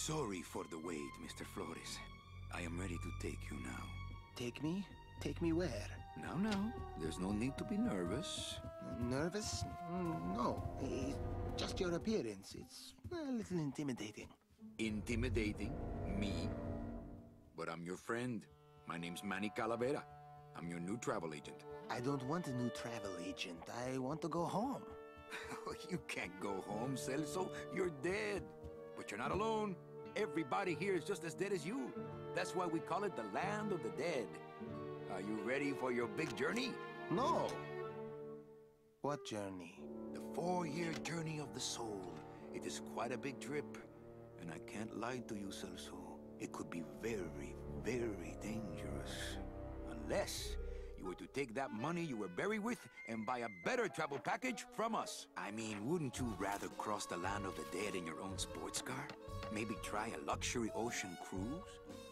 Sorry for the wait, Mr. Flores. I am ready to take you now. Take me? Take me where? Now, there's no need to be nervous. Nervous? No. It's just your appearance. It's a little intimidating. Intimidating? Me? But I'm your friend. My name's Manny Calavera. I'm your new travel agent. I don't want a new travel agent. I want to go home. You can't go home, Celso. You're dead. But you're not alone. Everybody here is just as dead as you. That's why we call it the land of the dead. Are you ready for your big journey? No. What journey? The 4-year journey of the soul. It is quite a big trip. And I can't lie to you, Celso. It could be very, very dangerous. Unless you were to take that money you were buried with and buy a better travel package from us. I mean, wouldn't you rather cross the land of the dead in your own sports car? Maybe try a luxury ocean cruise?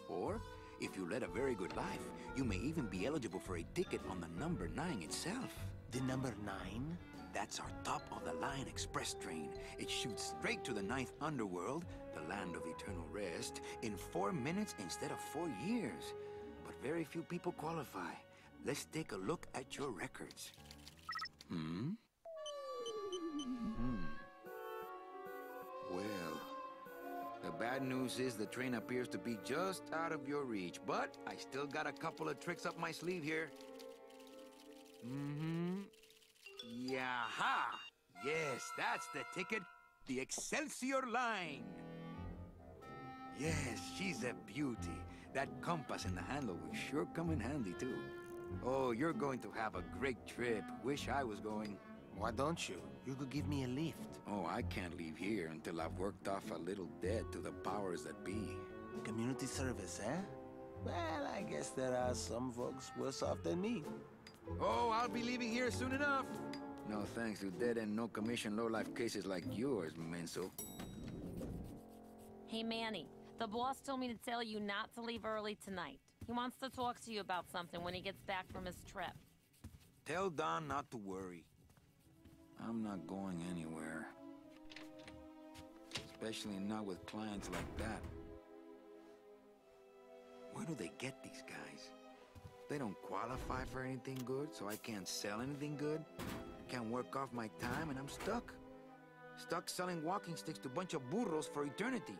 Or, if you led a very good life, you may even be eligible for a ticket on the number 9 itself. The number 9? That's our top-of-the-line express train. It shoots straight to the 9th underworld, the land of eternal rest, in 4 minutes instead of 4 years. But very few people qualify. Let's take a look at your records. Well, the bad news is the train appears to be just out of your reach, but I still got a couple of tricks up my sleeve here. Yaha! Yes, that's the ticket. The Excelsior line. Yes, she's a beauty. That compass and the handle will sure come in handy, too. Oh, you're going to have a great trip. Wish I was going. Why don't you? You could give me a lift. Oh, I can't leave here until I've worked off a little debt to the powers that be. Community service, eh? Well, I guess there are some folks worse off than me. Oh, I'll be leaving here soon enough. No thanks to dead and no commission low-life cases like yours, Menso. Hey, Manny. The boss told me to tell you not to leave early tonight. He wants to talk to you about something when he gets back from his trip. Tell Don not to worry. I'm not going anywhere. Especially not with clients like that. Where do they get these guys? They don't qualify for anything good, so I can't sell anything good. Can't work off my time, and I'm stuck. Stuck selling walking sticks to a bunch of burros for eternity.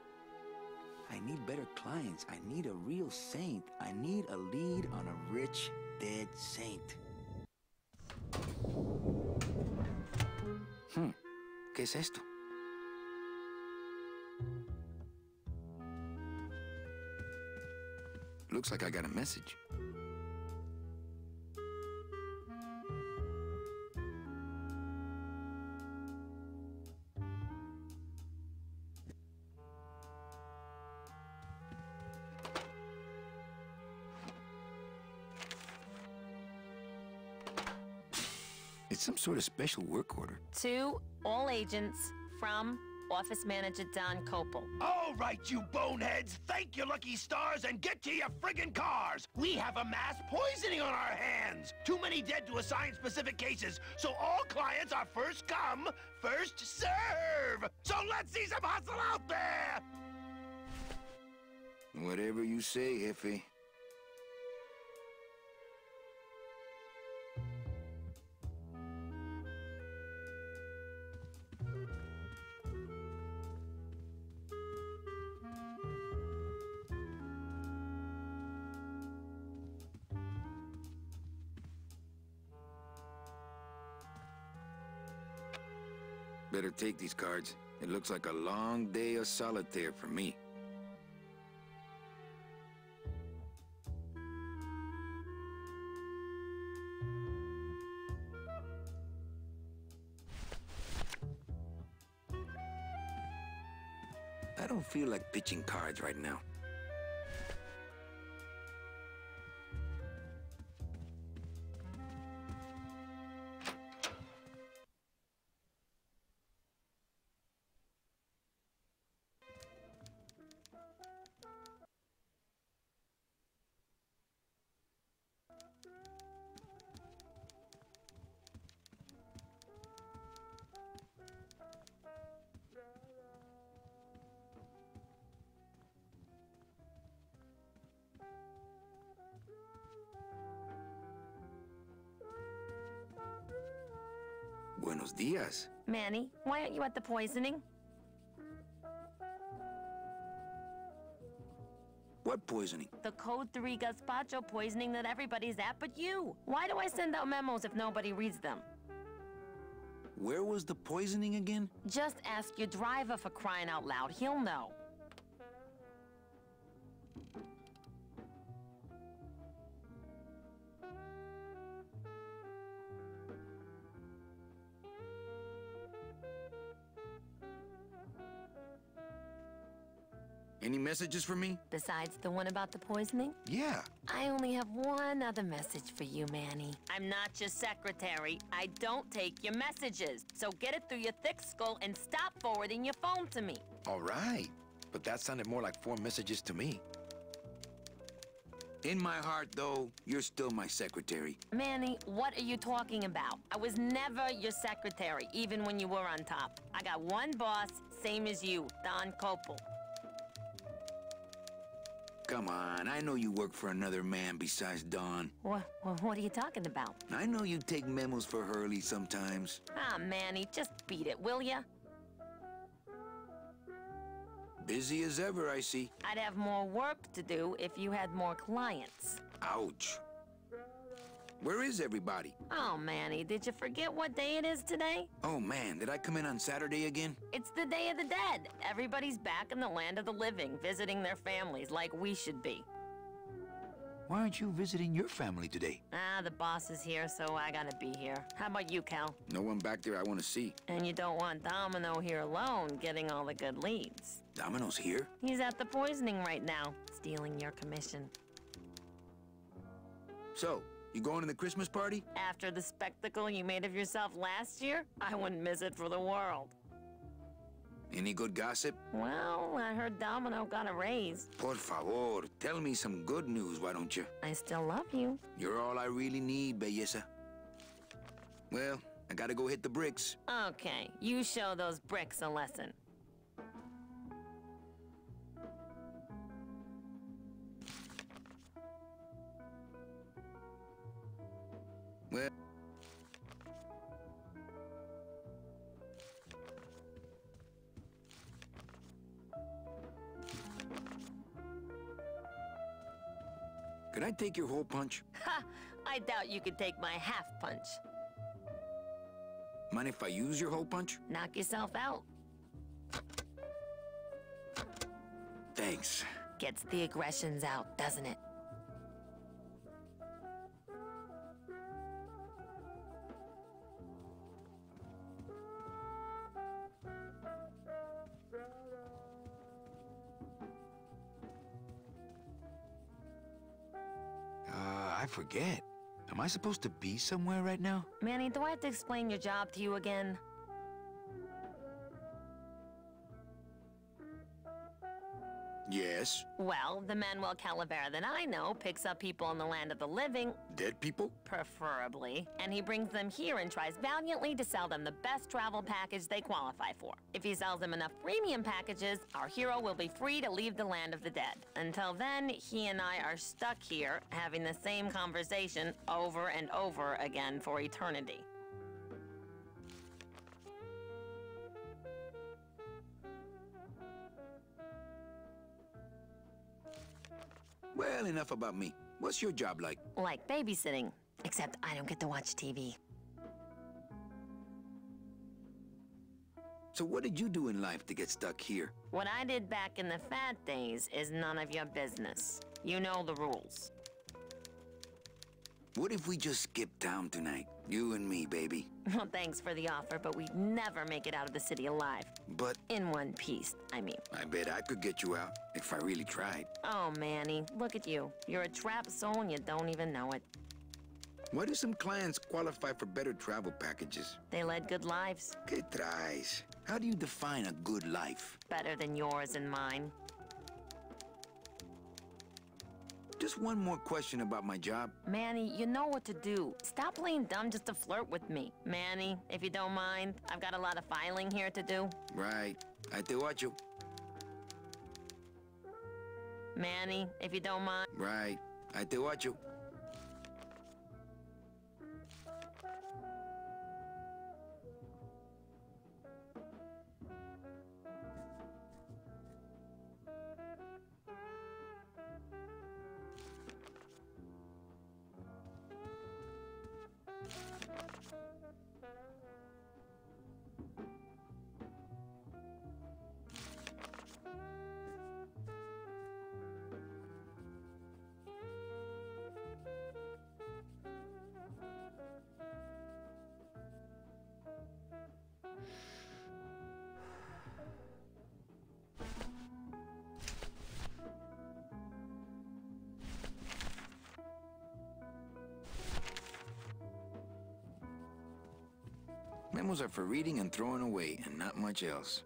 I need better clients. I need a real saint. I need a lead on a rich, dead saint. ¿Qué es esto? Looks like I got a message. It's some sort of special work order. To all agents from Office Manager Don Copel. All right, you boneheads, thank your lucky stars and get to your friggin' cars. We have a mass poisoning on our hands. Too many dead to assign specific cases, so all clients are first come, first serve. So let's see some hustle out there. Whatever you say, Jefe. Better take these cards. It looks like a long day of solitaire for me. I don't feel like pitching cards right now. Buenos dias. Manny, why aren't you at the poisoning? What poisoning? The Code 3 gazpacho poisoning that everybody's at but you. Why do I send out memos if nobody reads them? Where was the poisoning again? Just ask your driver, for crying out loud. He'll know. Any messages for me? Besides the one about the poisoning? Yeah. I only have one other message for you, Manny. I'm not your secretary. I don't take your messages. So get it through your thick skull and stop forwarding your phone to me. All right. But that sounded more like 4 messages to me. In my heart, though, you're still my secretary. Manny, what are you talking about? I was never your secretary, even when you were on top. I got one boss, same as you, Don Copel. Come on, I know you work for another man besides Don. What are you talking about? I know you take memos for Hurley sometimes. Ah, Manny, just beat it, will ya? Busy as ever, I see. I'd have more work to do if you had more clients. Ouch. Where is everybody? Oh, Manny, did you forget what day it is today? Oh, man, did I come in on Saturday again? It's the Day of the Dead. Everybody's back in the land of the living, visiting their families like we should be. Why aren't you visiting your family today? Ah, the boss is here, so I gotta be here. How about you, Cal? No one back there I want to see. And you don't want Domino here alone, getting all the good leads. Domino's here? He's at the poisoning right now, stealing your commission. So, you going to the Christmas party? After the spectacle you made of yourself last year, I wouldn't miss it for the world. Any good gossip? Well, I heard Domino got a raise. Por favor, tell me some good news, why don't you? I still love you. You're all I really need, belleza. Well, I gotta go hit the bricks. Okay, you show those bricks a lesson. Well... Could I take your whole punch? Ha! I doubt you could take my half punch. Mind if I use your whole punch? Knock yourself out. Thanks. Gets the aggressions out, doesn't it? I forget. Am I supposed to be somewhere right now? Manny, do I have to explain your job to you again? Yes. Well, the Manuel Calavera that I know picks up people in the land of the living, Dead people? preferably, and he brings them here and tries valiantly to sell them the best travel package they qualify for. If he sells them enough premium packages, our hero will be free to leave the land of the dead. Until then, he and I are stuck here, having the same conversation over and over again for eternity. Well, enough about me. What's your job like? Like babysitting, except I don't get to watch TV. So what did you do in life to get stuck here? What I did back in the fat days is none of your business. You know the rules. What if we just skip town tonight? You and me, baby. Well, thanks for the offer, but we'd never make it out of the city alive. But In one piece, I mean. I bet I could get you out if I really tried. Oh, Manny, look at you. You're a trapped soul and you don't even know it. Why do some clients qualify for better travel packages? They led good lives. ¿Qué traes? How do you define a good life? Better than yours and mine. Just one more question about my job. Manny, you know what to do. Stop playing dumb just to flirt with me. Manny, if you don't mind, I've got a lot of filing here to do. Right. I te watcho. Manny, if you don't mind. Right. I te watcho. Memos are for reading and throwing away, and not much else.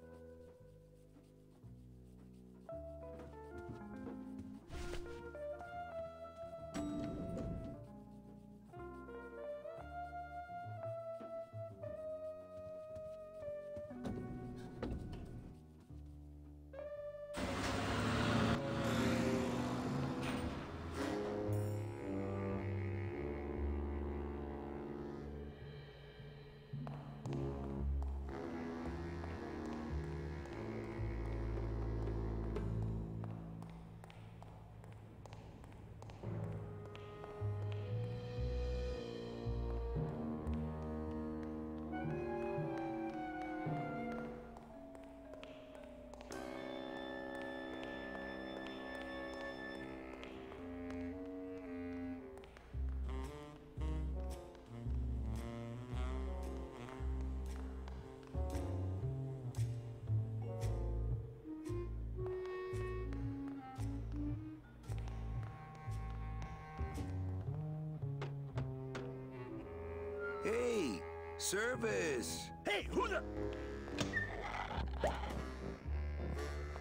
Hey, service! Hey, who the...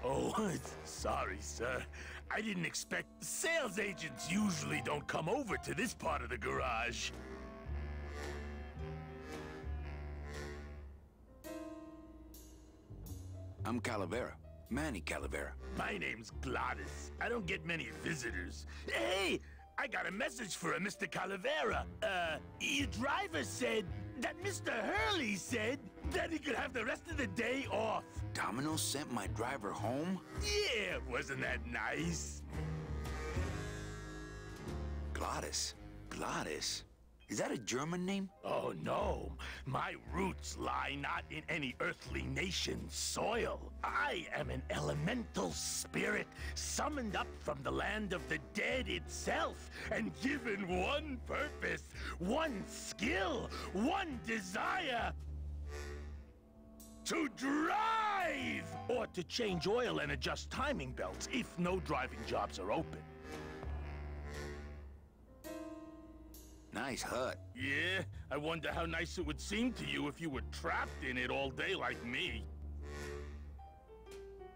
Oh, sorry, sir. I didn't expect... Sales agents usually don't come over to this part of the garage. I'm Calavera. Manny Calavera. My name's Gladys. I don't get many visitors. Hey! I got a message for a Mr. Calavera. Your driver said that Mr. Hurley said that he could have the rest of the day off. Domino sent my driver home? Yeah, wasn't that nice? Gladys. Gladys? Is that a German name? Oh, no. My roots lie not in any earthly nation's soil. I am an elemental spirit summoned up from the land of the dead itself and given one purpose, one skill, one desire. To drive! Or to change oil and adjust timing belts if no driving jobs are open. Nice hut. Yeah, I wonder how nice it would seem to you if you were trapped in it all day like me.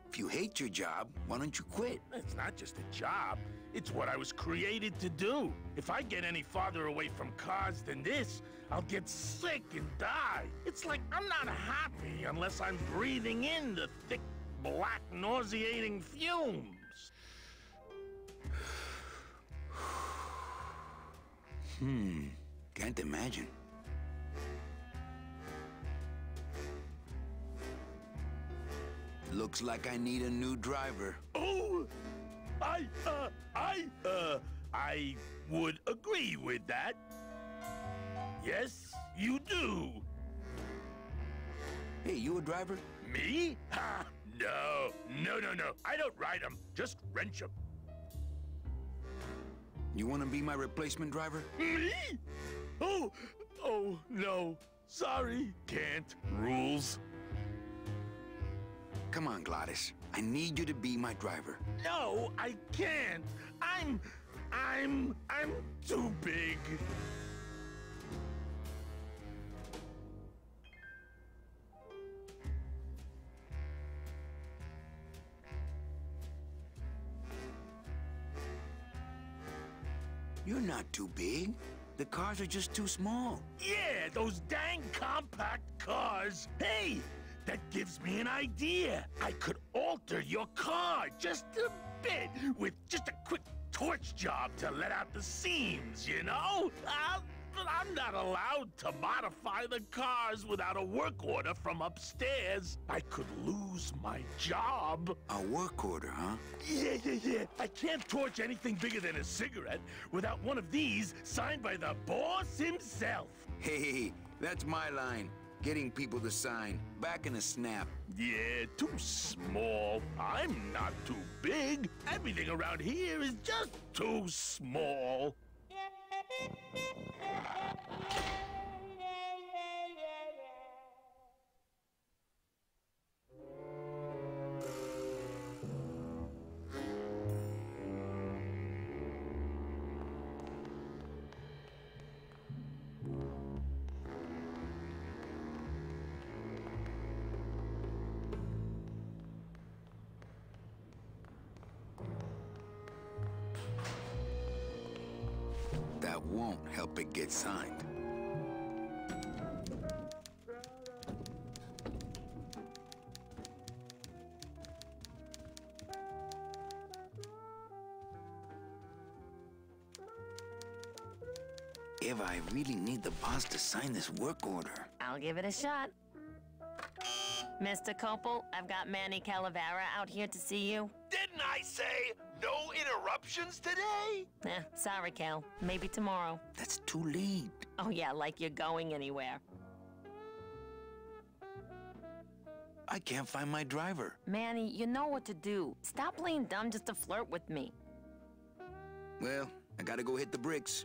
If you hate your job, why don't you quit? It's not just a job. It's what I was created to do. If I get any farther away from cars than this, I'll get sick and die. It's like I'm not happy unless I'm breathing in the thick, black, nauseating fumes. Can't imagine. Looks like I need a new driver. Oh, I would agree with that. Yes, you do. Hey, you a driver? Me? Ha! No. I don't ride them, just wrench them. You want to be my replacement driver? Me? Oh, no. Sorry. Can't. Rules. Come on, Gladys. I need you to be my driver. No, I can't. I'm too big. You're not too big. The cars are just too small. Yeah, those dang compact cars. Hey, that gives me an idea. I could alter your car just a bit with just a quick torch job to let out the seams, you know? But I'm not allowed to modify the cars without a work order from upstairs. I could lose my job. A work order, huh? Yeah. I can't torch anything bigger than a cigarette without one of these signed by the boss himself. Hey, that's my line. Getting people to sign. Back in a snap. Yeah, too small. I'm not too big. Everything around here is just too small. won't help it get signed. Eva, I really need the boss to sign this work order. I'll give it a shot. Mr. Copel, I've got Manny Calavera out here to see you. Didn't I say no interruptions today? Sorry, Cal. Maybe tomorrow. That's too late. Oh, yeah, like you're going anywhere. I can't find my driver. Manny, you know what to do. Stop playing dumb just to flirt with me. Well, I gotta go hit the bricks.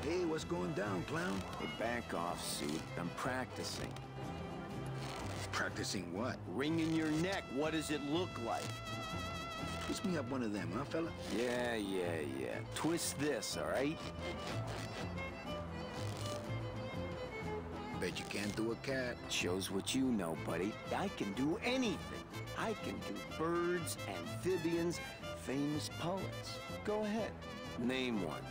Hey, what's going down, clown? Hey, back off, suit. I'm practicing. Practicing what? Wringing your neck. What does it look like? Twist me up one of them, huh, fella? Yeah. Twist this, all right? Bet you can't do a cat. Shows what you know, buddy. I can do anything. I can do birds, amphibians, famous poets. Go ahead. Name one.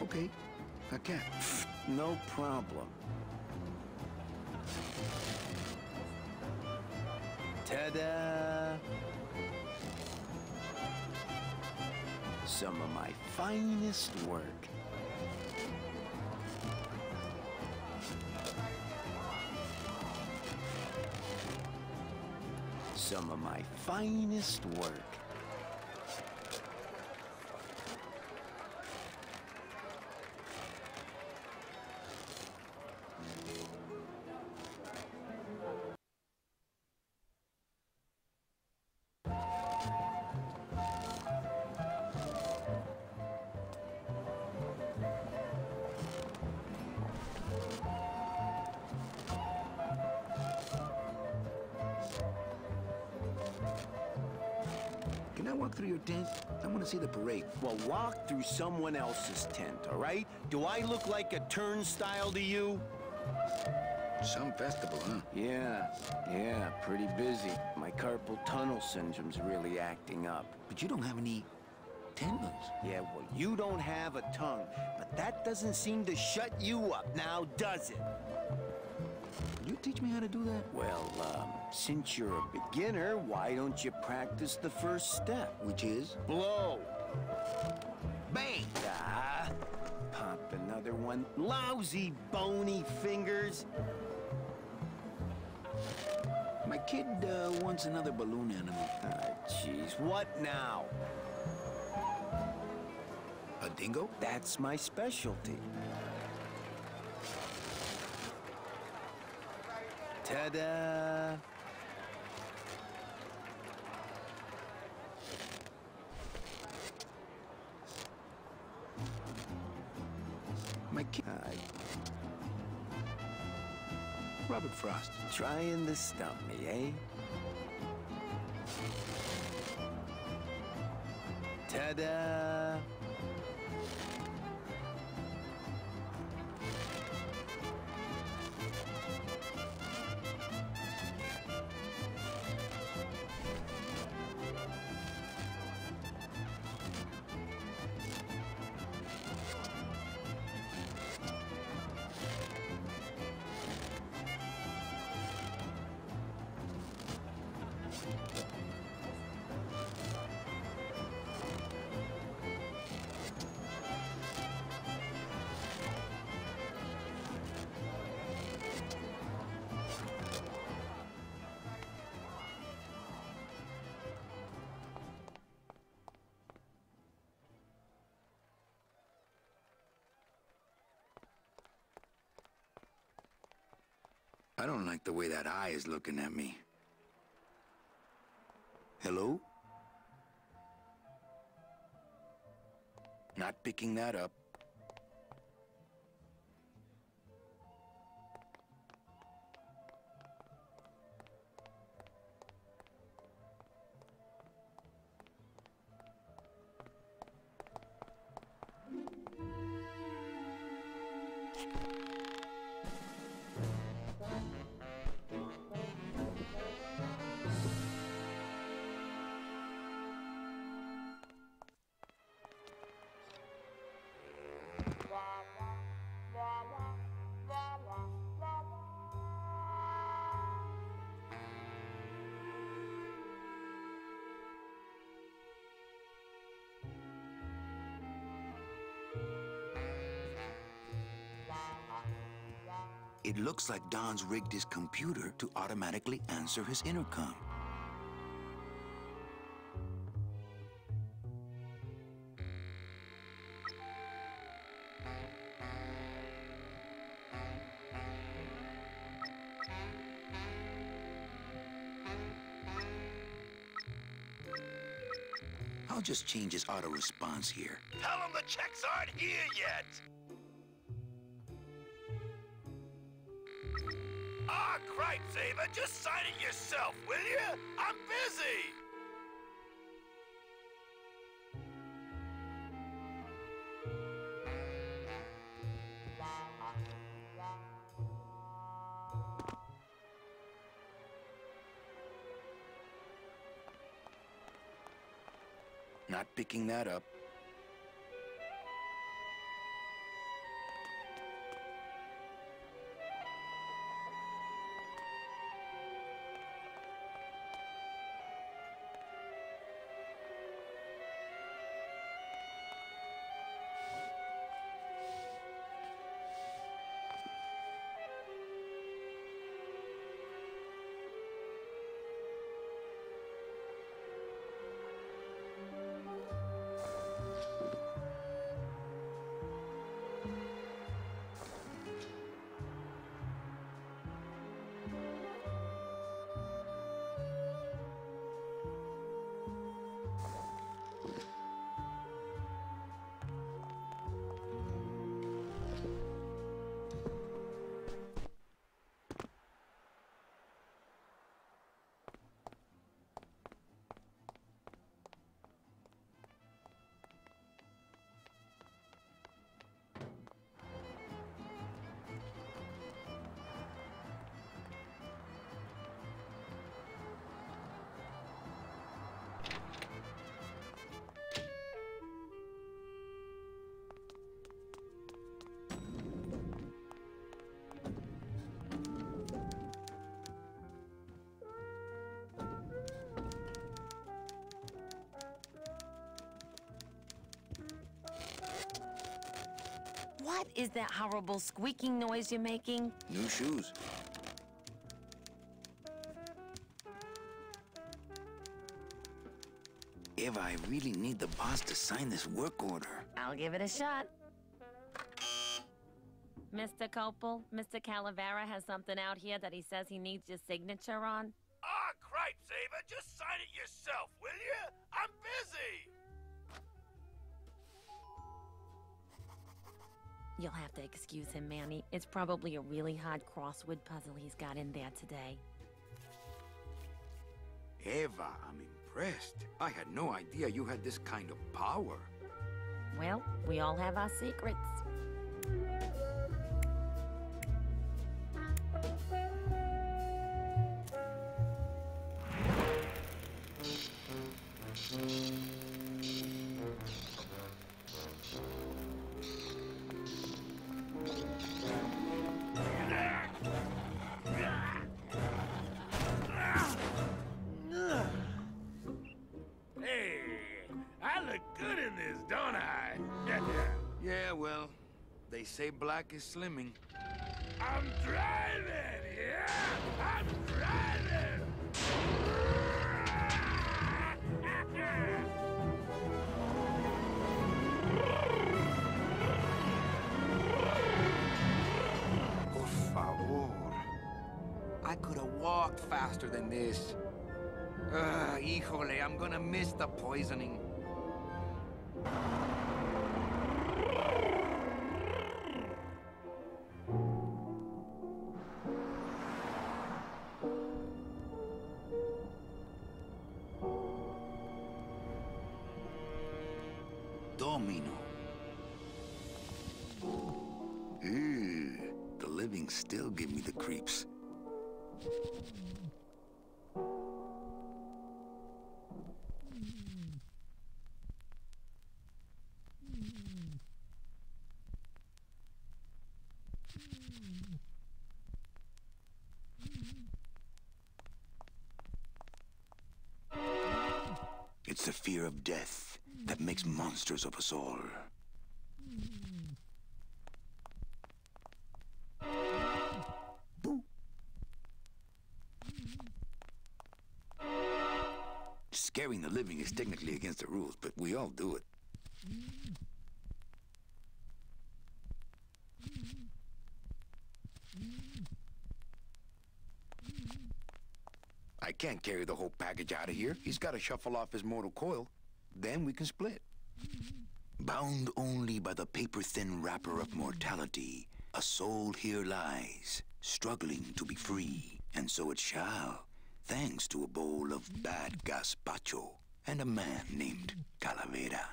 Okay, a cat. No problem. Ta-da! Some of my finest work. Some of my finest work. Can I walk through your tent? I want to see the parade. Well, walk through someone else's tent, all right? Do I look like a turnstile to you? Some festival, huh? Yeah, pretty busy. My carpal tunnel syndrome's really acting up. But you don't have any tendons. Yeah, well, you don't have a tongue, but that doesn't seem to shut you up now, does it? Could you teach me how to do that? Well, since you're a beginner, why don't you practice the first step? Which is? Blow. Bang! Ah, pop another one. Lousy, bony fingers. My kid wants another balloon animal. Ah, jeez, what now? A dingo? That's my specialty. Ta-da! My kid. Robert Frost. Trying to stump me, eh? Ta-da! I don't like the way that eye is looking at me. Hello? Not picking that up. It looks like Don's rigged his computer to automatically answer his intercom. I'll just change his auto response here. Tell him the checks aren't here yet! Ah, cripe, Saber, just sign it yourself, will you? I'm busy! Not picking that up. What is that horrible squeaking noise you're making? New shoes. Eva, I really need the boss to sign this work order. I'll give it a shot. Mr. Copel, Mr. Calavera has something out here that he says he needs your signature on. Ah, cripes, Ava, just sign it yourself, will you? I'm busy! You'll have to excuse him, Manny. It's probably a really hard crossword puzzle he's got in there today. Eva, I'm impressed. I had no idea you had this kind of power. Well, we all have our secrets. Hey, I look good in this, don't I? Yeah, well, they say black is slimming. I'm driving, yeah! I'm driving! Por favor. I could have walked faster than this. Híjole, I'm gonna miss the poisoning. Domino. The living still give me the creeps. It's the fear of death that makes monsters of us all. Boo. Scaring the living is technically against the rules, but we all do it. I can't carry the whole package out of here. He's got to shuffle off his mortal coil. Then we can split. Bound only by the paper-thin wrapper of mortality, a soul here lies, struggling to be free. And so it shall, thanks to a bowl of bad gazpacho and a man named Calavera.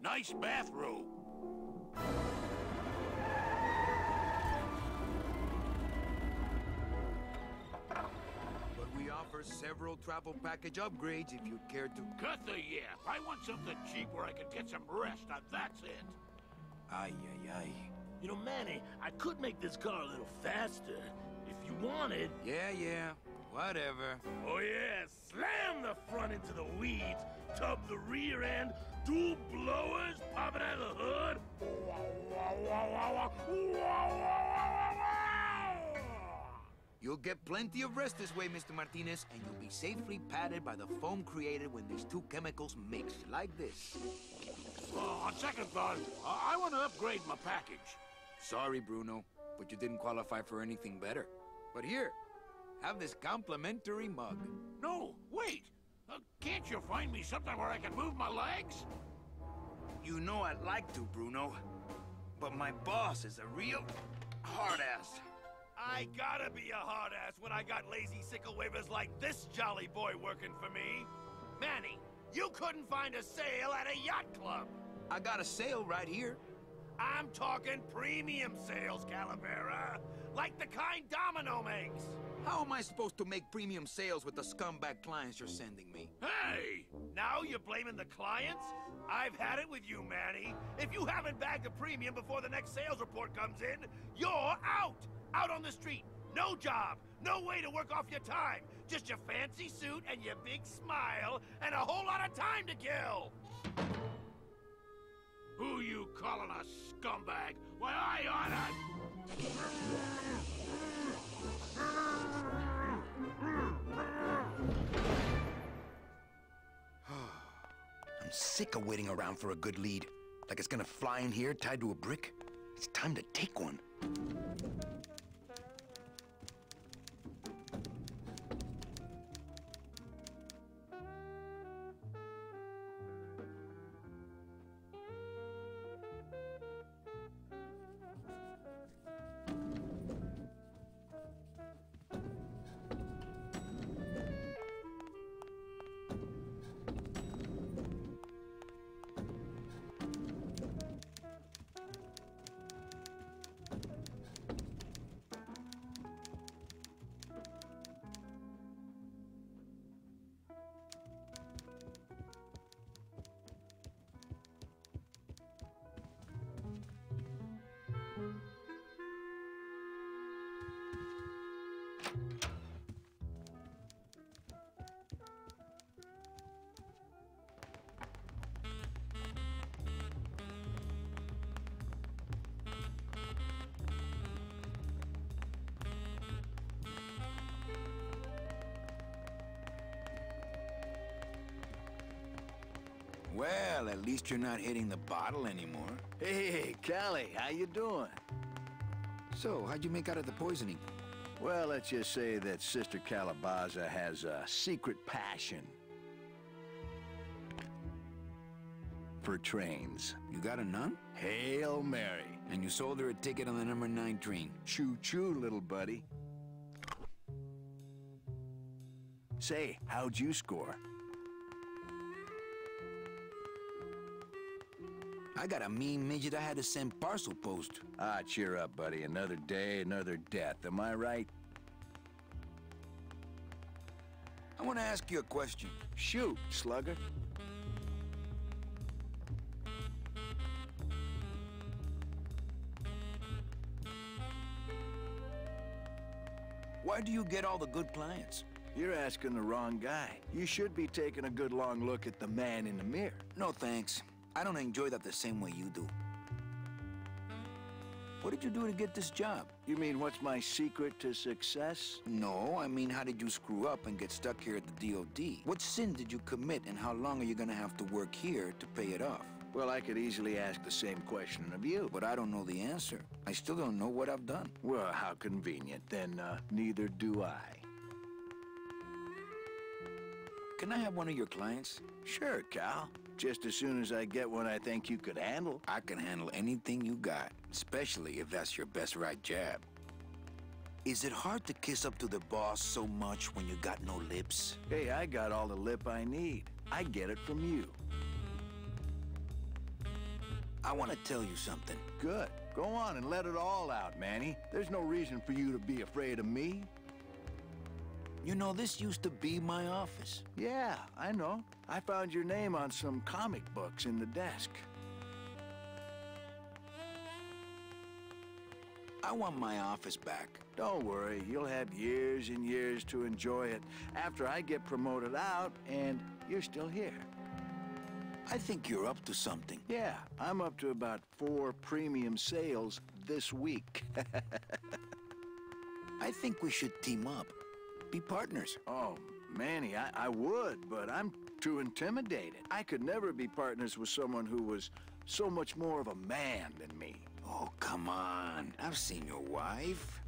Nice bathrobe. But we offer several travel package upgrades if you'd care to... Cut the yap. I want something cheap where I can get some rest. Now that's it. Ay, ay, ay. You know, Manny, I could make this car a little faster if you wanted. Yeah, whatever. Oh yeah, slam the front into the weeds, tub the rear end, dual blowers popping out of the hood. You'll get plenty of rest this way, Mr. Martinez, and you'll be safely padded by the foam created when these two chemicals mix, like this. On second thought, I want to upgrade my package. Sorry, Bruno, but you didn't qualify for anything better. But here, have this complimentary mug. No, wait. Can't you find me something where I can move my legs? You know I'd like to, Bruno, but my boss is a real hard-ass. I gotta be a hard-ass when I got lazy sickle wavers like this jolly boy working for me. Manny, you couldn't find a sale at a yacht club. I got a sale right here. I'm talking premium sales, Calavera. Like the kind Domino makes. How am I supposed to make premium sales with the scumbag clients you're sending me? Hey! Now you're blaming the clients? I've had it with you, Manny. If you haven't bagged a premium before the next sales report comes in, you're out! Out on the street, No job, no way to work off your time. Just your fancy suit and your big smile and a whole lot of time to kill. Who you calling a scumbag? Why, I oughta... I'm sick of waiting around for a good lead. Like it's gonna fly in here tied to a brick. It's time to take one. Well, at least you're not hitting the bottle anymore. Hey, Callie, how you doing? So, how'd you make out of the poisoning? Well, let's just say that Sister Calabaza has a secret passion for trains. You got a nun? Hail Mary. And you sold her a ticket on the number 9 train. Choo-choo, little buddy. Say, how'd you score? I got a mean midget I had to send parcel post. Ah, cheer up, buddy. Another day, another death. Am I right? I want to ask you a question. Shoot, slugger. Why do you get all the good clients? You're asking the wrong guy. You should be taking a good long look at the man in the mirror. No, thanks. I don't enjoy that the same way you do. What did you do to get this job? You mean, what's my secret to success? No, I mean, how did you screw up and get stuck here at the DOD? What sin did you commit, and how long are you gonna have to work here to pay it off? Well, I could easily ask the same question of you. But I don't know the answer. I still don't know what I've done. Well, how convenient. Then, neither do I. Can I have one of your clients? Sure, Cal. Just as soon as I get one I think you could handle. I can handle anything you got, especially if that's your best right jab. Is it hard to kiss up to the boss so much when you got no lips? Hey, I got all the lip I need. I get it from you. I want to tell you something. Good. Go on and let it all out, Manny. There's no reason for you to be afraid of me. You know, this used to be my office. Yeah, I know. I found your name on some comic books in the desk. I want my office back. Don't worry, you'll have years and years to enjoy it after I get promoted out and you're still here. I think you're up to something. Yeah, I'm up to about 4 premium sales this week. I think we should team up. Be partners. Oh, Manny, I would, but I'm too intimidated. I could never be partners with someone who was so much more of a man than me. Oh, come on. I've seen your wife.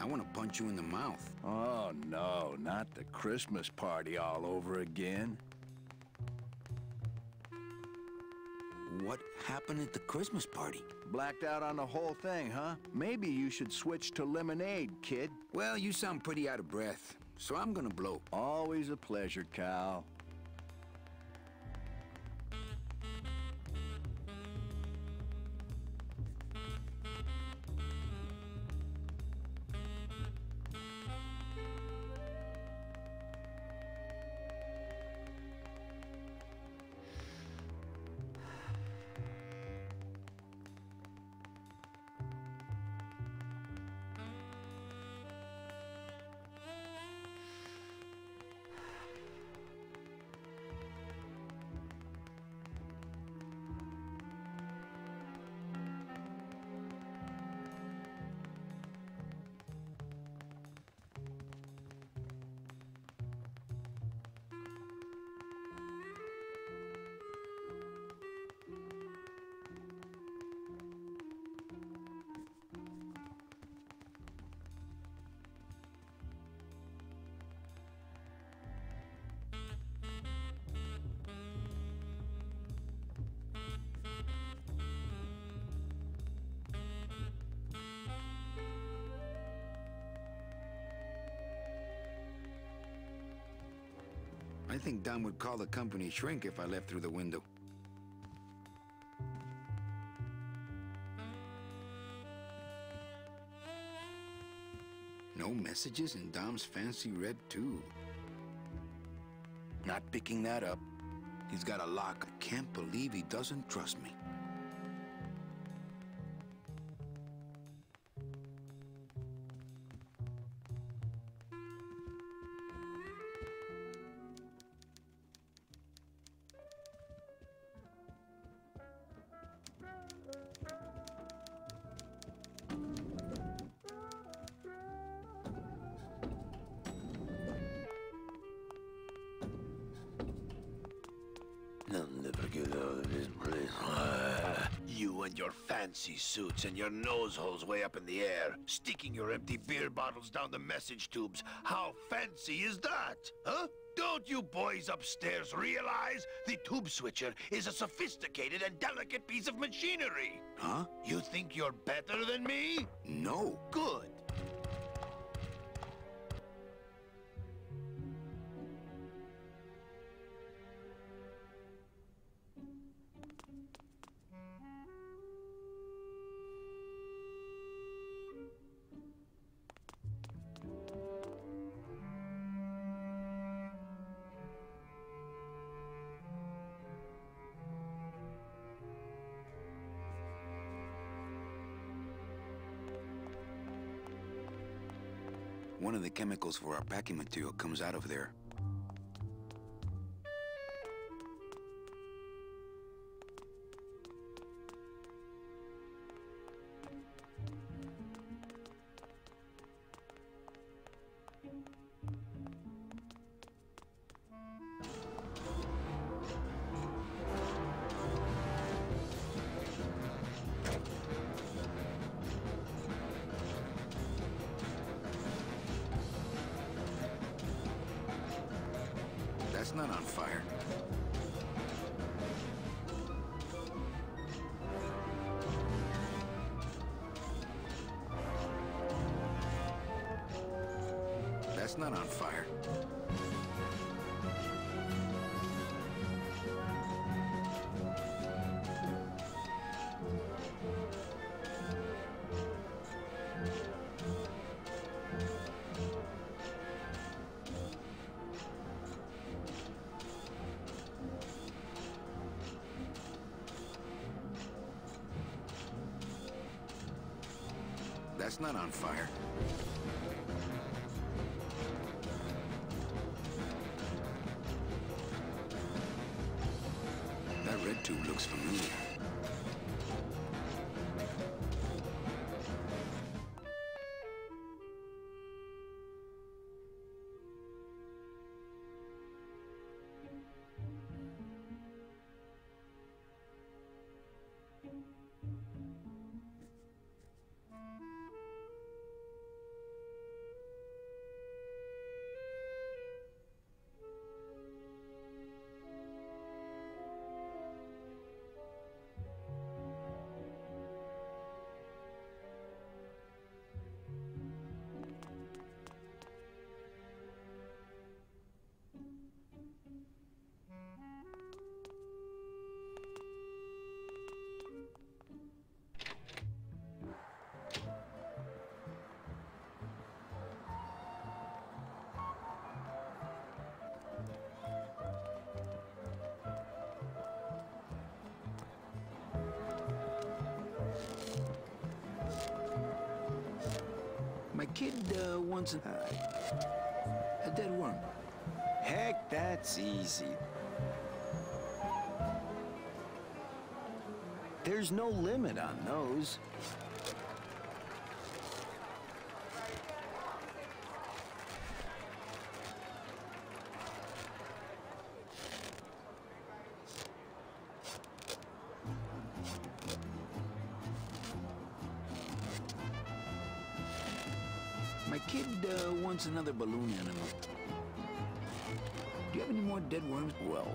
want to punch you in the mouth. Oh, no, not the Christmas party all over again. What happened at the Christmas party? Blacked out on the whole thing, huh? Maybe you should switch to lemonade, kid. Well, you sound pretty out of breath, so I'm gonna blow. Always a pleasure, Cal. I think Don would call the company shrink if I left through the window. No messages in Dom's fancy red tube. Not picking that up. He's got a lock. I can't believe he doesn't trust me. I'll never get out of this place. You and your fancy suits and your nose holes way up in the air, sticking your empty beer bottles down the message tubes. How fancy is that, huh? Don't you boys upstairs realize the tube switcher is a sophisticated and delicate piece of machinery? Huh? You think you're better than me? No. Good. One of the chemicals for our packing material comes out of there. That's not on fire. That's not on fire. That's not on fire. That red tube looks familiar. kid wants a dead worm. Heck, that's easy. There's no limit on those. My kid wants another balloon animal. Do you have any more dead worms? Well...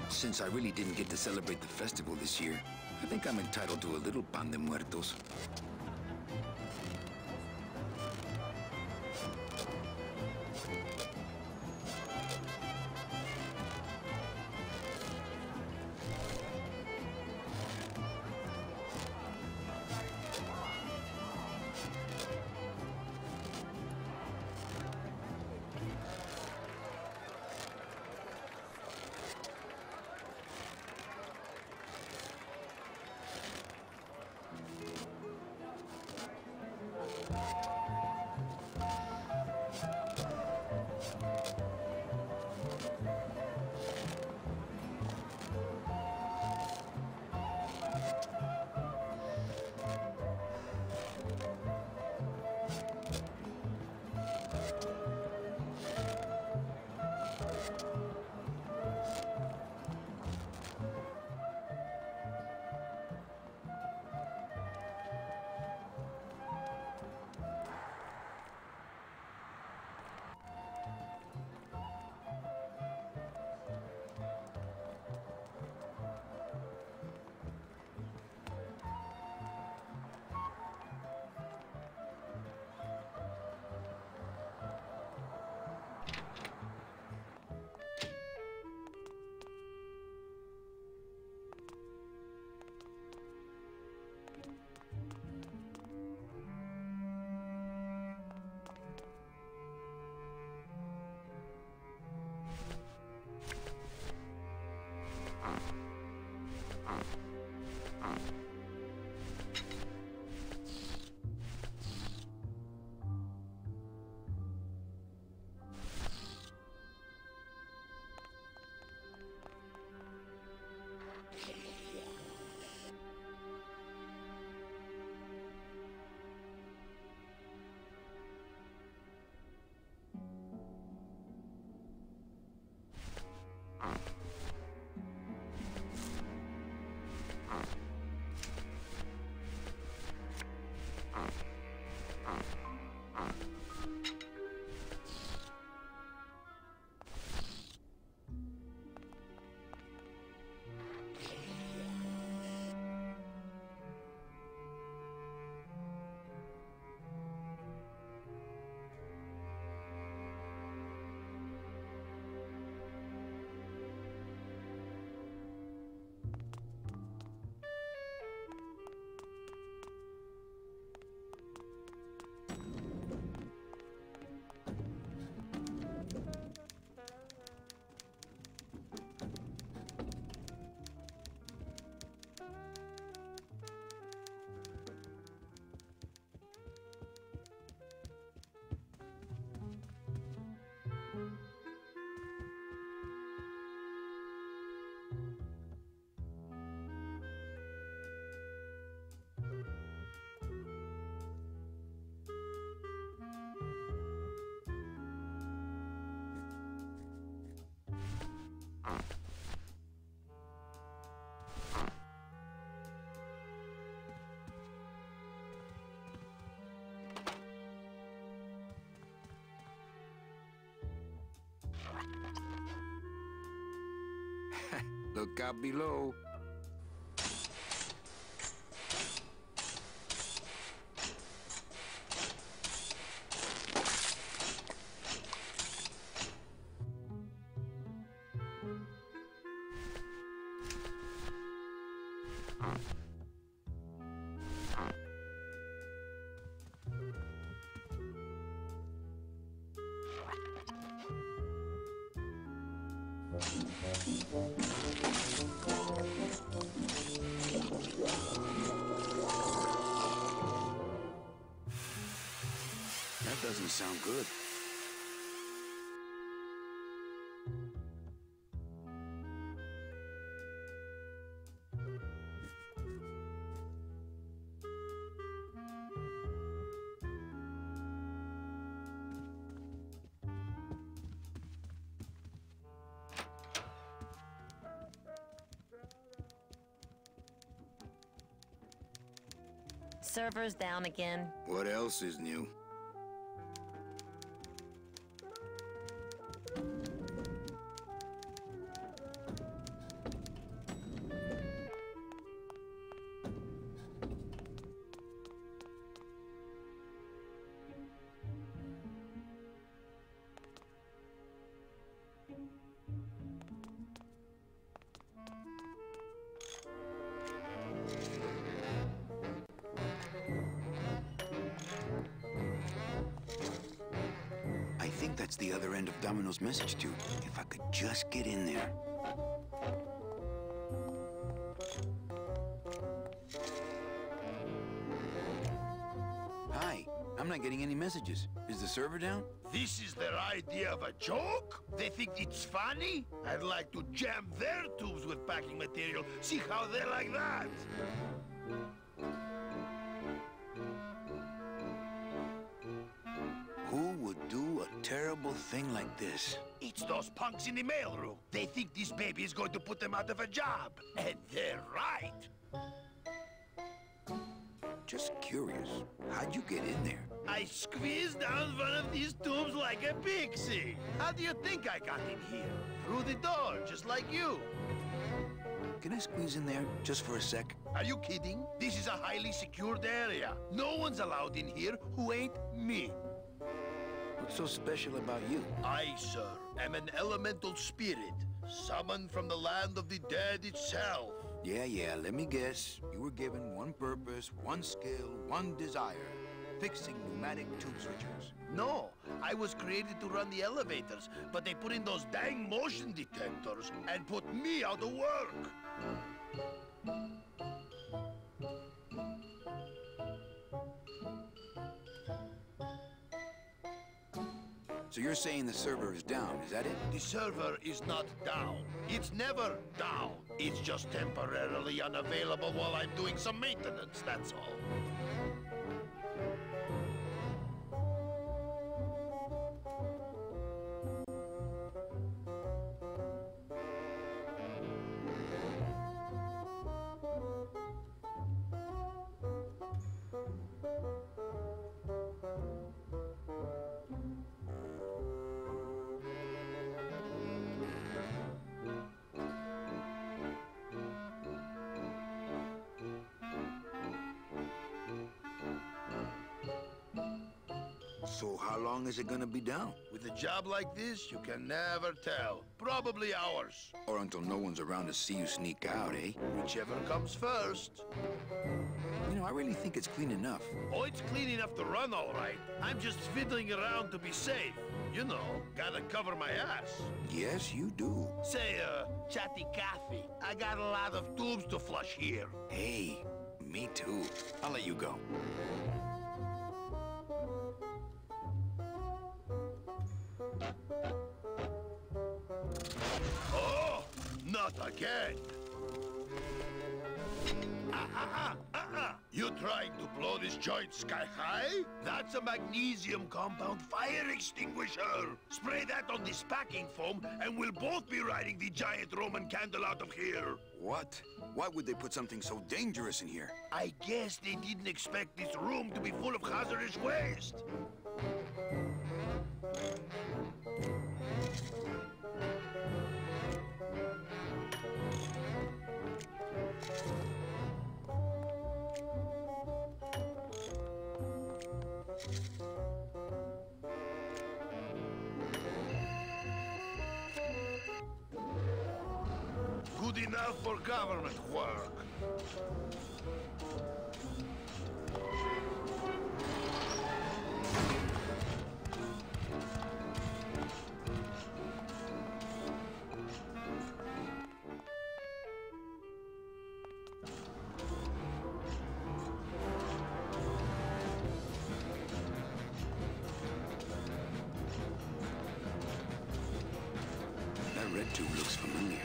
Since I really didn't get to celebrate the festival this year, I think I'm entitled to a little pan de muertos. Look out below. That doesn't sound good. Server's down again. What else is new? I think that's the other end of Domino's message tube. If I could just get in there. Hi, I'm not getting any messages. Is the server down? This is their idea of a joke? They think it's funny? I'd like to jam their tubes with packing material. See how they like that? Who would do a terrible thing like this? It's those punks in the mailroom. They think this baby is going to put them out of a job. And they're right. Just curious. How'd you get in there? I squeezed down one of these tubes like a pixie. How do you think I got in here? Through the door, just like you. Can I squeeze in there just for a sec? Are you kidding? This is a highly secured area. No one's allowed in here who ain't me. What's so special about you? I, sir, am an elemental spirit, summoned from the land of the dead itself. Yeah, let me guess. You were given one purpose, one skill, one desire. Fixing pneumatic tube switchers. No, I was created to run the elevators, but they put in those dang motion detectors and put me out of work. So you're saying the server is down, is that it? The server is not down. It's never down. It's just temporarily unavailable while I'm doing some maintenance, that's all. So how long is it gonna be down? With a job like this, you can never tell. Probably hours. Or until no one's around to see you sneak out, eh? Whichever comes first. You know, I really think it's clean enough. Oh, it's clean enough to run, all right. I'm just fiddling around to be safe. You know, gotta cover my ass. Yes, you do. Say, chatty Cathy, I got a lot of tubes to flush here. Hey, me too. I'll let you go. Oh, not again. You trying to blow this joint sky high? That's a magnesium compound fire extinguisher. Spray that on this packing foam, and we'll both be riding the giant Roman candle out of here. What? Why would they put something so dangerous in here? I guess they didn't expect this room to be full of hazardous waste. Good enough for government work. red tube looks familiar.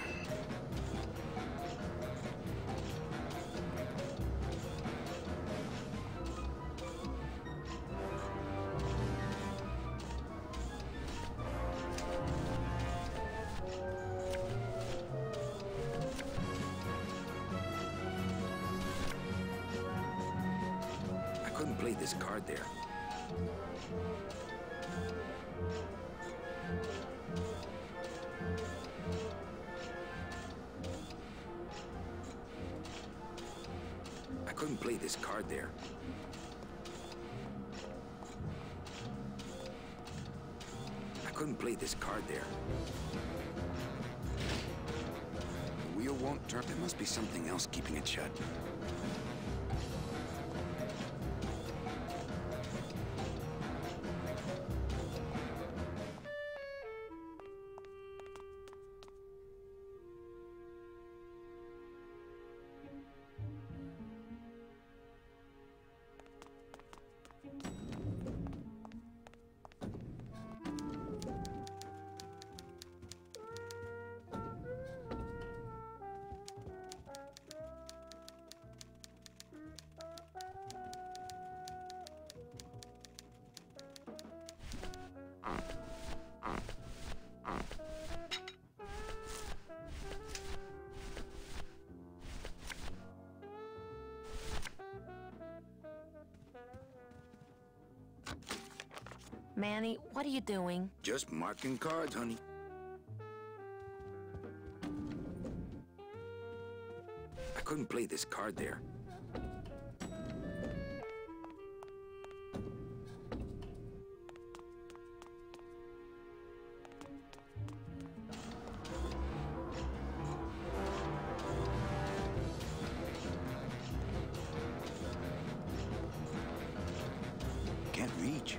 I couldn't play this card there. I couldn't play this card there. I couldn't play this card there. The wheel won't turn. There must be something else keeping it shut. Manny, what are you doing? Just marking cards, honey. I couldn't play this card there. Can't reach.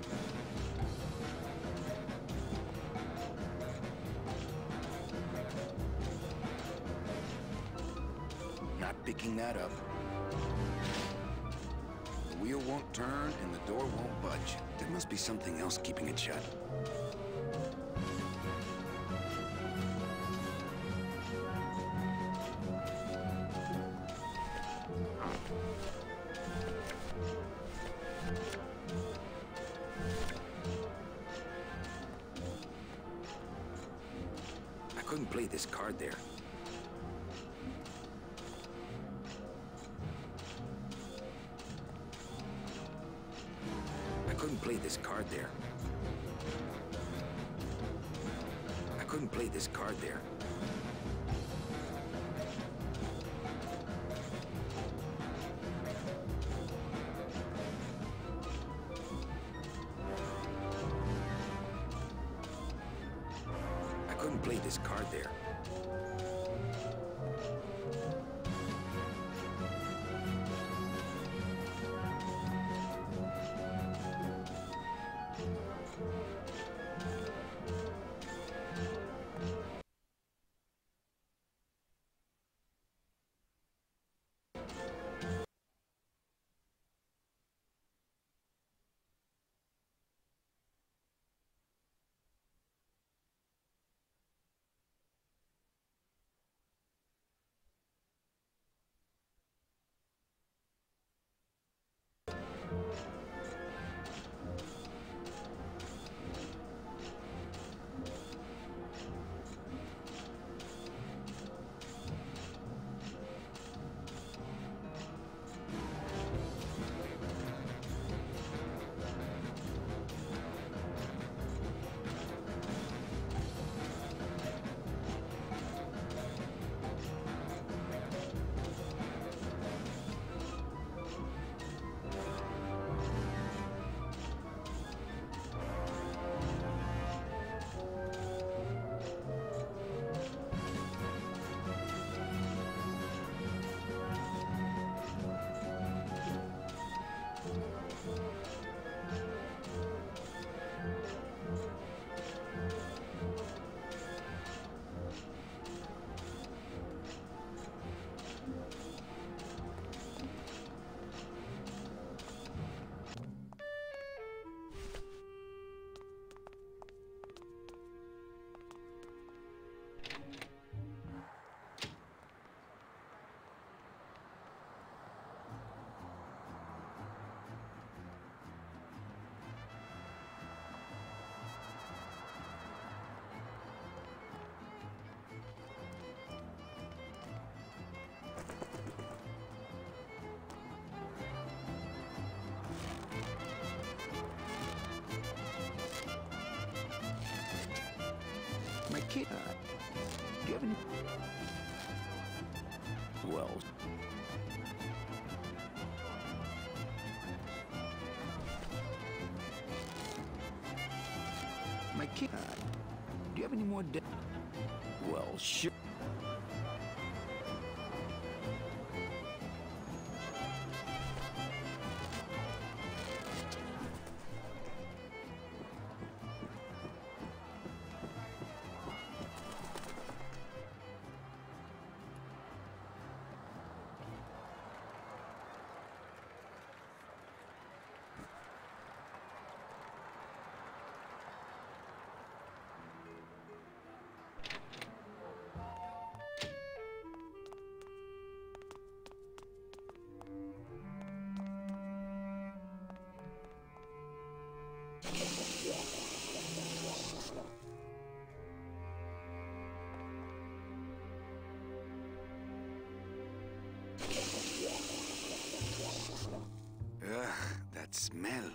Not picking that up. The wheel won't turn and the door won't budge. There must be something else keeping it shut. I couldn't play this card there. I couldn't play this card there. I couldn't play this card there. I couldn't play this card there. My kid. Do you have any? Well, My kid. Do you have any more? well, sure. That smell.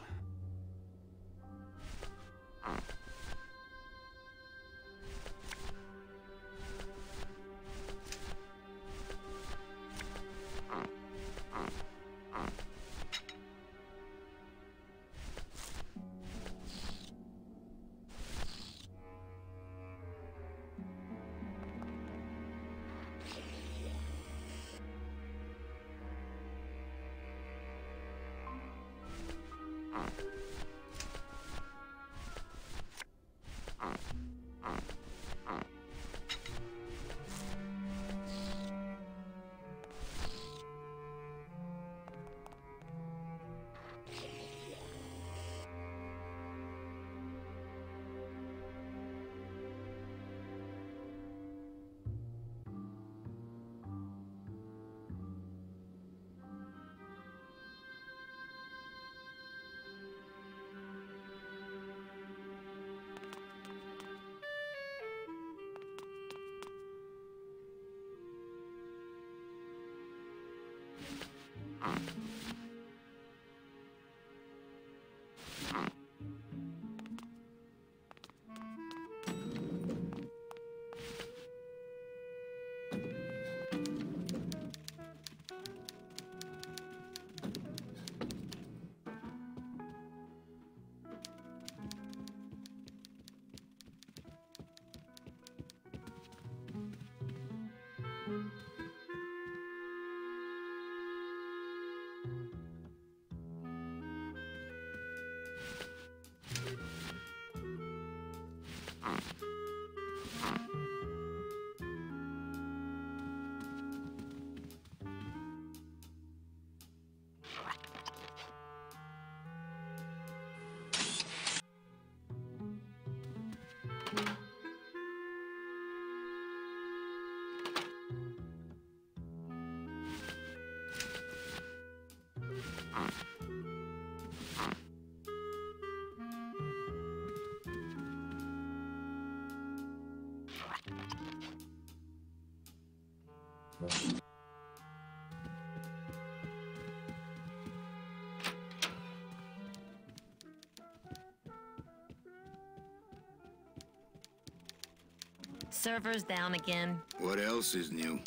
Servers down again. What else is new?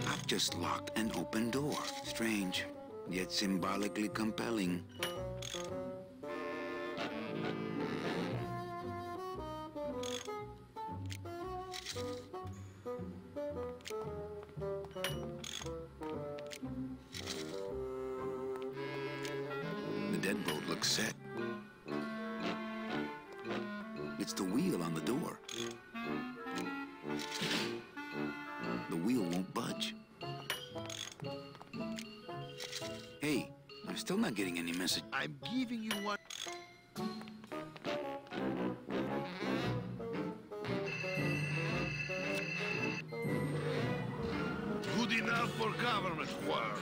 I've just locked an open door. Strange, yet symbolically compelling. The deadbolt looks set. It's the wheel on the door. The wheel won't budge. Hey, I'm still not getting any message. I'm giving you one. Good enough for government work.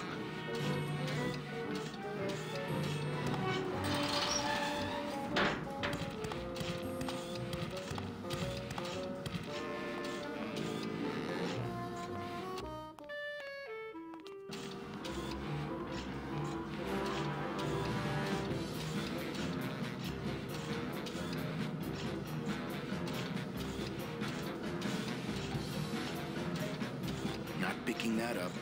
picking that up.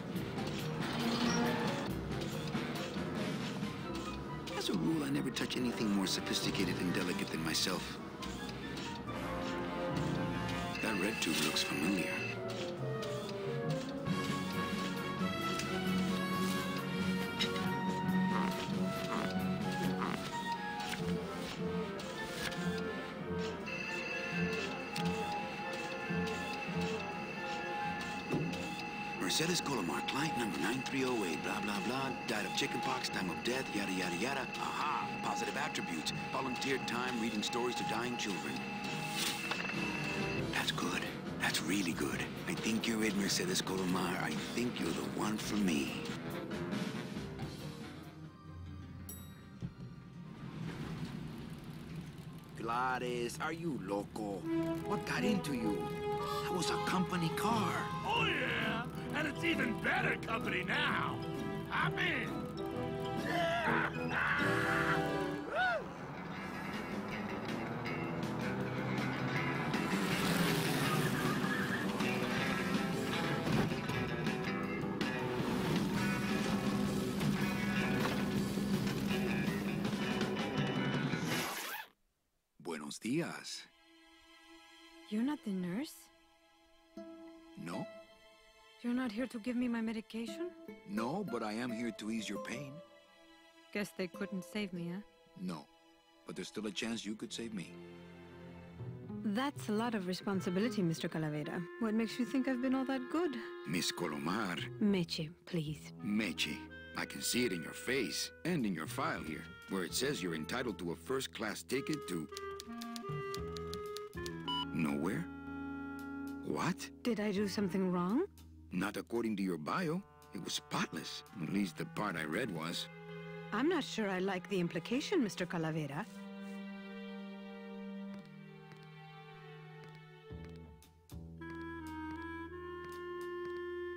As a rule, I never touch anything more sophisticated and delicate than myself. That red tube looks familiar. Mercedes Colomar, client number 9308, blah, blah, blah, died of chickenpox, time of death, yada, yada, yada. Aha, positive attributes, volunteered time reading stories to dying children. That's good. That's really good. I think you're it, Mercedes Colomar. I think you're the one for me. Gladys, are you loco? What got into you? That was a company car. Oh, yeah. And it's even better company now. I'm in. Buenos dias. You're not the nurse? No? You're not here to give me my medication? No, but I am here to ease your pain. Guess they couldn't save me, huh? No, but there's still a chance you could save me. That's a lot of responsibility, Mr. Calavera. What makes you think I've been all that good? Miss Colomar. Meche, please. Meche. I can see it in your face and in your file here, where it says you're entitled to a first-class ticket to... nowhere? What? Did I do something wrong? Not according to your bio. It was spotless. At least the part I read was. I'm not sure I like the implication, Mr. Calavera.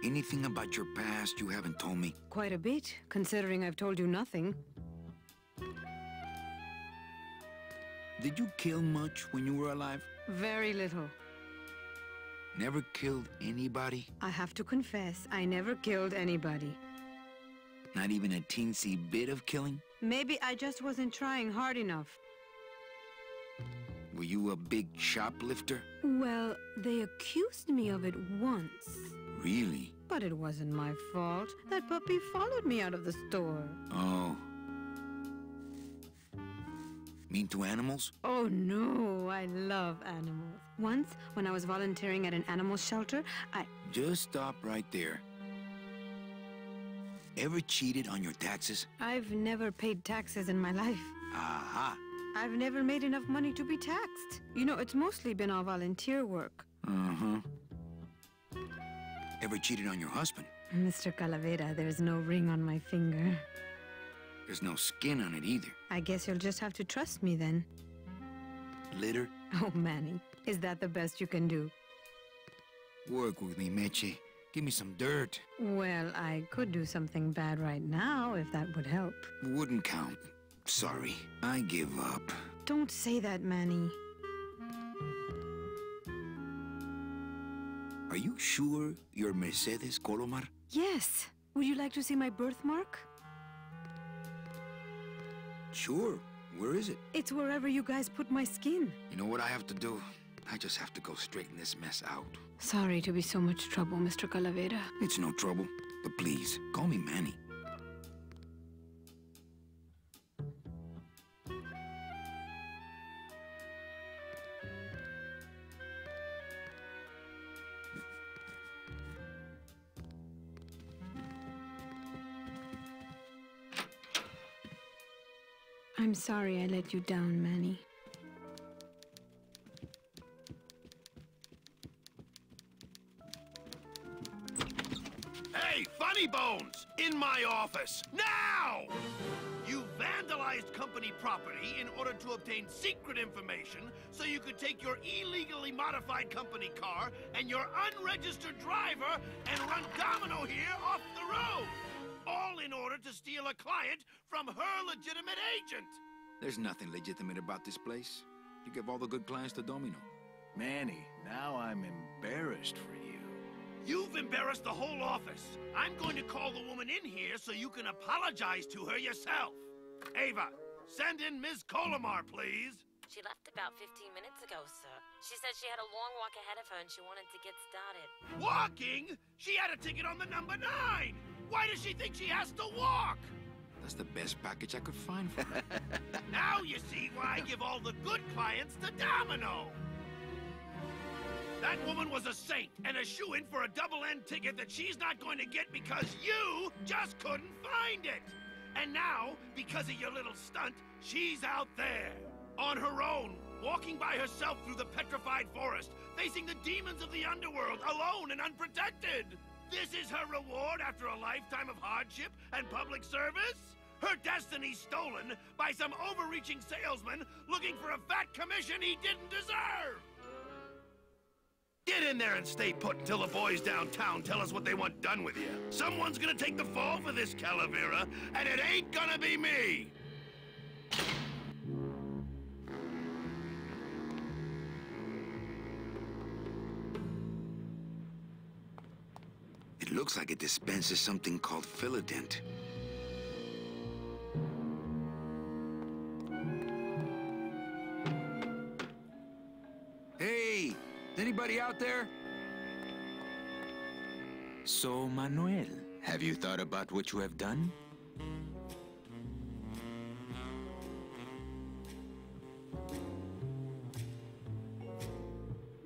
Anything about your past you haven't told me? Quite a bit, considering I've told you nothing. Did you kill much when you were alive? Very little. Never killed anybody? I have to confess, I never killed anybody. Not even a teensy bit of killing? Maybe I just wasn't trying hard enough. Were you a big shoplifter? Well, they accused me of it once. Really? But it wasn't my fault. That puppy followed me out of the store. Oh. Mean to animals? Oh no, I love animals. Once, when I was volunteering at an animal shelter, Just stop right there. Ever cheated on your taxes? I've never paid taxes in my life. Aha. I've never made enough money to be taxed. You know, it's mostly been all volunteer work. Uh-huh. Ever cheated on your husband? Mr. Calavera, there's no ring on my finger. There's no skin on it either. I guess you'll just have to trust me then. Litter? Oh, Manny, is that the best you can do? Work with me, Meche. Give me some dirt. Well, I could do something bad right now, if that would help. Wouldn't count. Sorry. I give up. Don't say that, Manny. Are you sure you're Mercedes Colomar? Yes. Would you like to see my birthmark? Sure. Where is it? It's wherever you guys put my skin. You know what I have to do? I just have to go straighten this mess out. Sorry to be so much trouble, Mr. Calavera. It's no trouble. But please, call me Manny. I'm sorry I let you down, Manny. Hey, Funny Bones! In my office! Now! You vandalized company property in order to obtain secret information so you could take your illegally modified company car and your unregistered driver and run Domino here off the road! All in order to steal a client from her legitimate agent! There's nothing legitimate about this place. You give all the good clients to Domino. Manny, now I'm embarrassed for you. You've embarrassed the whole office. I'm going to call the woman in here so you can apologize to her yourself. Ava, send in Ms. Colomar, please. She left about 15 minutes ago, sir. She said she had a long walk ahead of her and she wanted to get started. Walking? She had a ticket on the number 9. Why does she think she has to walk? That's the best package I could find for her. Now you see why I give all the good clients to Domino. That woman was a saint and a shoo-in for a double-end ticket that she's not going to get because you just couldn't find it. And now, because of your little stunt, she's out there, on her own, walking by herself through the petrified forest, facing the demons of the underworld, alone and unprotected. This is her reward after a lifetime of hardship and public service? Her destiny stolen by some overreaching salesman looking for a fat commission he didn't deserve! Get in there and stay put until the boys downtown tell us what they want done with you. Someone's gonna take the fall for this, Calavera, and it ain't gonna be me! It looks like it dispenses something called Philodent. Hey! Is anybody out there? So, Manuel, have you thought about what you have done?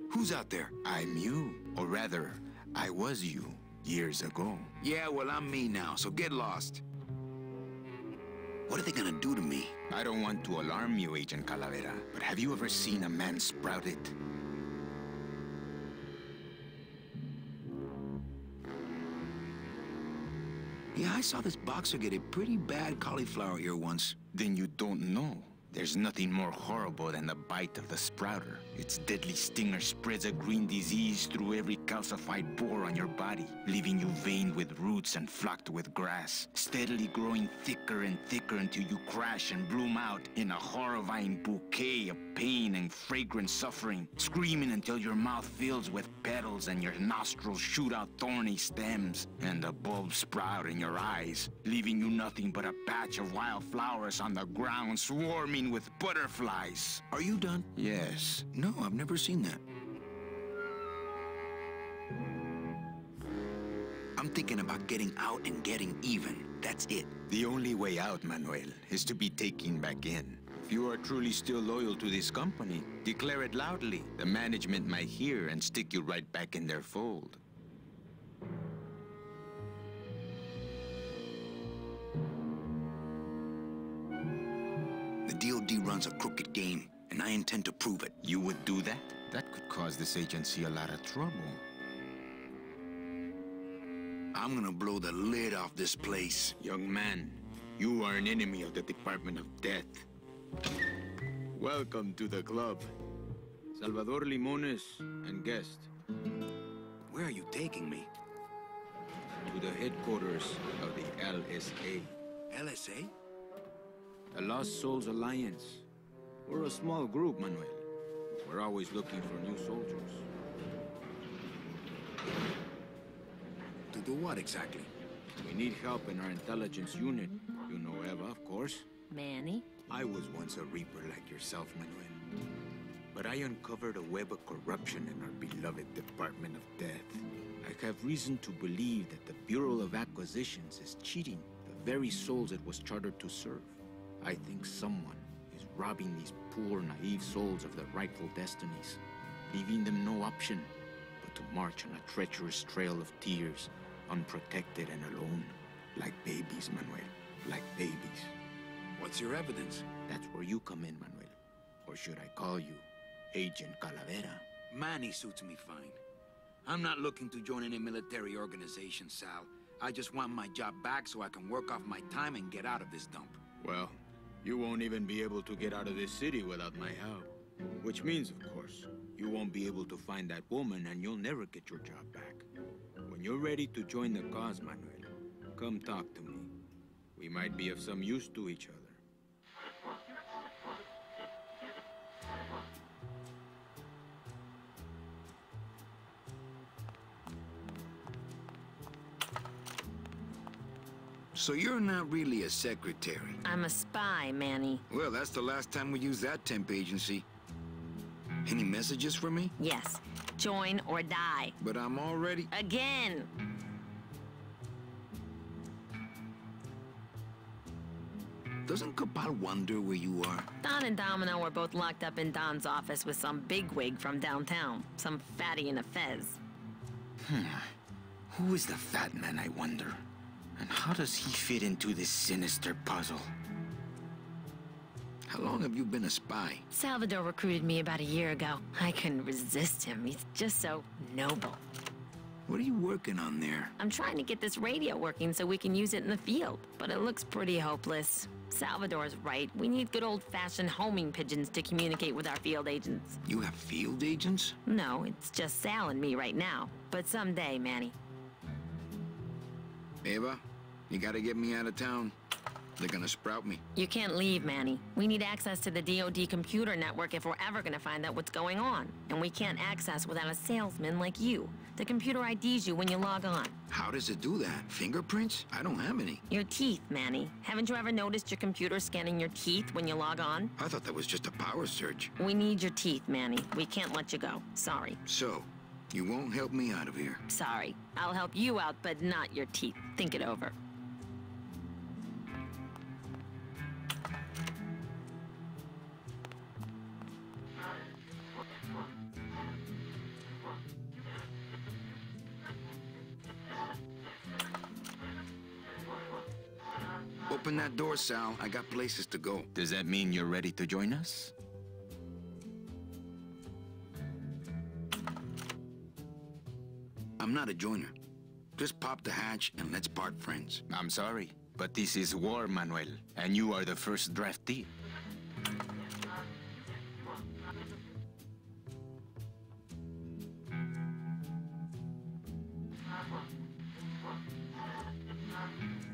Who's out there? I'm you, or rather, I was you, years ago. Yeah, well, I'm me now, so get lost. What are they gonna do to me? I don't want to alarm you, Agent Calavera, but have you ever seen a man sprouted? Yeah, I saw this boxer get a pretty bad cauliflower ear once. Then you don't know. There's nothing more horrible than the bite of the sprouter. Its deadly stinger spreads a green disease through every calcified pore on your body, leaving you veined with roots and flocked with grass, steadily growing thicker and thicker until you crash and bloom out in a horrifying bouquet of pain and fragrant suffering, screaming until your mouth fills with petals and your nostrils shoot out thorny stems, and the bulbs sprout in your eyes, leaving you nothing but a patch of wild flowers on the ground swarming with butterflies. Are you done? Yes. No, I've never seen that. I'm thinking about getting out and getting even. That's it. The only way out, Manuel, is to be taken back in. If you are truly still loyal to this company, declare it loudly. The management might hear and stick you right back in their fold. The DOD runs a crooked game, and I intend to prove it. You would do that? That could cause this agency a lot of trouble. I'm gonna blow the lid off this place. Young man, you are an enemy of the Department of Death. Welcome to the club. Salvador Limones and guest. Where are you taking me? To the headquarters of the LSA. LSA? The Lost Souls Alliance. We're a small group, Manuel. We're always looking for new soldiers. To do what exactly? We need help in our intelligence unit. You know Eva, of course. Manny? I was once a Reaper like yourself, Manuel. But I uncovered a web of corruption in our beloved Department of Death. I have reason to believe that the Bureau of Acquisitions is cheating the very souls it was chartered to serve. I think someone is robbing these poor, naive souls of their rightful destinies, leaving them no option but to march on a treacherous trail of tears, unprotected and alone, like babies, Manuel, like babies. What's your evidence? That's where you come in, Manuel. Or should I call you Agent Calavera? Manny suits me fine. I'm not looking to join any military organization, Sal. I just want my job back so I can work off my time and get out of this dump. Well, you won't even be able to get out of this city without my help. Which means, of course, you won't be able to find that woman and you'll never get your job back. When you're ready to join the cause, Manuel, come talk to me. We might be of some use to each other. So you're not really a secretary? I'm a spy, Manny. Well, that's the last time we used that temp agency. Any messages for me? Yes. Join or die. But I'm already... Again! Doesn't Cabal wonder where you are? Don and Domino are both locked up in Don's office with some bigwig from downtown. Some fatty in a fez. Who is the fat man, I wonder? And how does he fit into this sinister puzzle? How long have you been a spy? Salvador recruited me about a year ago. I couldn't resist him. He's just so noble. What are you working on there? I'm trying to get this radio working so we can use it in the field, but it looks pretty hopeless. Salvador's right. We need good old-fashioned homing pigeons to communicate with our field agents. You have field agents? No, it's just Sal and me right now. But someday, Manny. Eva, you gotta get me out of town. They're gonna sprout me. You can't leave, Manny. We need access to the DoD computer network if we're ever gonna find out what's going on. And we can't access without a salesman like you. The computer IDs you when you log on. How does it do that? Fingerprints? I don't have any. Your teeth, Manny. Haven't you ever noticed your computer scanning your teeth when you log on? I thought that was just a power surge. We need your teeth, Manny. We can't let you go. Sorry. So, you won't help me out of here? Sorry. I'll help you out, but not your teeth. Think it over. Open that door, Sal. I got places to go. Does that mean you're ready to join us? I'm not a joiner. Just pop the hatch and let's part friends. I'm sorry, but this is war, Manuel, and you are the first draftee.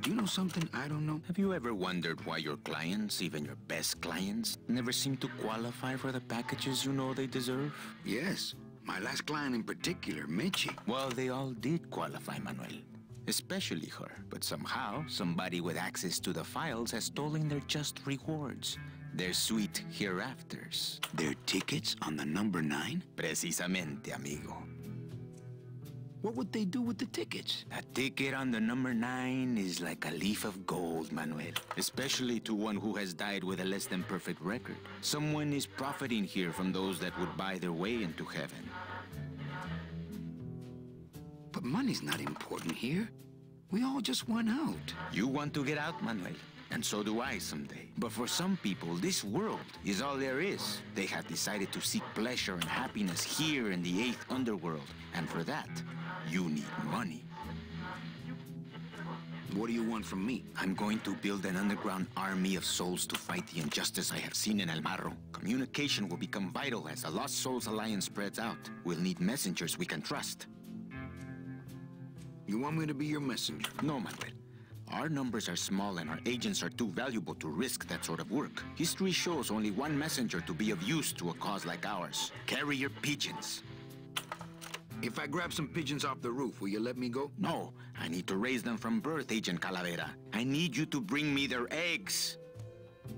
Do you know something I don't know? Have you ever wondered why your clients, even your best clients, never seem to qualify for the packages you know they deserve? Yes. My last client in particular, Michi. Well, they all did qualify, Manuel. Especially her. But somehow, somebody with access to the files has stolen their just rewards. Their sweet hereafters. Their tickets on the number 9? Precisamente, amigo. What would they do with the tickets? A ticket on the number 9 is like a leaf of gold, Manuel. Especially to one who has died with a less than perfect record. Someone is profiting here from those that would buy their way into heaven. But money's not important here. We all just went out. You want to get out, Manuel? And so do I someday. But for some people, this world is all there is. They have decided to seek pleasure and happiness here in the 8th underworld. And for that, you need money. What do you want from me? I'm going to build an underground army of souls to fight the injustice I have seen in El Marro. Communication will become vital as the Lost Souls Alliance spreads out. We'll need messengers we can trust. You want me to be your messenger? No, Manuel. Our numbers are small and our agents are too valuable to risk that sort of work. History shows only one messenger to be of use to a cause like ours. Carrier pigeons. If I grab some pigeons off the roof, will you let me go? No, I need to raise them from birth, Agent Calavera. I need you to bring me their eggs.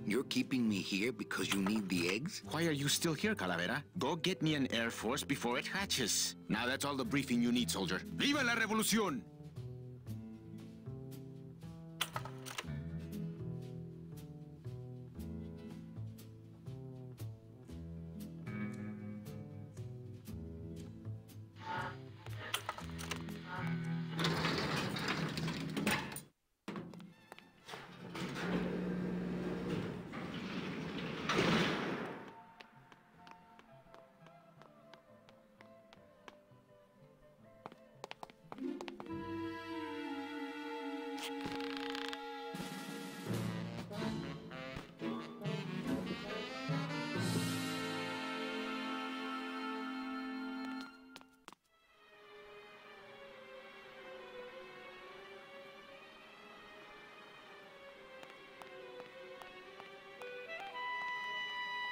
You're keeping me here because you need the eggs? Why are you still here, Calavera? Go get me an Air Force before it hatches. Now that's all the briefing you need, soldier. ¡Viva la revolución!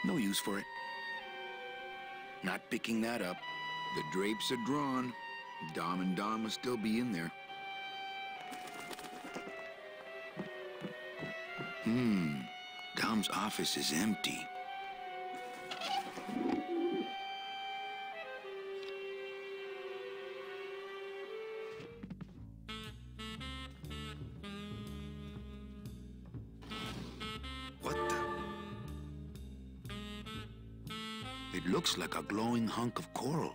No use for it. Not picking that up. The drapes are drawn. Dom and Don must still be in there. Dom's office is empty. What the? It looks like a glowing hunk of coral.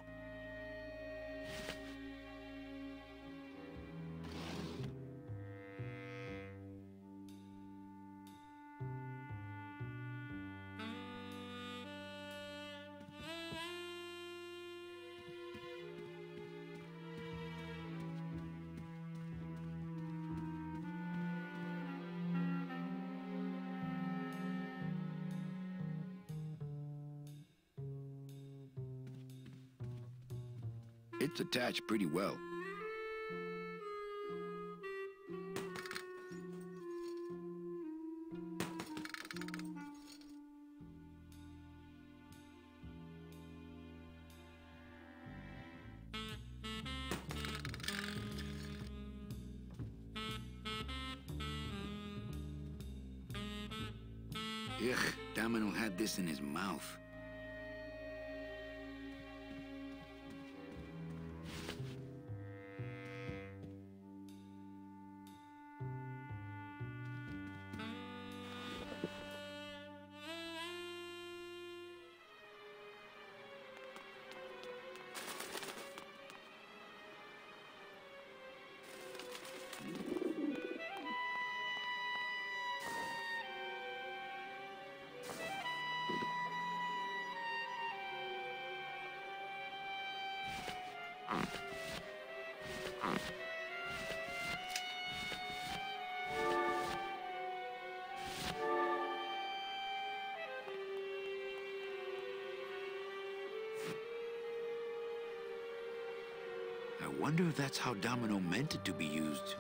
It's attached pretty well. Ugh, Domino had this in his mouth. I wonder if that's how Domino meant it to be used.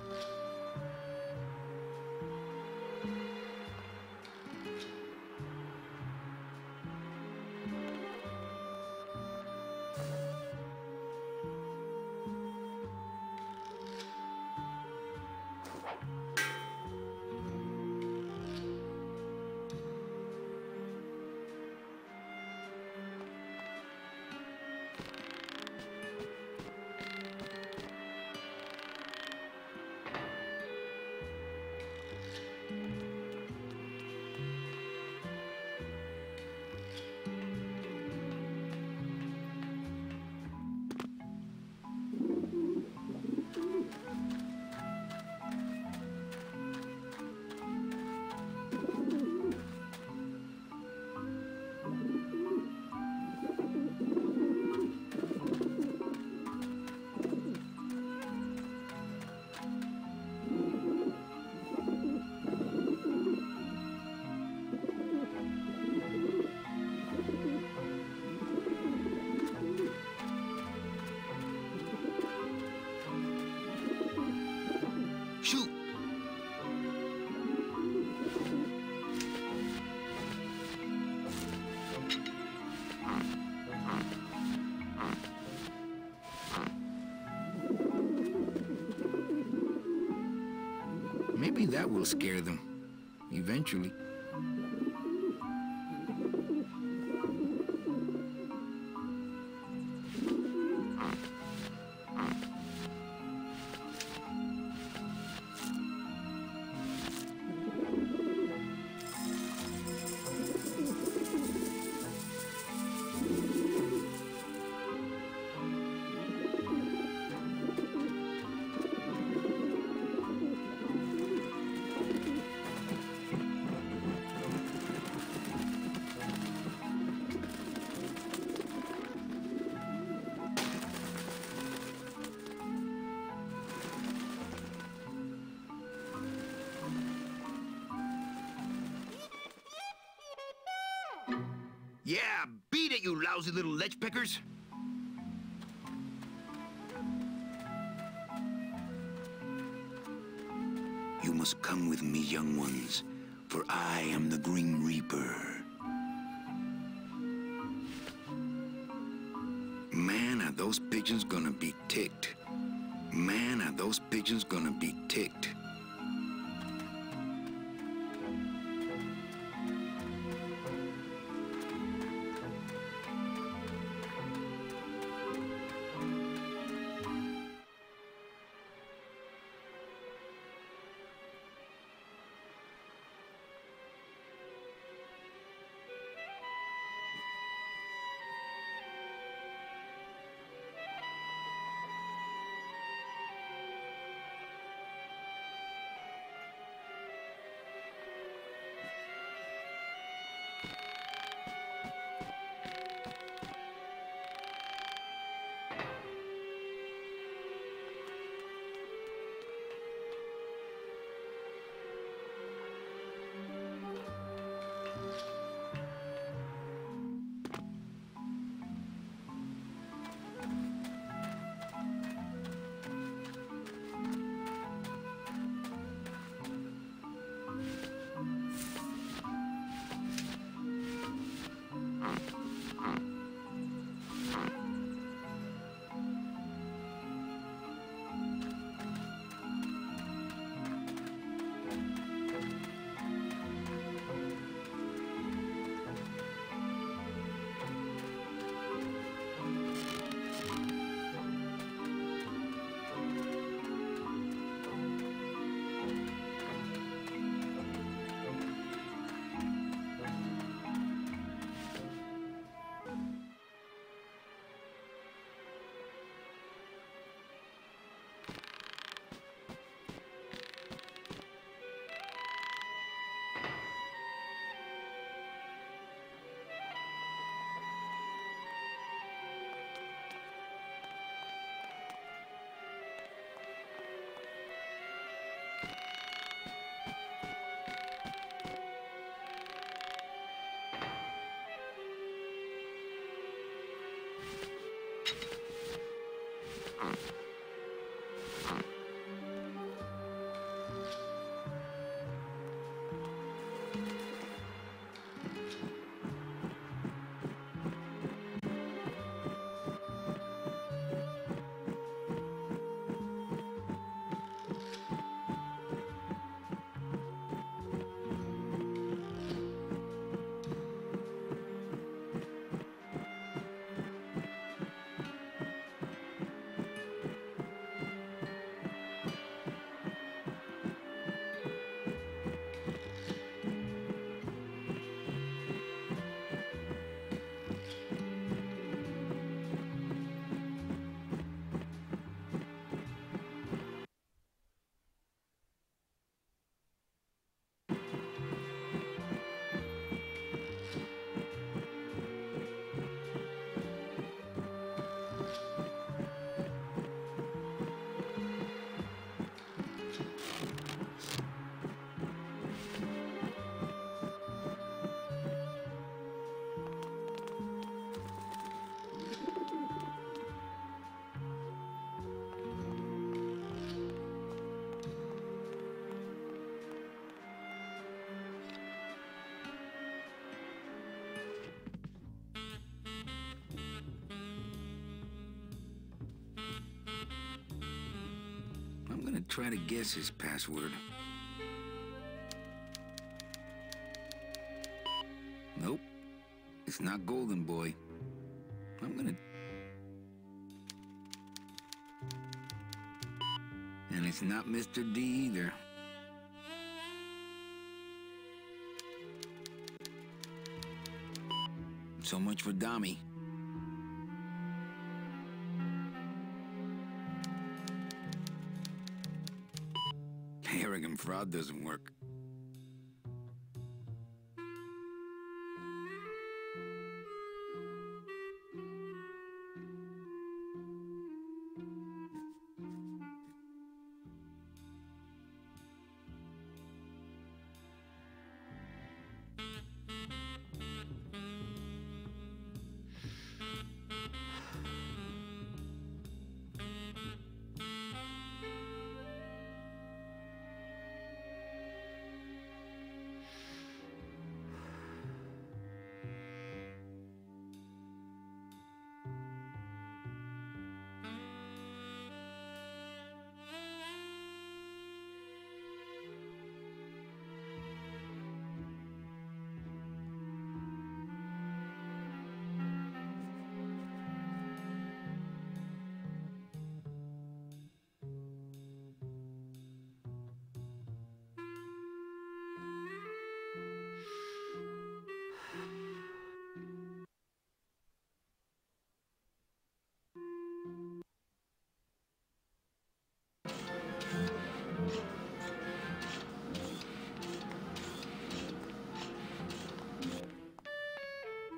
Shoot! Maybe that will scare them, eventually. Yeah, beat it, you lousy little ledge pickers! You must come with me, young ones, for I am the Grim Reaper. Man, are those pigeons gonna be ticked. Man, are those pigeons gonna be ticked. try to guess his password. Nope. It's not Golden Boy. I'm gonna... And it's not Mr. D either. So much for Dami. Arrogant fraud doesn't work.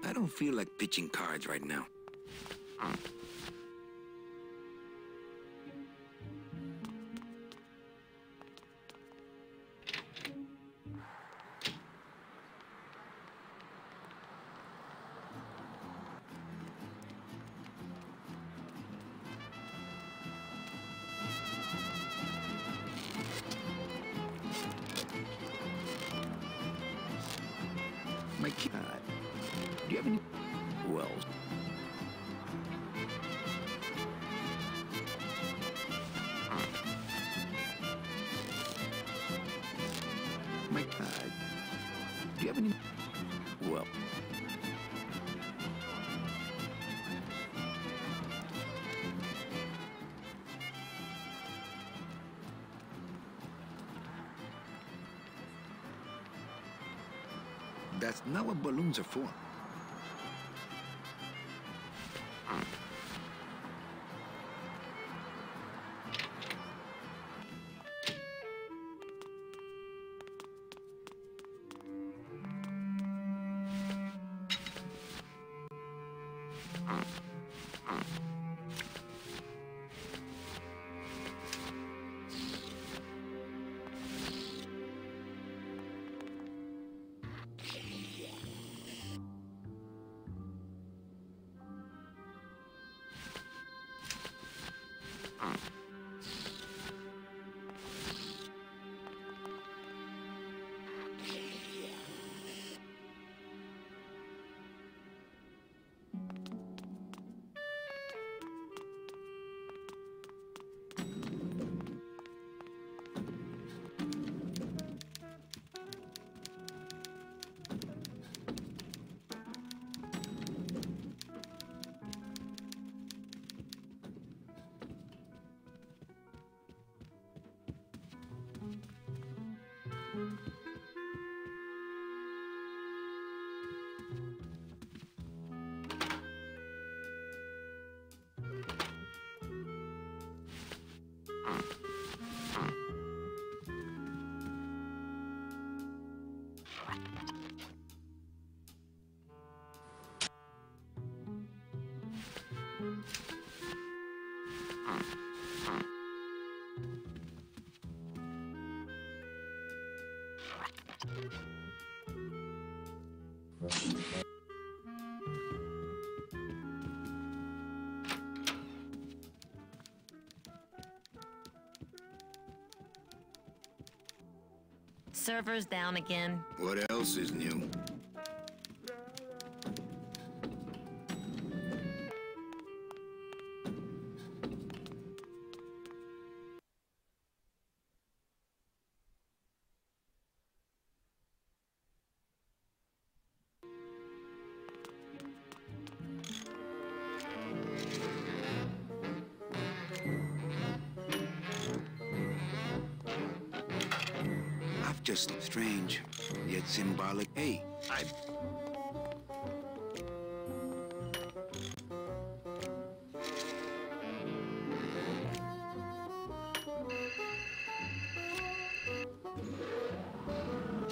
I don't feel like pitching cards right now. My kid. Do you have any? Well. My God. Do you have any? Well. That's not what balloons are for. Server's down again. What else is new? Just strange, yet symbolic. Hey,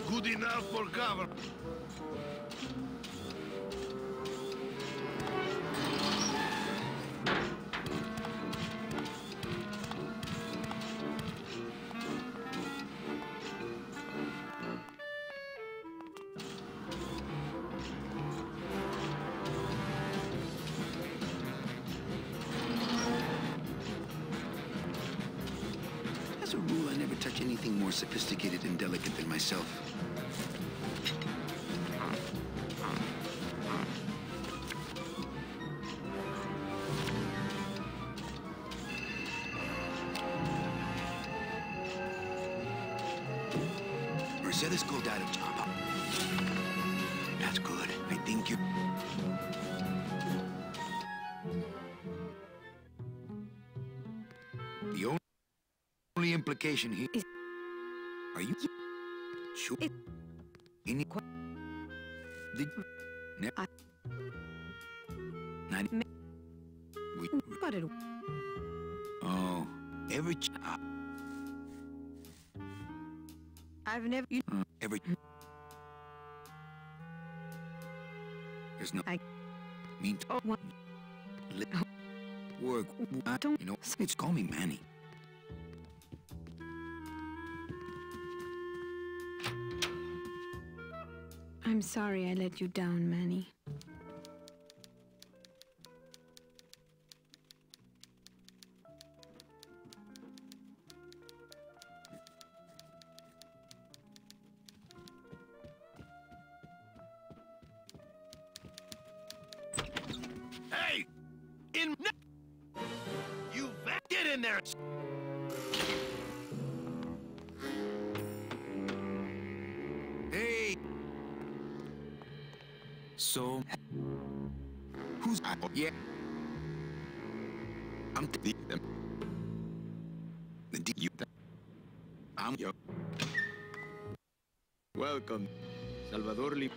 Good enough for cover. as a rule, I never touch anything more sophisticated and delicate than myself. Mercedes go died of Java. That's good. I think you... The only implication here is... Are you... Sure? Any... Did... Never... Not... We... But it... Oh... Every... I've never... Every... There's no... I... Mean... Oh, what? Work... Don't... You know, it's call me Manny. I'm sorry I let you down, Manny. Hey! You get in there! Hey! So... Who's... Yeah. I'm the... You... I'm yo. Welcome, Salvador Lim.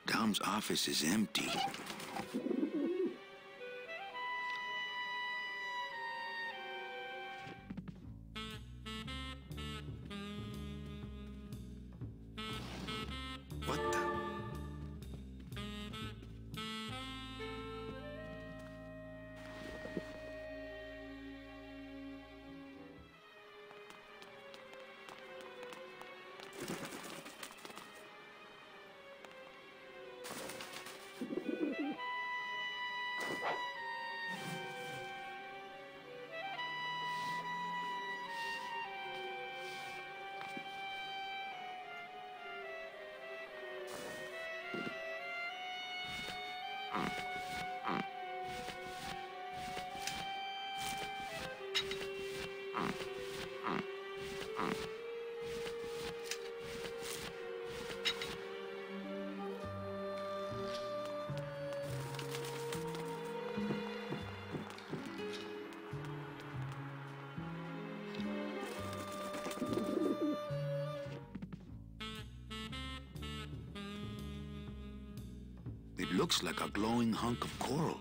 Dom's office is empty. What the? It looks like a glowing hunk of coral.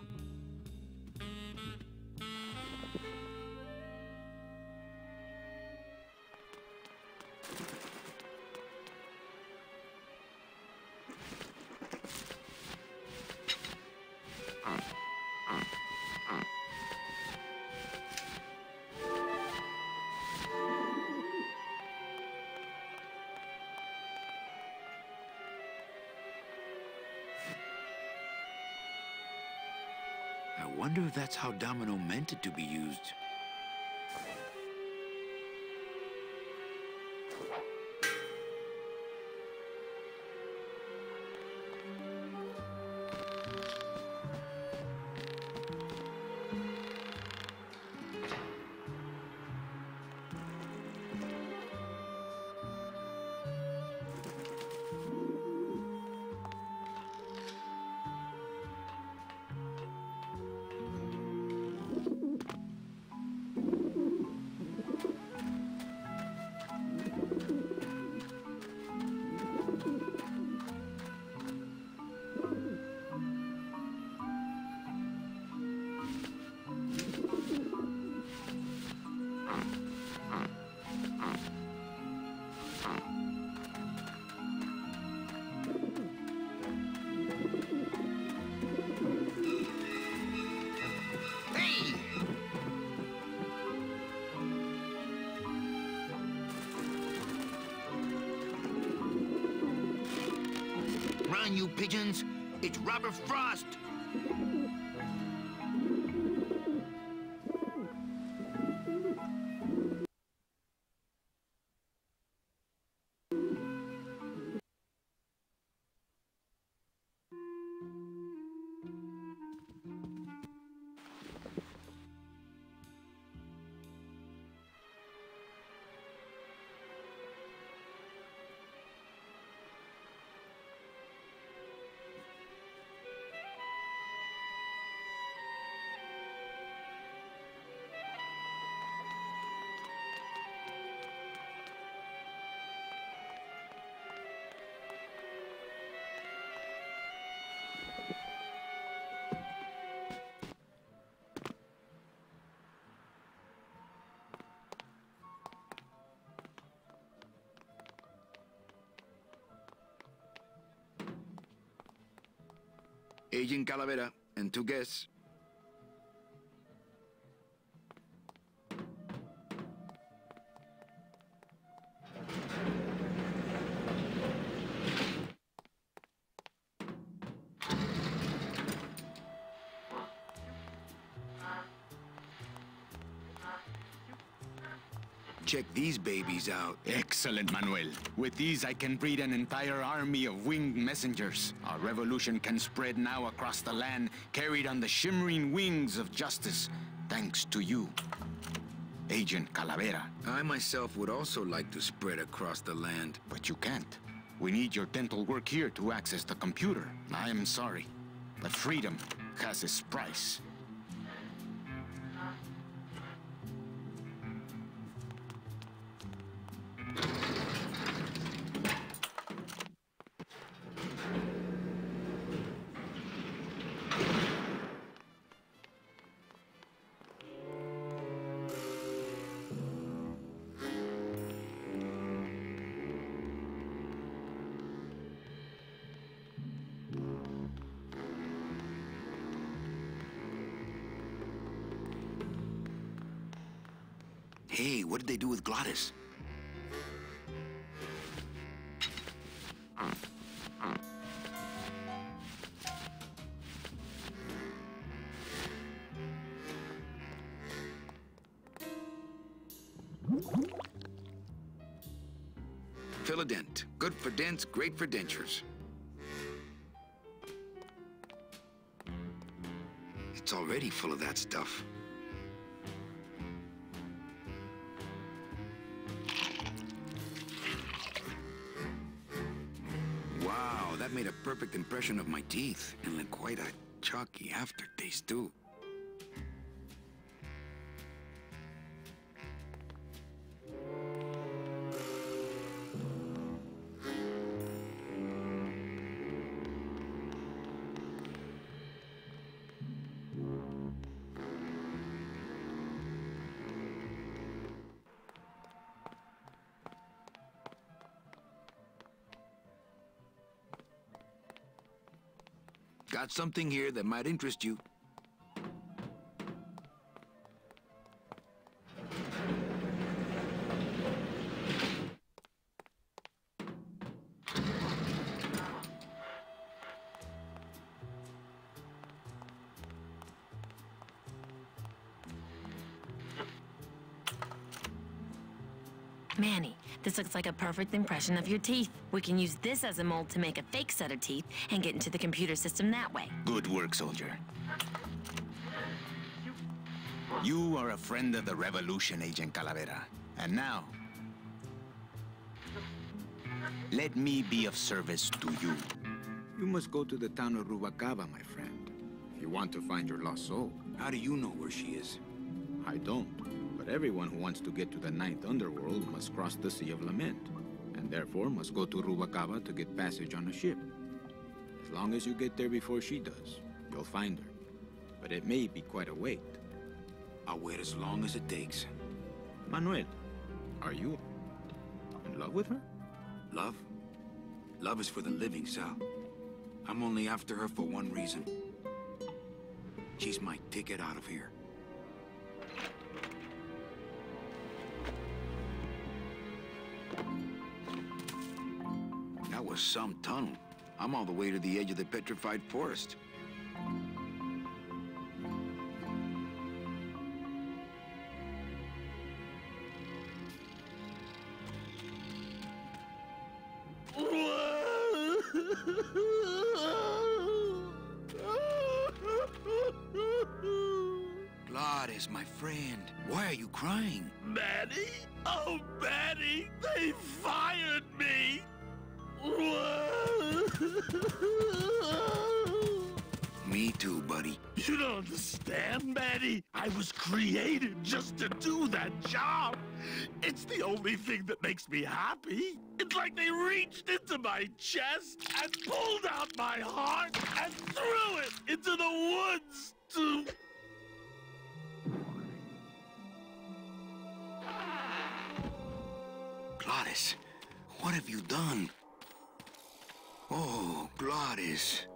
I wonder if that's how Domino meant it to be used. Run, you pigeons! It's Robert Frost! Agent Calavera and 2 guests. Check these babies out. Excellent, Manuel. With these, I can breed an entire army of winged messengers. Our revolution can spread now across the land, carried on the shimmering wings of justice, thanks to you, Agent Calavera. I myself would also like to spread across the land. But you can't. We need your dental work here to access the computer. I am sorry, but freedom has its price. Hey, what did they do with Glottis? Fill a dent. Good for dents, great for dentures. It's already full of that stuff. Wow, that made a perfect impression of my teeth, and quite a chalky aftertaste, too. Got something here that might interest you. Manny, this looks like a perfect impression of your teeth. We can use this as a mold to make a fake set of teeth and get into the computer system that way. Good work, soldier. You are a friend of the revolution, Agent Calavera. And now, let me be of service to you. You must go to the town of Rubalcaba, my friend, if you want to find your lost soul. How do you know where she is? I don't, but everyone who wants to get to the Ninth Underworld must cross the Sea of Lament, and therefore must go to Rubalcaba to get passage on a ship. As long as you get there before she does, you'll find her. But it may be quite a wait. I'll wait as long as it takes. Manuel, are you in love with her? Love? Love is for the living, Sal. I'm only after her for one reason. She's my ticket out of here. That was some tunnel. I'm all the way to the edge of the petrified forest. Gladys, my friend, why are you crying? Manny? Oh, Manny, they fired me! Me too, buddy. You don't understand, Manny. I was created just to do that job. It's the only thing that makes me happy. It's like they reached into my chest and pulled out my heart and threw it into the woods to... Gladys, what have you done? Oh, Gladys.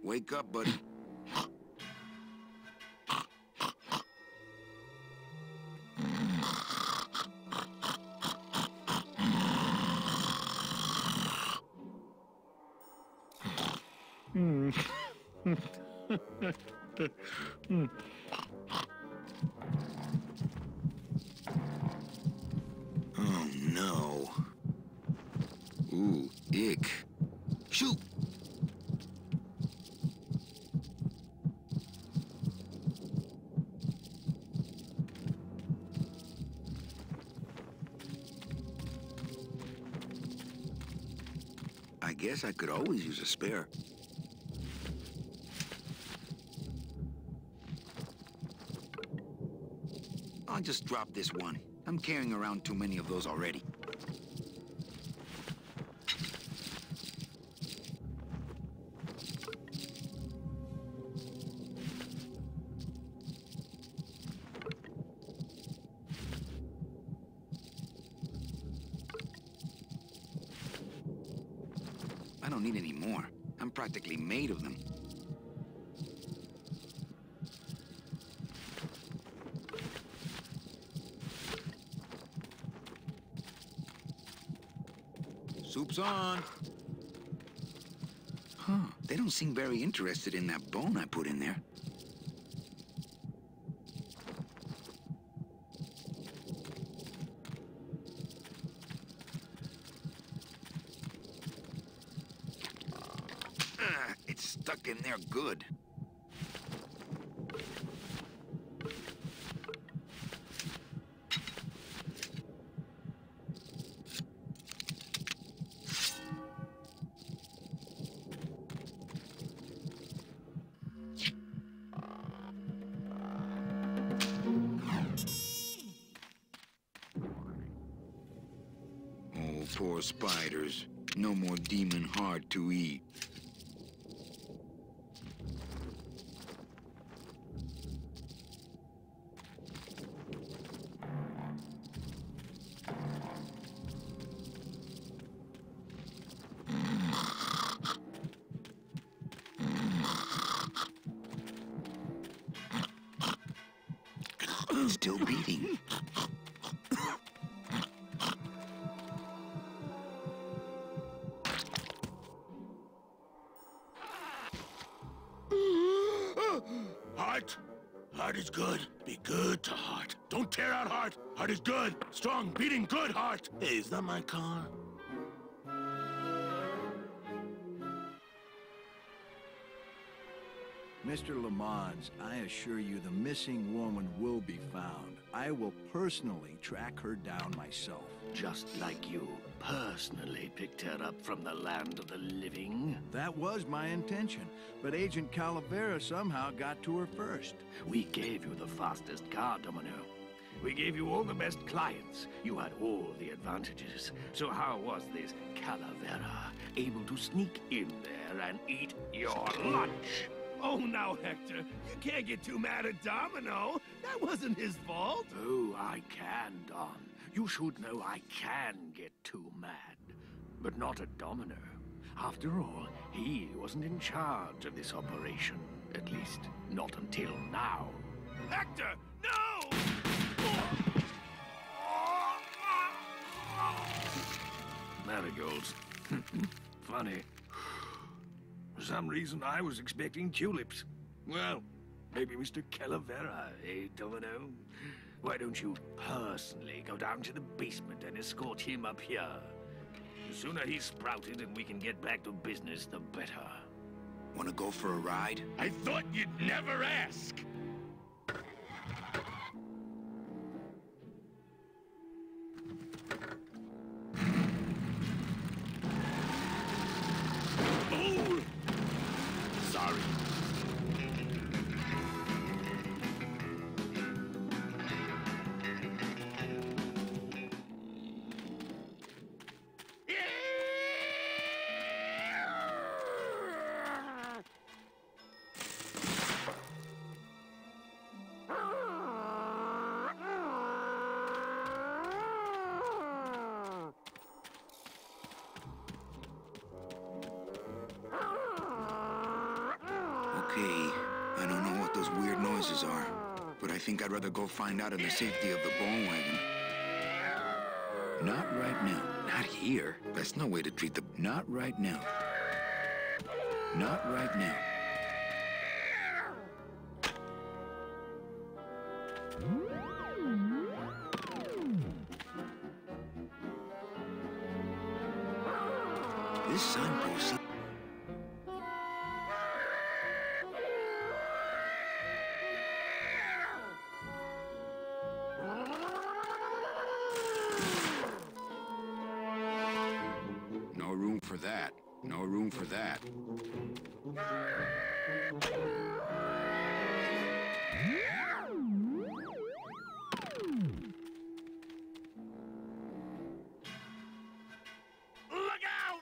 Wake up, buddy. Oh, no. Ooh, ick. Shoot! I guess I could always use a spare. I'll just drop this one. I'm carrying around too many of those already. I don't need any more. I'm practically made of them. Soup's on. Huh, they don't seem very interested in that bone I put in there. It's stuck in there good. Oh, poor spiders. No more demon heart to eat. Still beating. Heart. Heart is good. Be good to Heart. Don't tear out Heart. Heart is good. Strong, beating good Heart. Hey, is that my car? Mr. Lamont, I assure you the missing woman will be found. I will personally track her down myself. Just like you personally picked her up from the land of the living? That was my intention, but Agent Calavera somehow got to her first. We gave you the fastest car, Domino. We gave you all the best clients. You had all the advantages. So how was this Calavera able to sneak in there and eat your lunch? Oh, now, Hector, you can't get too mad at Domino. That wasn't his fault. Oh, I can, Don. You should know I can get too mad. But not at Domino. After all, he wasn't in charge of this operation. At least, not until now. Hector, no! Marigolds. Funny. For some reason, I was expecting tulips. Well, maybe Mr. Calavera, eh, Domino? Why don't you personally go down to the basement and escort him up here? The sooner he's sprouted and we can get back to business, the better. Wanna go for a ride? I thought you'd never ask! Oh! Sorry. Okay, I don't know what those weird noises are, but I think I'd rather go find out in the safety of the bone wagon. Not right now. Not here. That's no way to treat the... Not right now. Not right now. This signpost... No room for that. No room for that. Look out!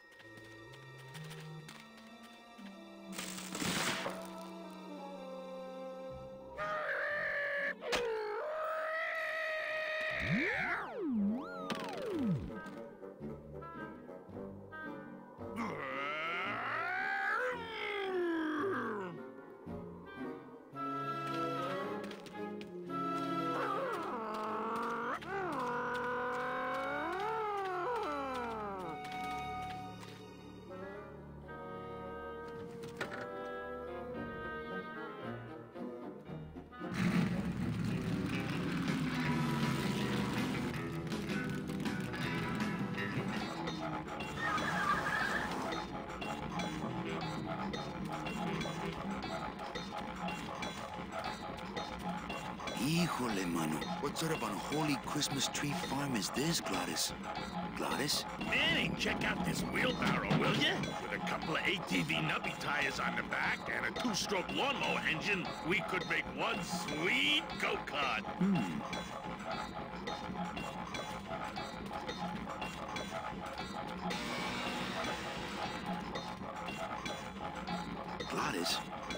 Híjole, mano. What sort of unholy Christmas tree farm is this, Gladys? Gladys? Manning, check out this wheelbarrow, will you? With a couple of ATV nubby tires on the back and a two-stroke lawnmower engine, we could make one sweet go-kart. Gladys,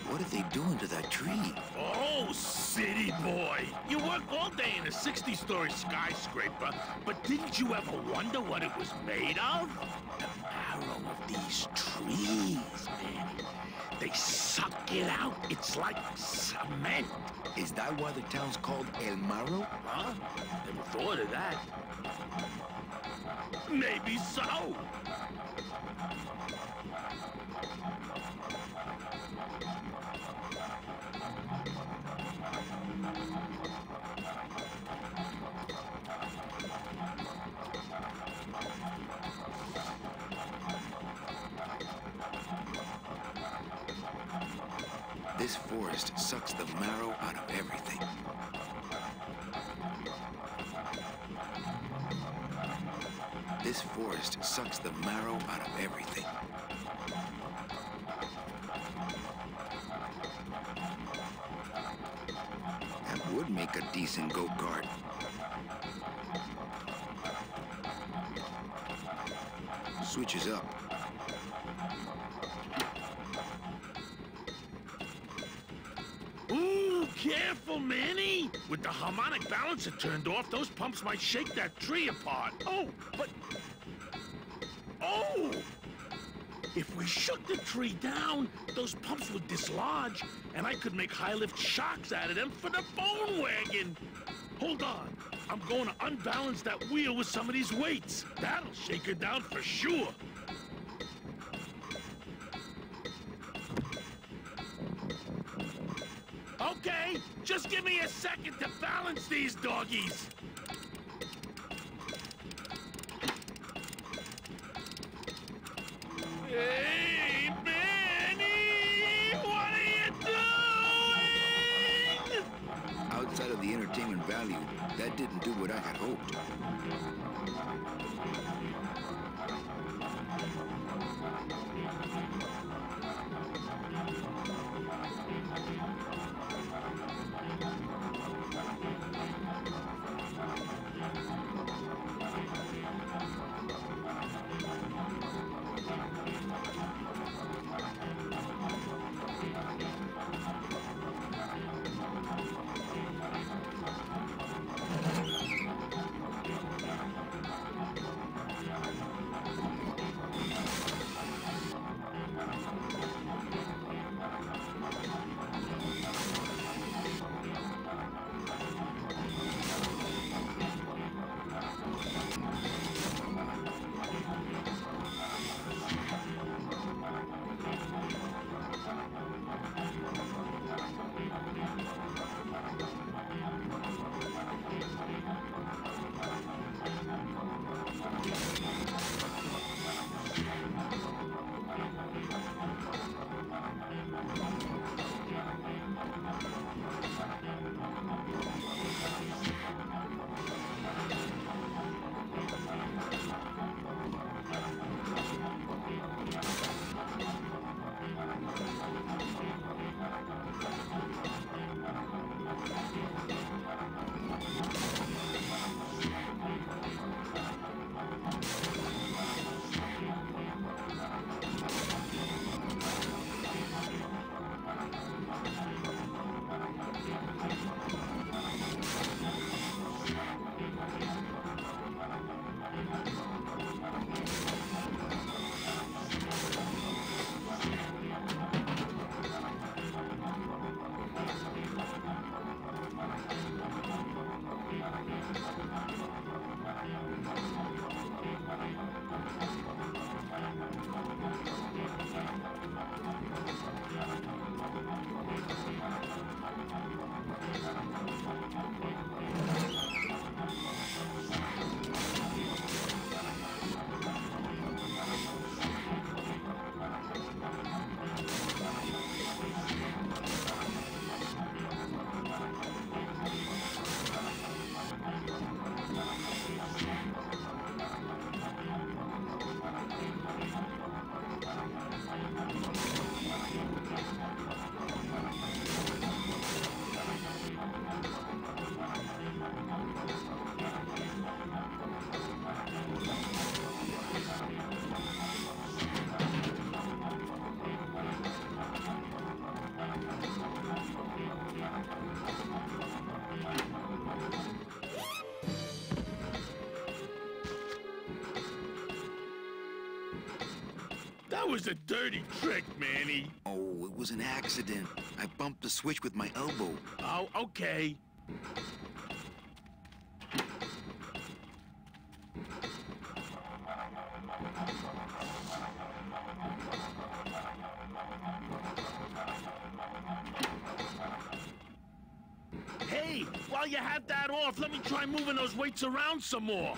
what are they doing to that tree? Oh, city boy. You work all day in a 60-story skyscraper, but didn't you ever wonder what it was made of? The marrow of these trees, man. They suck it out. It's like cement. Is that why the town's called El Marro? Huh? Never thought of that. Maybe so. This forest sucks the marrow out of everything. This forest sucks the marrow out of everything. That would make a decent go-kart. Switches up. Ooh, careful, Manny! With the harmonic balancer turned off, those pumps might shake that tree apart. Oh, but... Oh! If we shook the tree down, those pumps would dislodge, and I could make high-lift shocks out of them for the bone wagon. Hold on. I'm going to unbalance that wheel with some of these weights. That'll shake her down for sure. Okay, just give me a second to balance these doggies. Hey, Manny! What are you doing? Outside of the entertainment value, that didn't do what I had hoped. That was a dirty trick, Manny. Oh, it was an accident. I bumped the switch with my elbow. Oh, okay. Hey, while you have that off, let me try moving those weights around some more.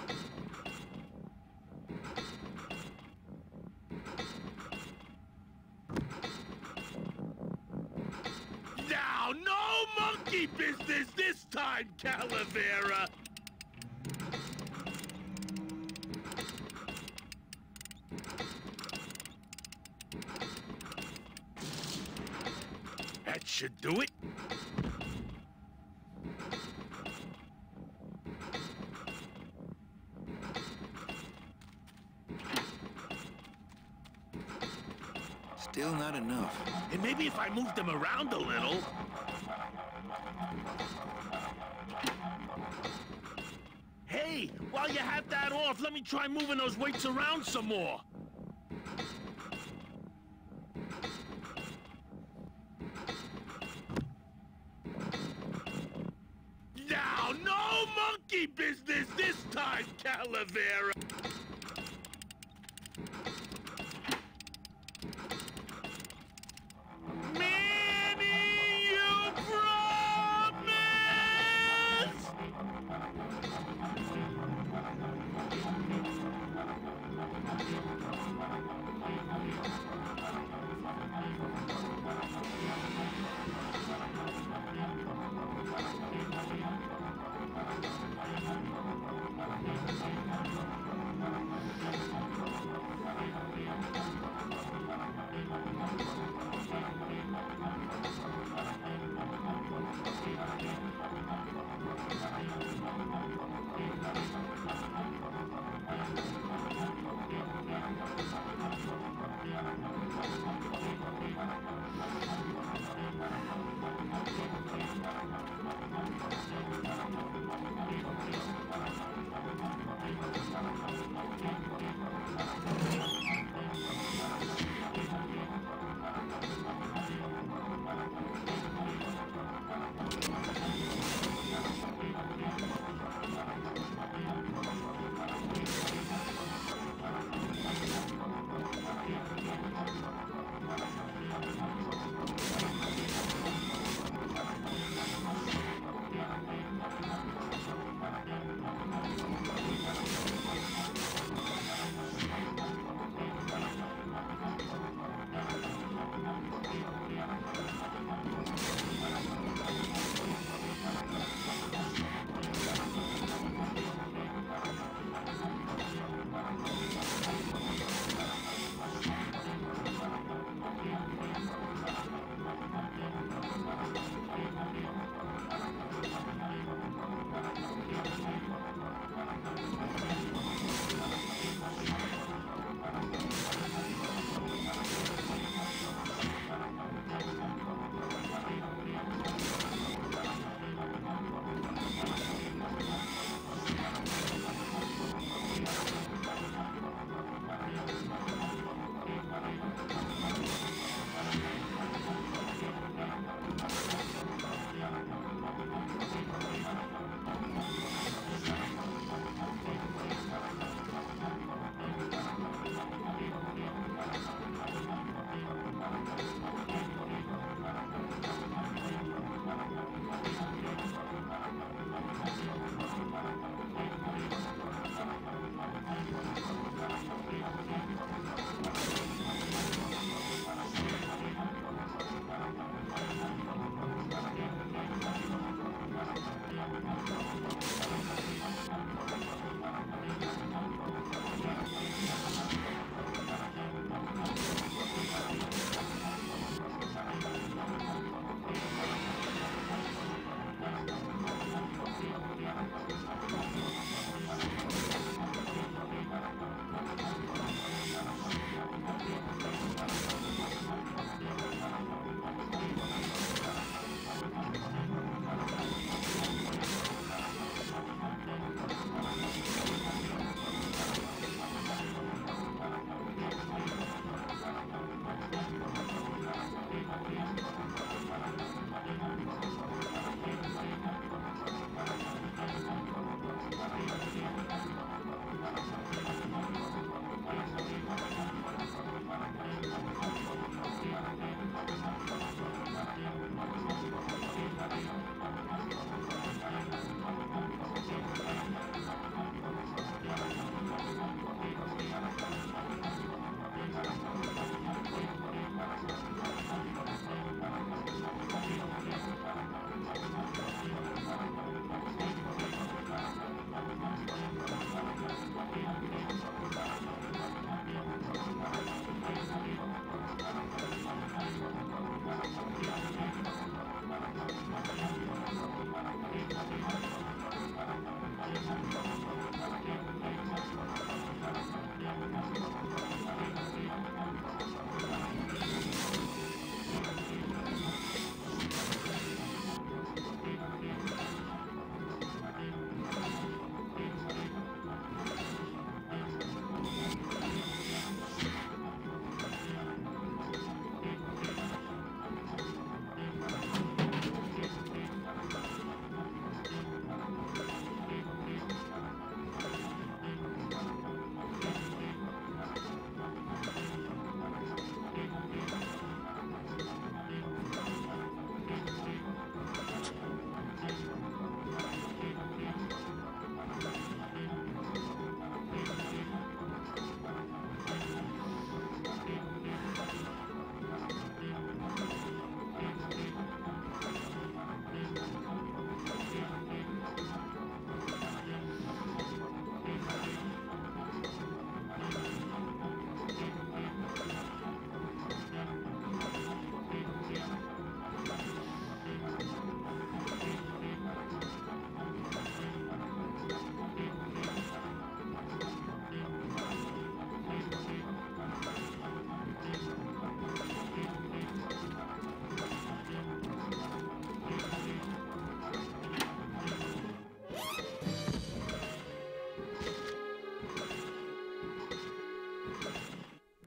monkey business this time, Calavera! That should do it. Still not enough. And maybe if I moved them around a little... Hey, while you have that off, let me try moving those weights around some more. Now, no monkey business this time, Calavera!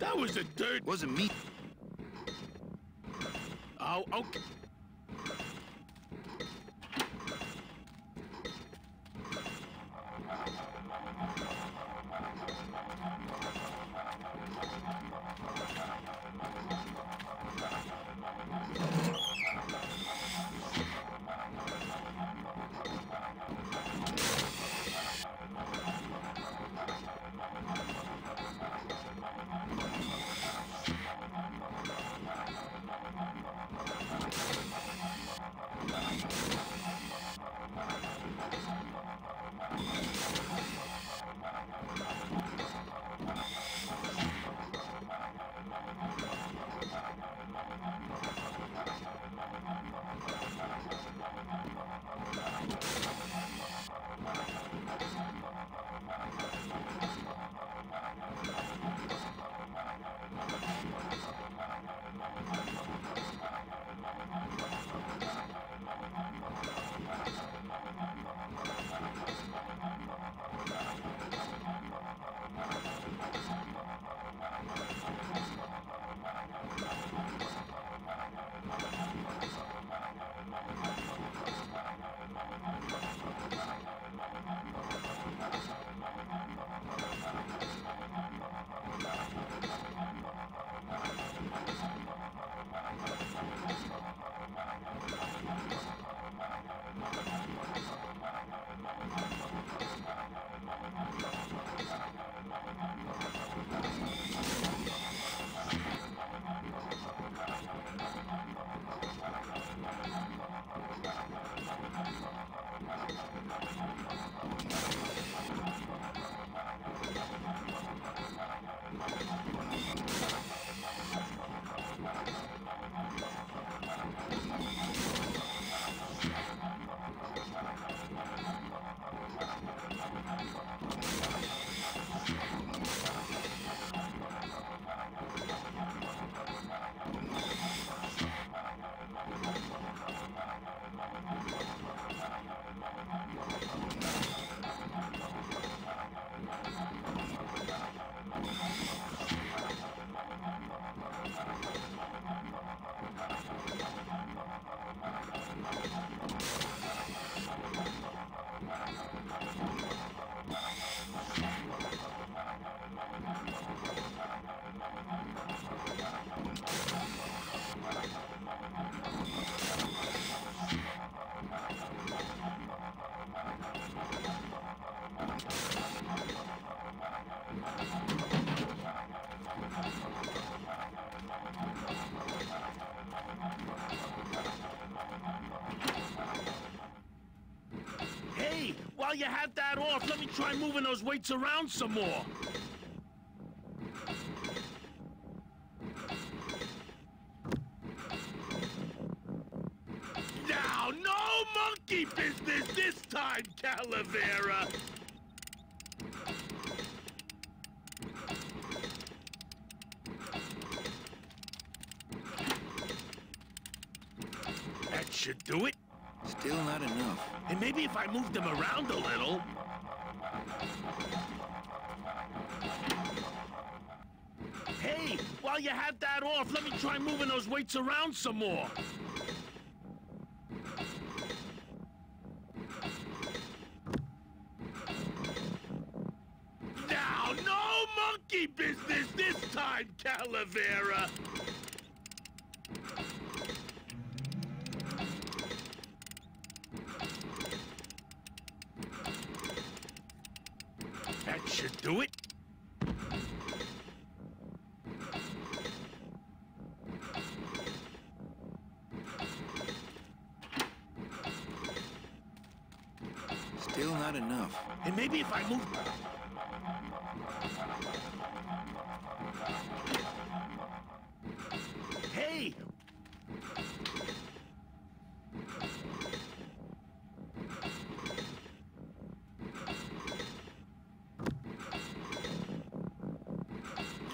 That was a dirt. Wasn't me. Oh, okay. While you have that off, let me try moving those weights around some more. Now, no monkey business this time, Calavera. That should do it. Still not enough. And maybe if I move them around a little... Hey, while you have that off, let me try moving those weights around some more. Now, no monkey business this time, Calavera. That should do it. Still not enough. And maybe if I move... Hey!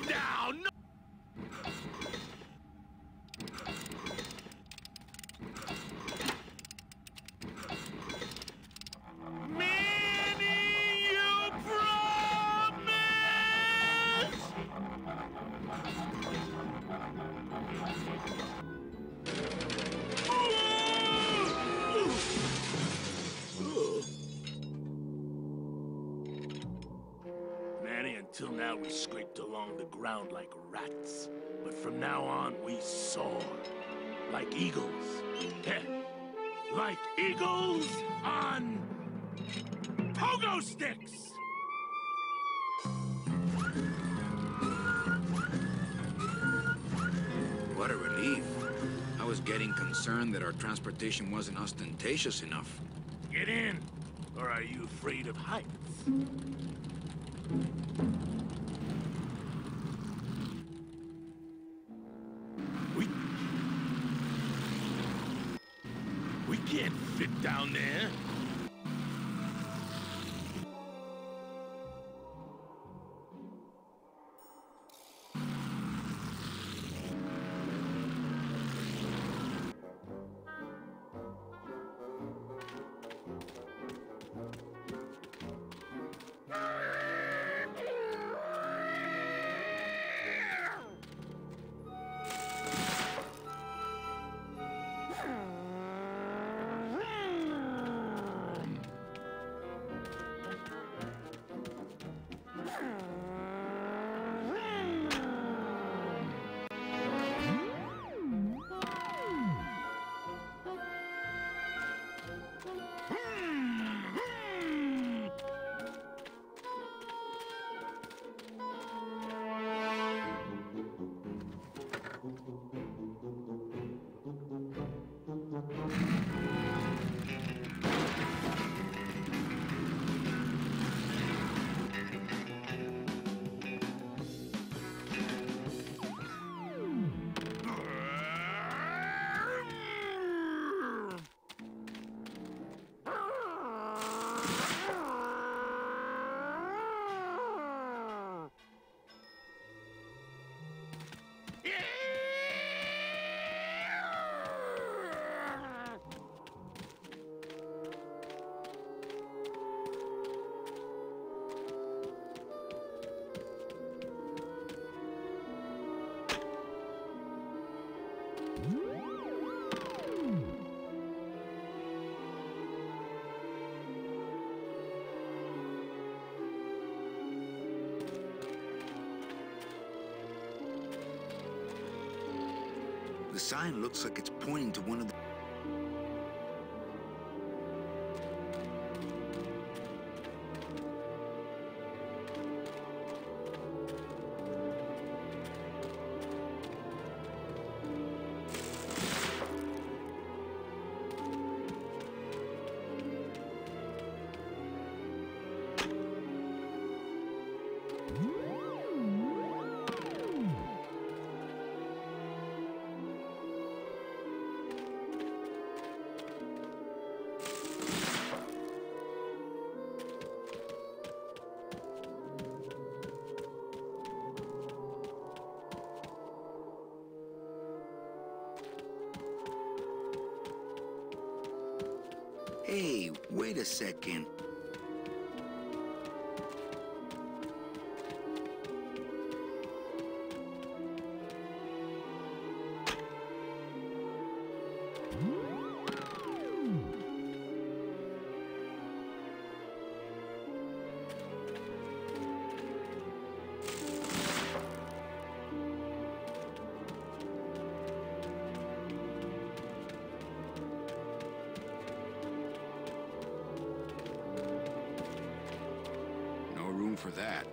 Now, no! Manny, you brought Till now we scraped along the ground like rats. But from now on we soar. Like eagles. Heh. Like eagles on pogo sticks! What a relief. I was getting concerned that our transportation wasn't ostentatious enough. Get in! Or are you afraid of heights? We can't fit down there. The sign looks like it's pointing to one of the... Hey, wait a second. For that.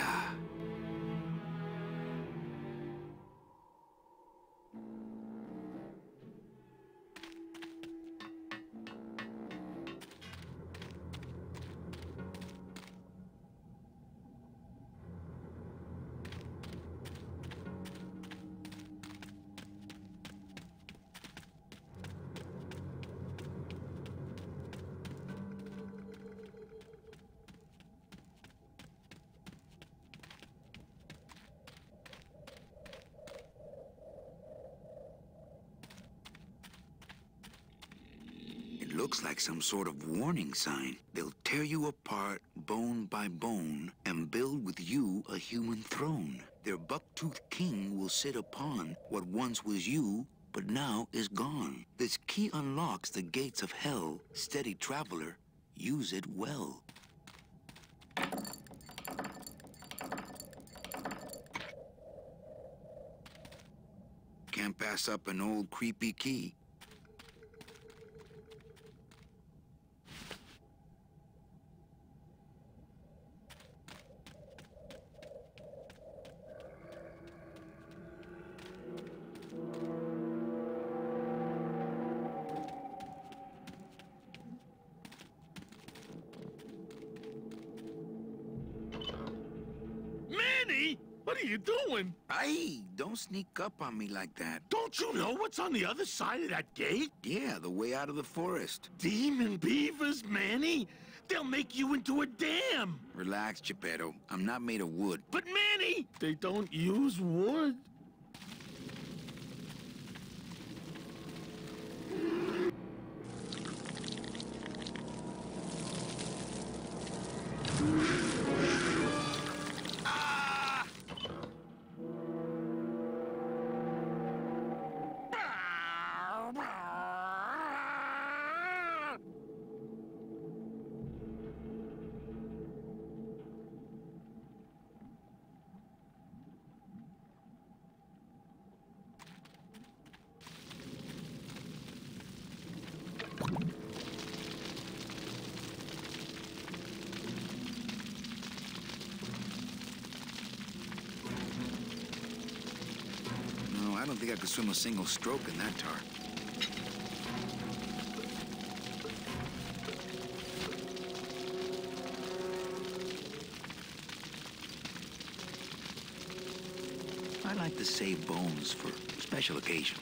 Vaya. Looks like some sort of warning sign. They'll tear you apart bone by bone and build with you a human throne. Their buck-toothed king will sit upon what once was you, but now is gone. This key unlocks the gates of hell. Steady traveler, use it well. Can't pass up an old creepy key. What are you doing? Hey, don't sneak up on me like that. Don't you know what's on the other side of that gate? Yeah, the way out of the forest. Demon beavers, Manny? They'll make you into a dam. Relax, Geppetto. I'm not made of wood. But Manny, they don't use wood. I don't think I could swim a single stroke in that tar. I like to save bones for special occasions.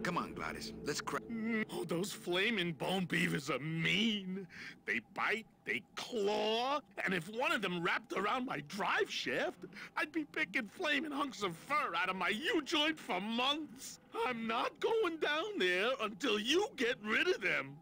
Come on, Gladys. Let's crack. Oh, those flaming bone beavers are mean. They bite, they claw, and if one of them wrapped around my drive shaft, I'd be picking flaming hunks of fur out of my U-joint for months. I'm not going down there until you get rid of them.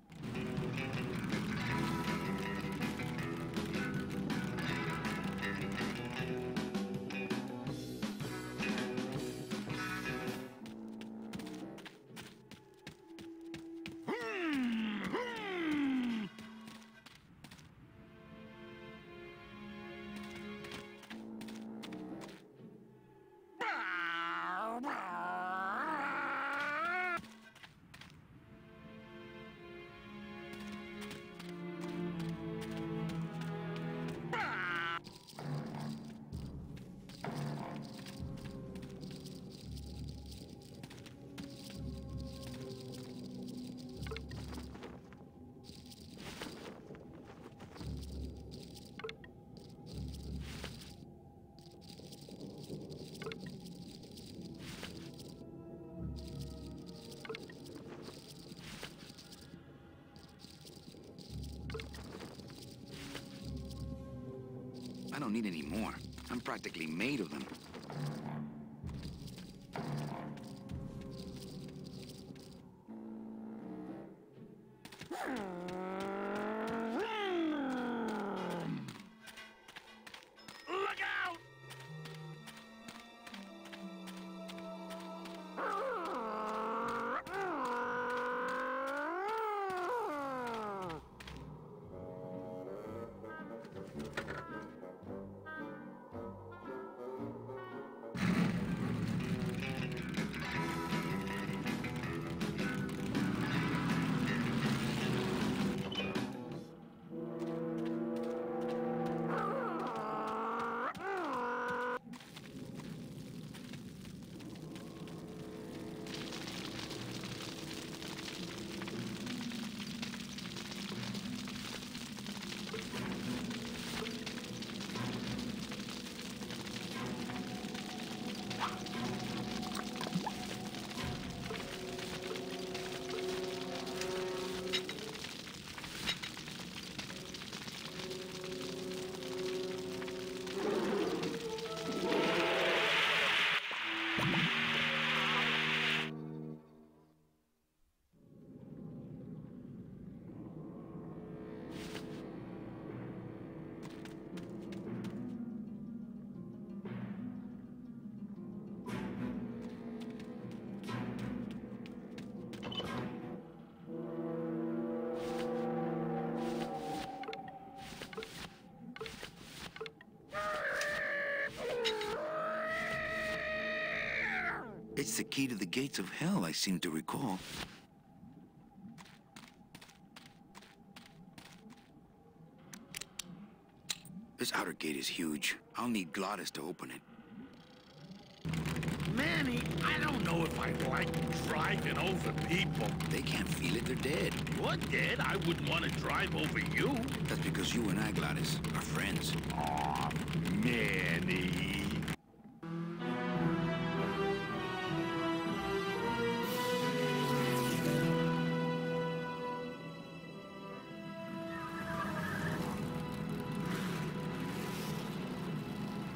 I don't need any more. I'm practically made of them. Look out! It's the key to the gates of hell, I seem to recall. This outer gate is huge. I'll need Gladys to open it. Manny, I don't know if I like driving over people. They can't feel it, they're dead. You're dead. I wouldn't want to drive over you. That's because you and I, Gladys, are friends. Aw, Manny.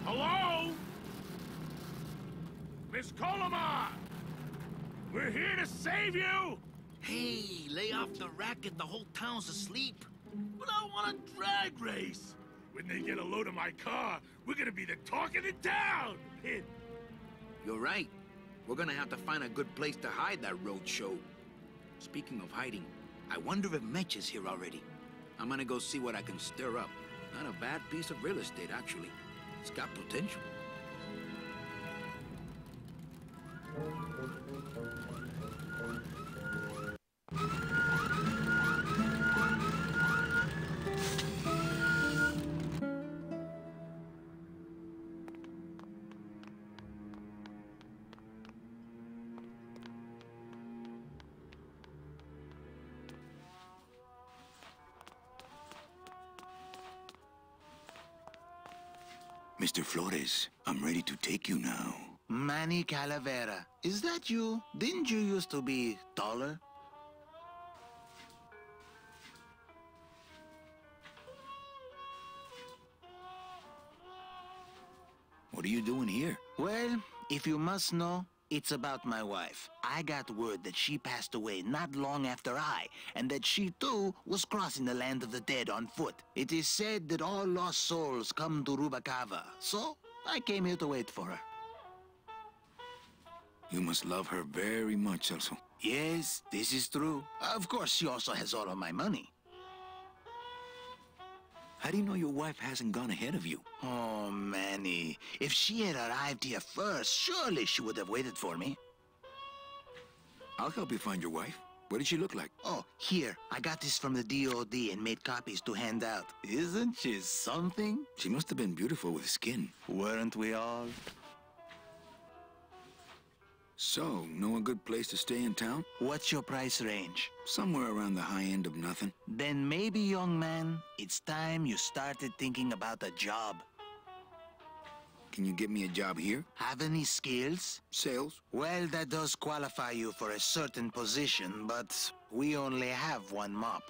Hello? Miss Colomar! We're here to save you! Hey, lay off the racket. The whole town's asleep. But I want a drag race. When they get a load of my car, we're gonna be the talk of the town! You're right. We're gonna have to find a good place to hide that road show. Speaking of hiding, I wonder if Mitch is here already. I'm gonna go see what I can stir up. Not a bad piece of real estate, actually. It's got potential. Mr. Flores, I'm ready to take you now. Manny Calavera. Is that you? Didn't you used to be taller? What are you doing here? Well, if you must know, it's about my wife. I got word that she passed away not long after I, and that she too was crossing the land of the dead on foot. It is said that all lost souls come to Rubacava, so I came here to wait for her. You must love her very much, Celso. Yes, this is true. Of course, she also has all of my money. How do you know your wife hasn't gone ahead of you? Oh, Manny. If she had arrived here first, surely she would have waited for me. I'll help you find your wife. What did she look like? Oh, here. I got this from the DOD and made copies to hand out. Isn't she something? She must have been beautiful with skin. Weren't we all? So, know a good place to stay in town? What's your price range? Somewhere around the high end of nothing. Then maybe, young man, it's time you started thinking about a job. Can you get me a job here? Have any skills? Sales? Well, that does qualify you for a certain position, but we only have one mop.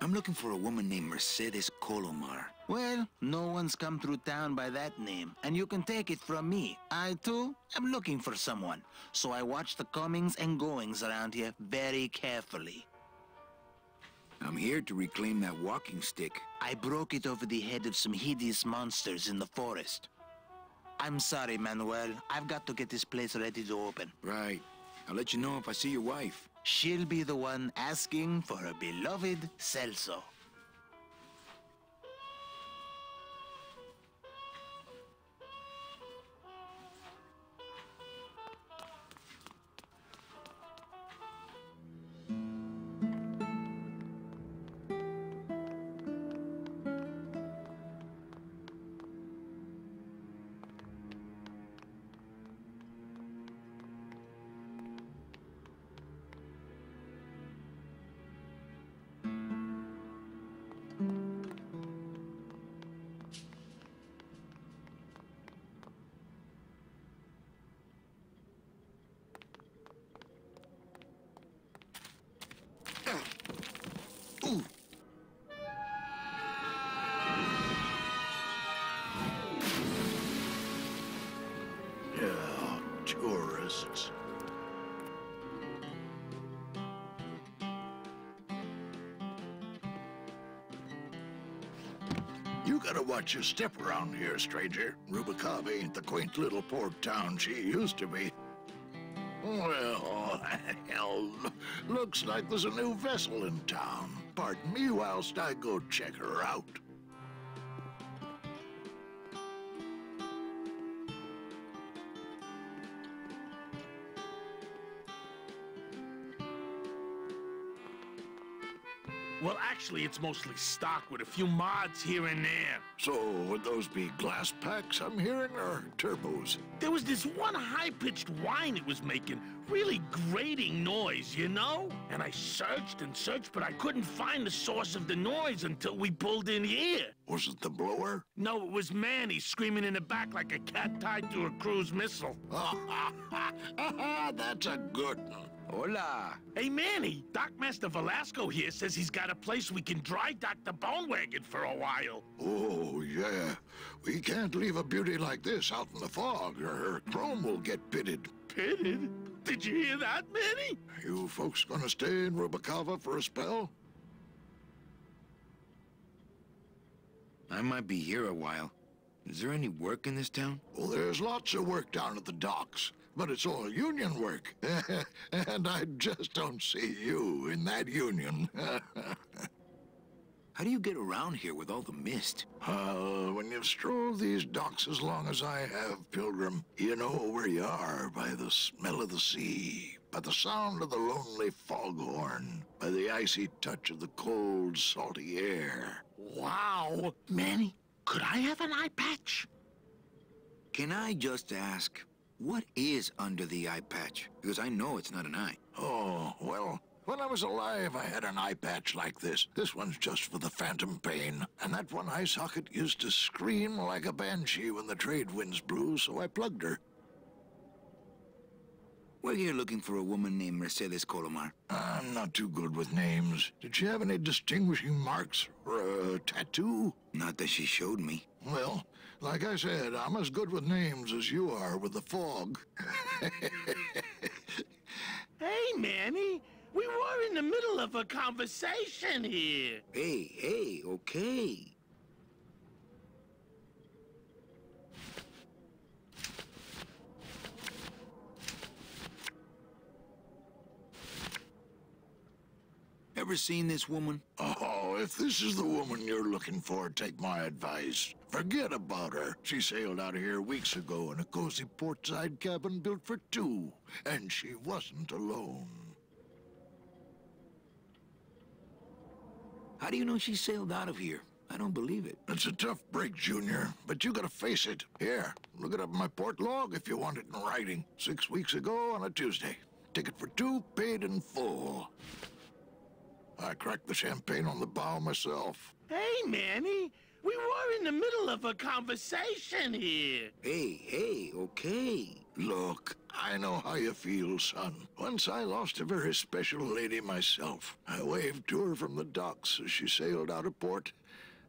I'm looking for a woman named Mercedes Colomar. Well, no one's come through town by that name, and you can take it from me. I, too, am looking for someone, so I watch the comings and goings around here very carefully. I'm here to reclaim that walking stick. I broke it over the head of some hideous monsters in the forest. I'm sorry, Manuel. I've got to get this place ready to open. Right. I'll let you know if I see your wife. She'll be the one asking for her beloved Celso. Tourists. You gotta watch your step around here, stranger. Rubacava ain't the quaint little port town she used to be. Well, hell, looks like there's a new vessel in town. Pardon me whilst I go check her out. Well, actually, it's mostly stock with a few mods here and there. So, would those be glass packs I'm hearing, or turbos? There was this one high-pitched whine it was making. Really grating noise, you know? And I searched and searched, but I couldn't find the source of the noise until we pulled in here. Was it the blower? No, it was Manny screaming in the back like a cat tied to a cruise missile. That's a good one. Hola. Hey, Manny, Dockmaster Velasco here says he's got a place we can dry dock the bone wagon for a while. Oh, yeah. We can't leave a beauty like this out in the fog, or her chrome will get pitted. Pitted? Did you hear that, Manny? You folks gonna stay in Rubacava for a spell? I might be here a while. Is there any work in this town? Well, there's lots of work down at the docks, but it's all union work. And I just don't see you in that union. How do you get around here with all the mist? When you've strolled these docks as long as I have, Pilgrim, you know where you are by the smell of the sea, by the sound of the lonely foghorn, by the icy touch of the cold, salty air. Wow. Manny, could I have an eye patch? Can I just ask, what is under the eye patch? Because I know it's not an eye. Oh, well, When I was alive, I had an eye patch like this. This one's just for the phantom pain. And that one eye socket used to scream like a banshee when the trade winds blew, so I plugged her. We're here looking for a woman named Mercedes Colomar. I'm not too good with names. Did she have any distinguishing marks or a tattoo? Not that she showed me. Well, like I said, I'm as good with names as you are with the fog. Hey, Manny. We were in the middle of a conversation here. Hey, okay. Ever seen this woman? Oh, if this is the woman you're looking for, take my advice. Forget about her. She sailed out of here weeks ago in a cozy portside cabin built for two, and she wasn't alone. How do you know she sailed out of here? I don't believe it. It's a tough break, Junior, but you gotta face it. Here, look it up in my port log if you want it in writing. 6 weeks ago on a Tuesday. Ticket for two, paid in full. I cracked the champagne on the bow myself. Hey, Manny. We were in the middle of a conversation here. Hey, okay. Look, I know how you feel, son. Once I lost a very special lady myself. I waved to her from the docks as she sailed out of port,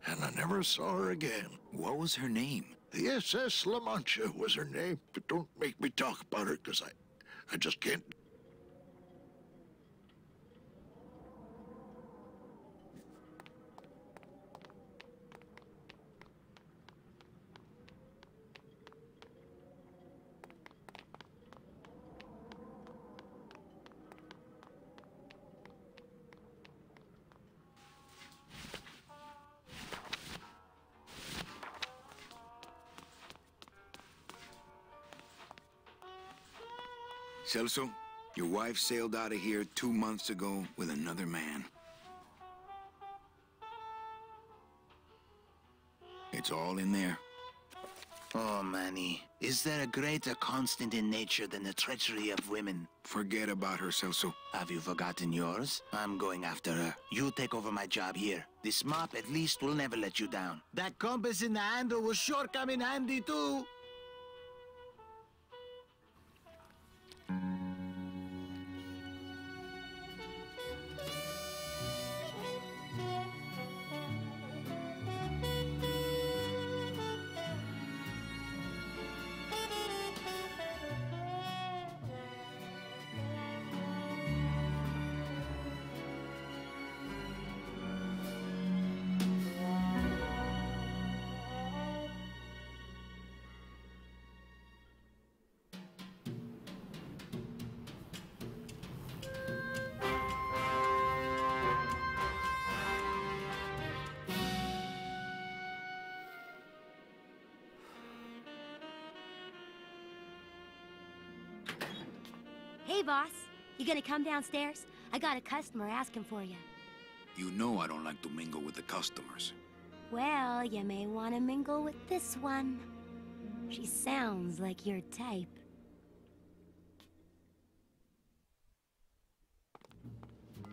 and I never saw her again. What was her name? The SS La Mancha was her name, but don't make me talk about her, because I just can't. Celso, your wife sailed out of here 2 months ago with another man. It's all in there. Oh, Manny, is there a greater constant in nature than the treachery of women? Forget about her, Celso. Have you forgotten yours? I'm going after her. You take over my job here. This mop at least will never let you down. That compass in the handle will sure come in handy, too. Hey, boss. You gonna come downstairs? I got a customer asking for you. You know I don't like to mingle with the customers. Well, you may want to mingle with this one. She sounds like your type.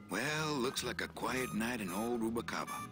Well, looks like a quiet night in old Rubacava.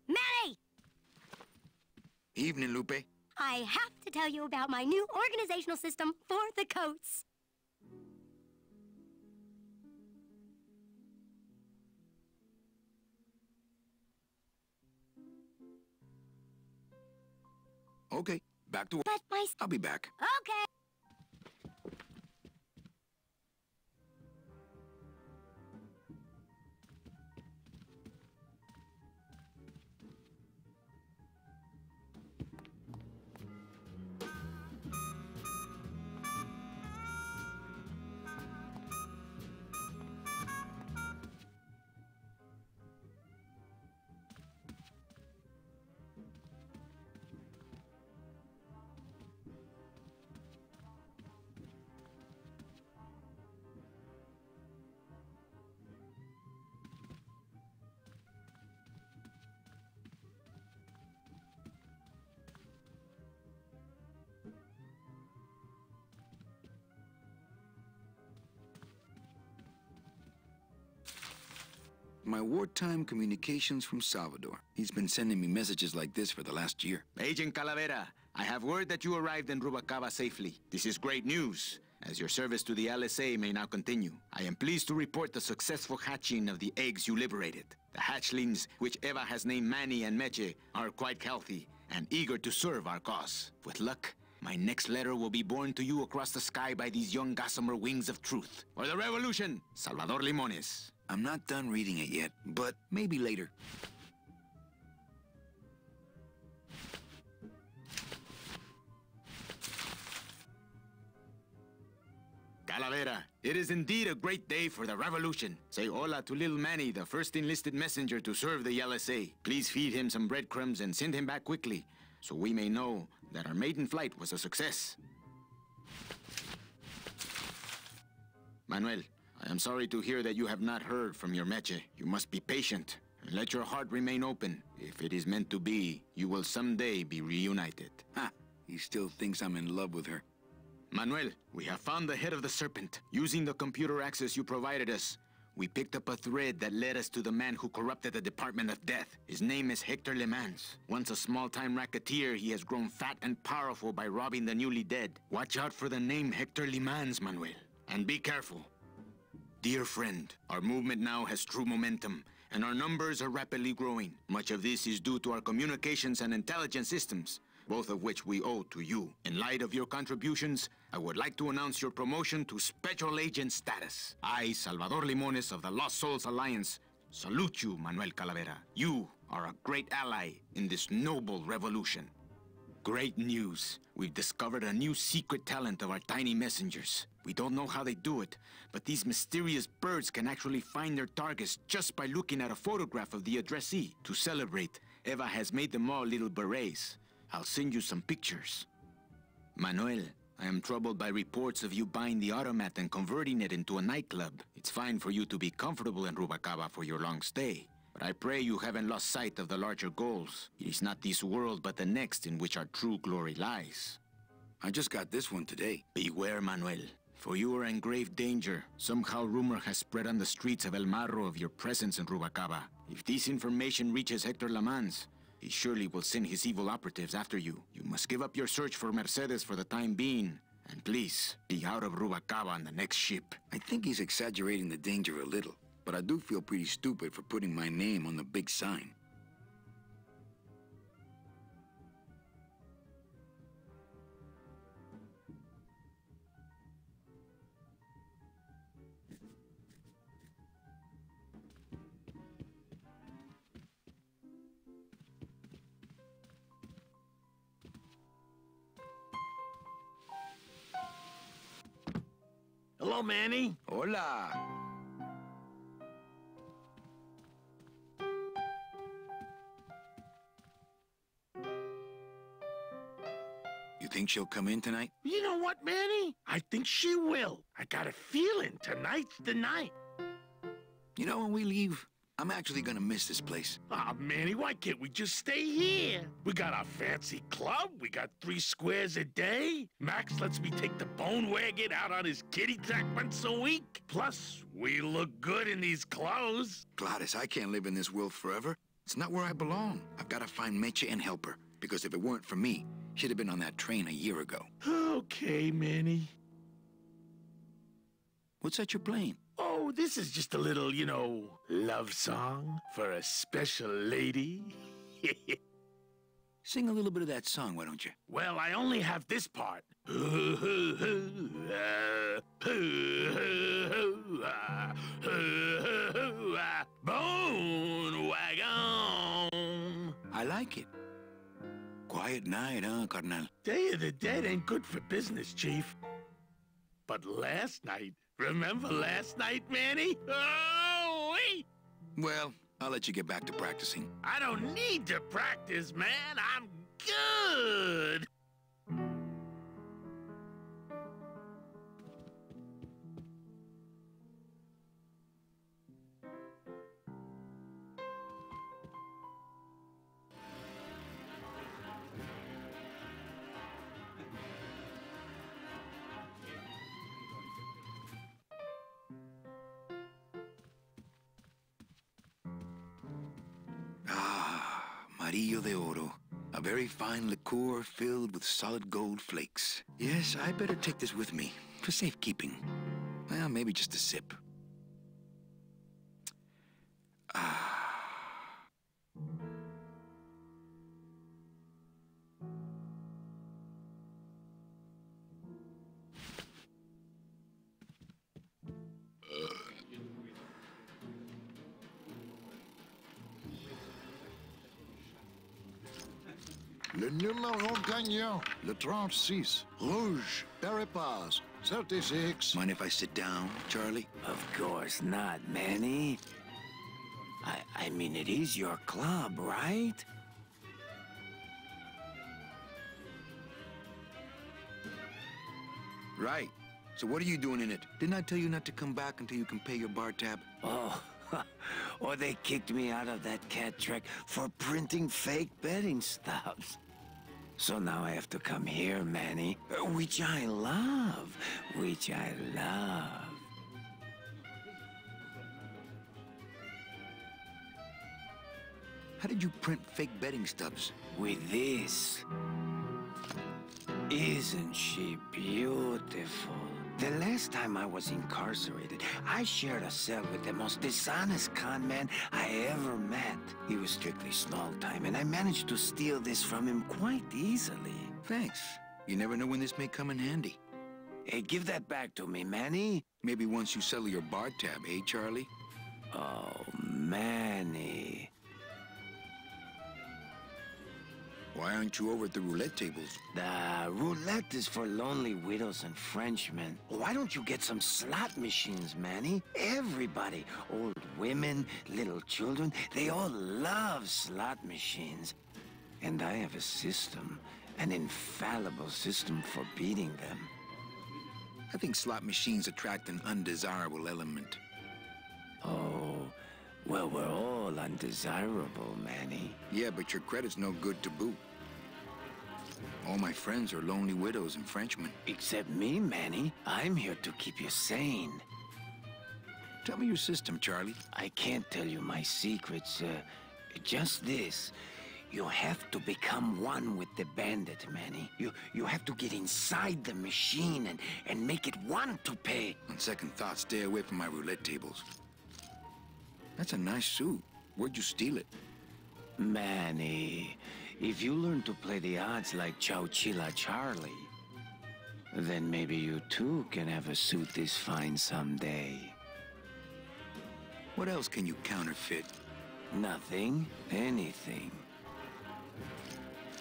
Manny! Evening, Lupe. I have to tell you about my new organizational system for the coats. Okay, back to work. But my... I'll be back. Okay. My wartime communications from Salvador. He's been sending me messages like this for the last year. Agent Calavera, I have word that you arrived in Rubalcaba safely. This is great news, as your service to the LSA may now continue. I am pleased to report the successful hatching of the eggs you liberated. The hatchlings, which Eva has named Manny and Meche, are quite healthy and eager to serve our cause. With luck, my next letter will be borne to you across the sky by these young gossamer wings of truth. For the revolution, Salvador Limones. I'm not done reading it yet, but maybe later. Calavera, it is indeed a great day for the revolution. Say hola to little Manny, the first enlisted messenger to serve the LSA. Please feed him some breadcrumbs and send him back quickly, so we may know that our maiden flight was a success. Manuel, I am sorry to hear that you have not heard from your Meche. You must be patient and let your heart remain open. If it is meant to be, you will someday be reunited. Ha! He still thinks I'm in love with her. Manuel, we have found the head of the serpent. Using the computer access you provided us, we picked up a thread that led us to the man who corrupted the Department of Death. His name is Hector Le Mans. Once a small-time racketeer, he has grown fat and powerful by robbing the newly dead. Watch out for the name Hector Le Mans, Manuel. And be careful. Dear friend, our movement now has true momentum, and our numbers are rapidly growing. Much of this is due to our communications and intelligence systems, both of which we owe to you. In light of your contributions, I would like to announce your promotion to Special Agent status. I, Salvador Limones of the Lost Souls Alliance, salute you, Manuel Calavera. You are a great ally in this noble revolution. Great news. We've discovered a new secret talent of our tiny messengers. We don't know how they do it, but these mysterious birds can actually find their targets just by looking at a photograph of the addressee. To celebrate, Eva has made them all little berets. I'll send you some pictures. Manuel, I am troubled by reports of you buying the automat and converting it into a nightclub. It's fine for you to be comfortable in Rubalcaba for your long stay, but I pray you haven't lost sight of the larger goals. It is not this world, but the next in which our true glory lies. I just got this one today. Beware, Manuel, for you are in grave danger. Somehow rumor has spread on the streets of El Marro of your presence in Rubalcaba. If this information reaches Hector Le Mans, he surely will send his evil operatives after you. You must give up your search for Mercedes for the time being. And please, be out of Rubalcaba on the next ship. I think he's exaggerating the danger a little, but I do feel pretty stupid for putting my name on the big sign. Hello, Manny. Hola. You think she'll come in tonight? You know what, Manny? I think she will. I got a feeling tonight's the night. You know, when we leave, I'm actually gonna miss this place. Aw, Manny, why can't we just stay here? We got our fancy club, we got 3 squares a day. Max lets me take the bone wagon out on his kitty track once a week. Plus, we look good in these clothes. Gladys, I can't live in this world forever. It's not where I belong. I've gotta find Meche and help her, because if it weren't for me, she'd have been on that train a year ago. Okay, Manny. What's that you're playing? Oh, this is just a little, you know, love song for a special lady. Sing a little bit of that song, why don't you? Well, I only have this part. Bone wagon. I like it. Quiet night, huh, carnal? Day of the Dead ain't good for business, Chief. But last night, remember last night, Manny? Oh, wait! Well, I'll let you get back to practicing. I don't need to practice, man. I'm good. Amarillo de Oro. A very fine liqueur filled with solid gold flakes. Yes, I better take this with me for safekeeping. Well, maybe just a sip. Le numéro gagnant, le 36, Rouge, Berry-Paz, 36. Mind if I sit down, Charlie? Of course not, Manny. I mean, it is your club, right? Right. So what are you doing in it? Didn't I tell you not to come back until you can pay your bar tab? Oh, or they kicked me out of that cat track for printing fake betting stubs. So now I have to come here, Manny, which I love, How did you print fake betting stubs? With this. Isn't she beautiful? The last time I was incarcerated, I shared a cell with the most dishonest con man I ever met. He was strictly small time, and I managed to steal this from him quite easily. Thanks. You never know when this may come in handy. Hey, give that back to me, Manny. Maybe once you settle your bar tab, eh, Charlie? Oh, Manny. Why aren't you over at the roulette tables? The roulette is for lonely widows and Frenchmen. Why don't you get some slot machines, Manny? Everybody, old women, little children, they all love slot machines. And I have a system, an infallible system for beating them. I think slot machines attract an undesirable element. Oh, well, we're all undesirable, Manny. Yeah, but your credit's no good to boot. All my friends are lonely widows and Frenchmen. Except me, Manny. I'm here to keep you sane. Tell me your system, Charlie. I can't tell you my secrets. Just this. You have to become one with the bandit, Manny. You have to get inside the machine and make it want to pay. On second thought, stay away from my roulette tables. That's a nice suit. Where'd you steal it? Manny, if you learn to play the odds like Chowchilla Charlie, then maybe you too can have a suit this fine someday. What else can you counterfeit? Nothing. Anything.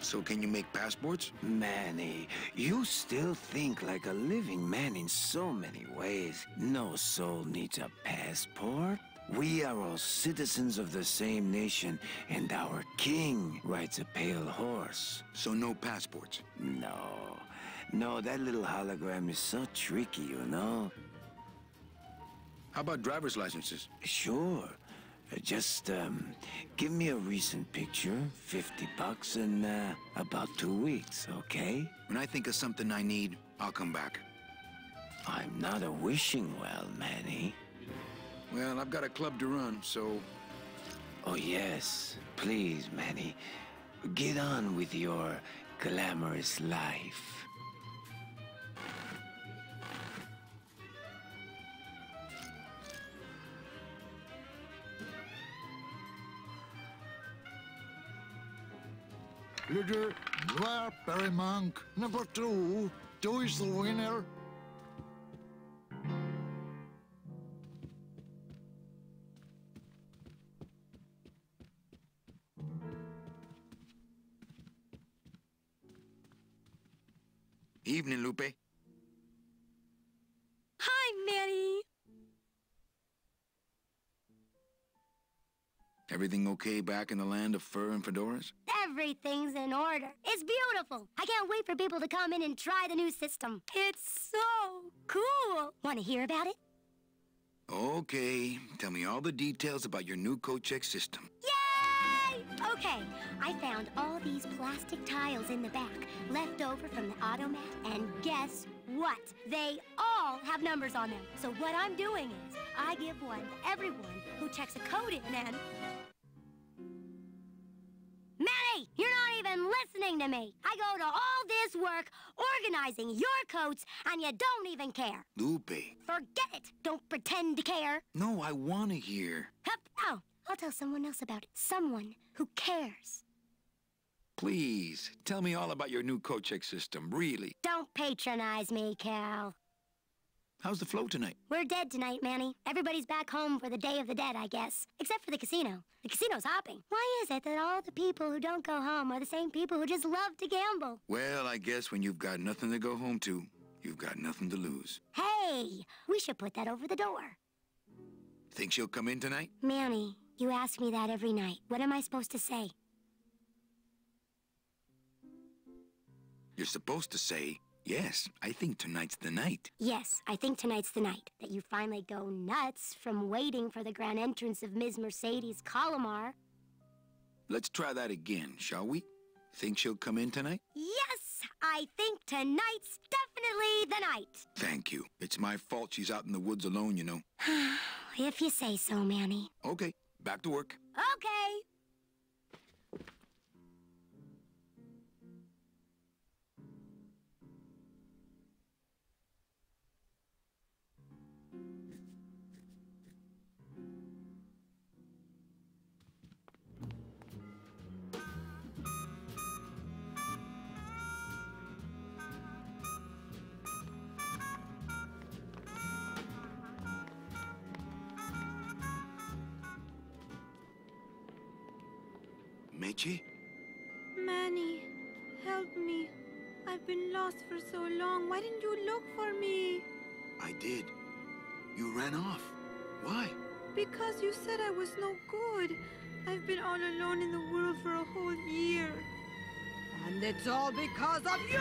So can you make passports? Manny, you still think like a living man in so many ways. No soul needs a passport. We are all citizens of the same nation, and our king rides a pale horse. So no passports? No, that little hologram is so tricky, you know? How about driver's licenses? Sure. Just, give me a recent picture, $50 in, about 2 weeks, okay? When I think of something I need, I'll come back. I'm not a wishing well, Manny. Well, I've got a club to run, so... Oh, yes. Please, Manny. Get on with your glamorous life. Leader, Noir Perry-Monk, number 2. 2 is the winner. Evening, Lupe. Hi, Manny. Everything okay back in the land of fur and fedoras? Everything's in order. It's beautiful. I can't wait for people to come in and try the new system. It's so cool. Want to hear about it? Okay. Tell me all the details about your new code check system. Yay! Okay, I found all these plastic tiles in the back, left over from the automat, and guess what? They all have numbers on them. So what I'm doing is, I give one to everyone who checks a code in and... Manny! Hey, you're not even listening to me. I go to all this work organizing your coats, and you don't even care. Lupe. Forget it. Don't pretend to care. No, I want to hear. Hup. Oh, I'll tell someone else about it. Someone who cares. Please, tell me all about your new coat check system, really. Don't patronize me, Cal. How's the flow tonight? We're dead tonight, Manny. Everybody's back home for the Day of the Dead, I guess. Except for the casino. The casino's hopping. Why is it that all the people who don't go home are the same people who just love to gamble? Well, I guess when you've got nothing to go home to, you've got nothing to lose. Hey, we should put that over the door. Think she'll come in tonight? Manny, you ask me that every night. What am I supposed to say? You're supposed to say, yes, I think tonight's the night. Yes, I think tonight's the night. That you finally go nuts from waiting for the grand entrance of Ms. Mercedes Colomar. Let's try that again, shall we? Think she'll come in tonight? Yes, I think tonight's definitely the night. Thank you. It's my fault she's out in the woods alone, you know. If you say so, Manny. Okay, back to work. Okay. Meche? Manny, help me. I've been lost for so long. Why didn't you look for me? I did. You ran off. Why? Because you said I was no good. I've been all alone in the world for a whole year. And it's all because of you!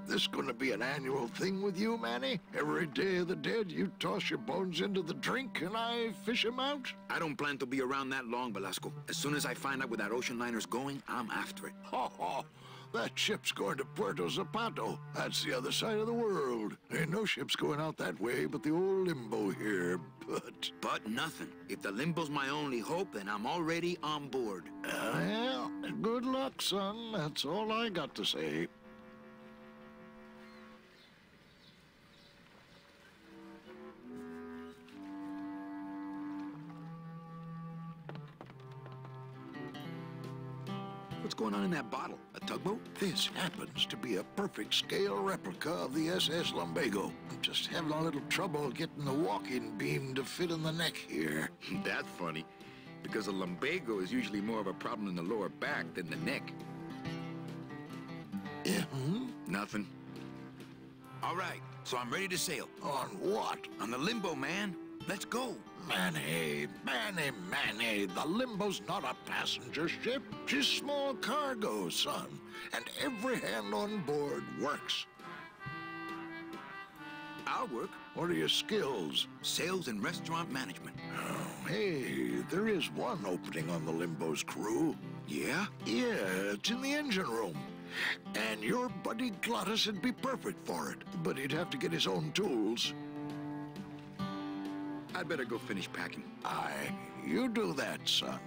This gonna be an annual thing with you, Manny? Every Day of the Dead, you toss your bones into the drink and I fish 'em out? I don't plan to be around that long, Velasco. As soon as I find out where that ocean liner's going, I'm after it. Ho, ho. That ship's going to Puerto Zapato. That's the other side of the world. Ain't no ships going out that way but the old Limbo here, but... But nothing. If the Limbo's my only hope, then I'm already on board. Well, good luck, son. That's all I got to say. What's going on in that bottle? A tugboat? This happens to be a perfect scale replica of the SS Lumbago. I'm just having a little trouble getting the walking beam to fit in the neck here. That's funny, because a lumbago is usually more of a problem in the lower back than the neck. Yeah, Nothing. All right, so I'm ready to sail. On what? On the Limbo, man. Let's go. Manny, the Limbo's not a passenger ship. She's small cargo, son. And every hand on board works. I'll work. What are your skills? Sales and restaurant management. Oh, hey, there is one opening on the Limbo's crew. Yeah? Yeah, it's in the engine room. And your buddy Glottis would be perfect for it, but he'd have to get his own tools. I'd better go finish packing. Aye, you do that, son.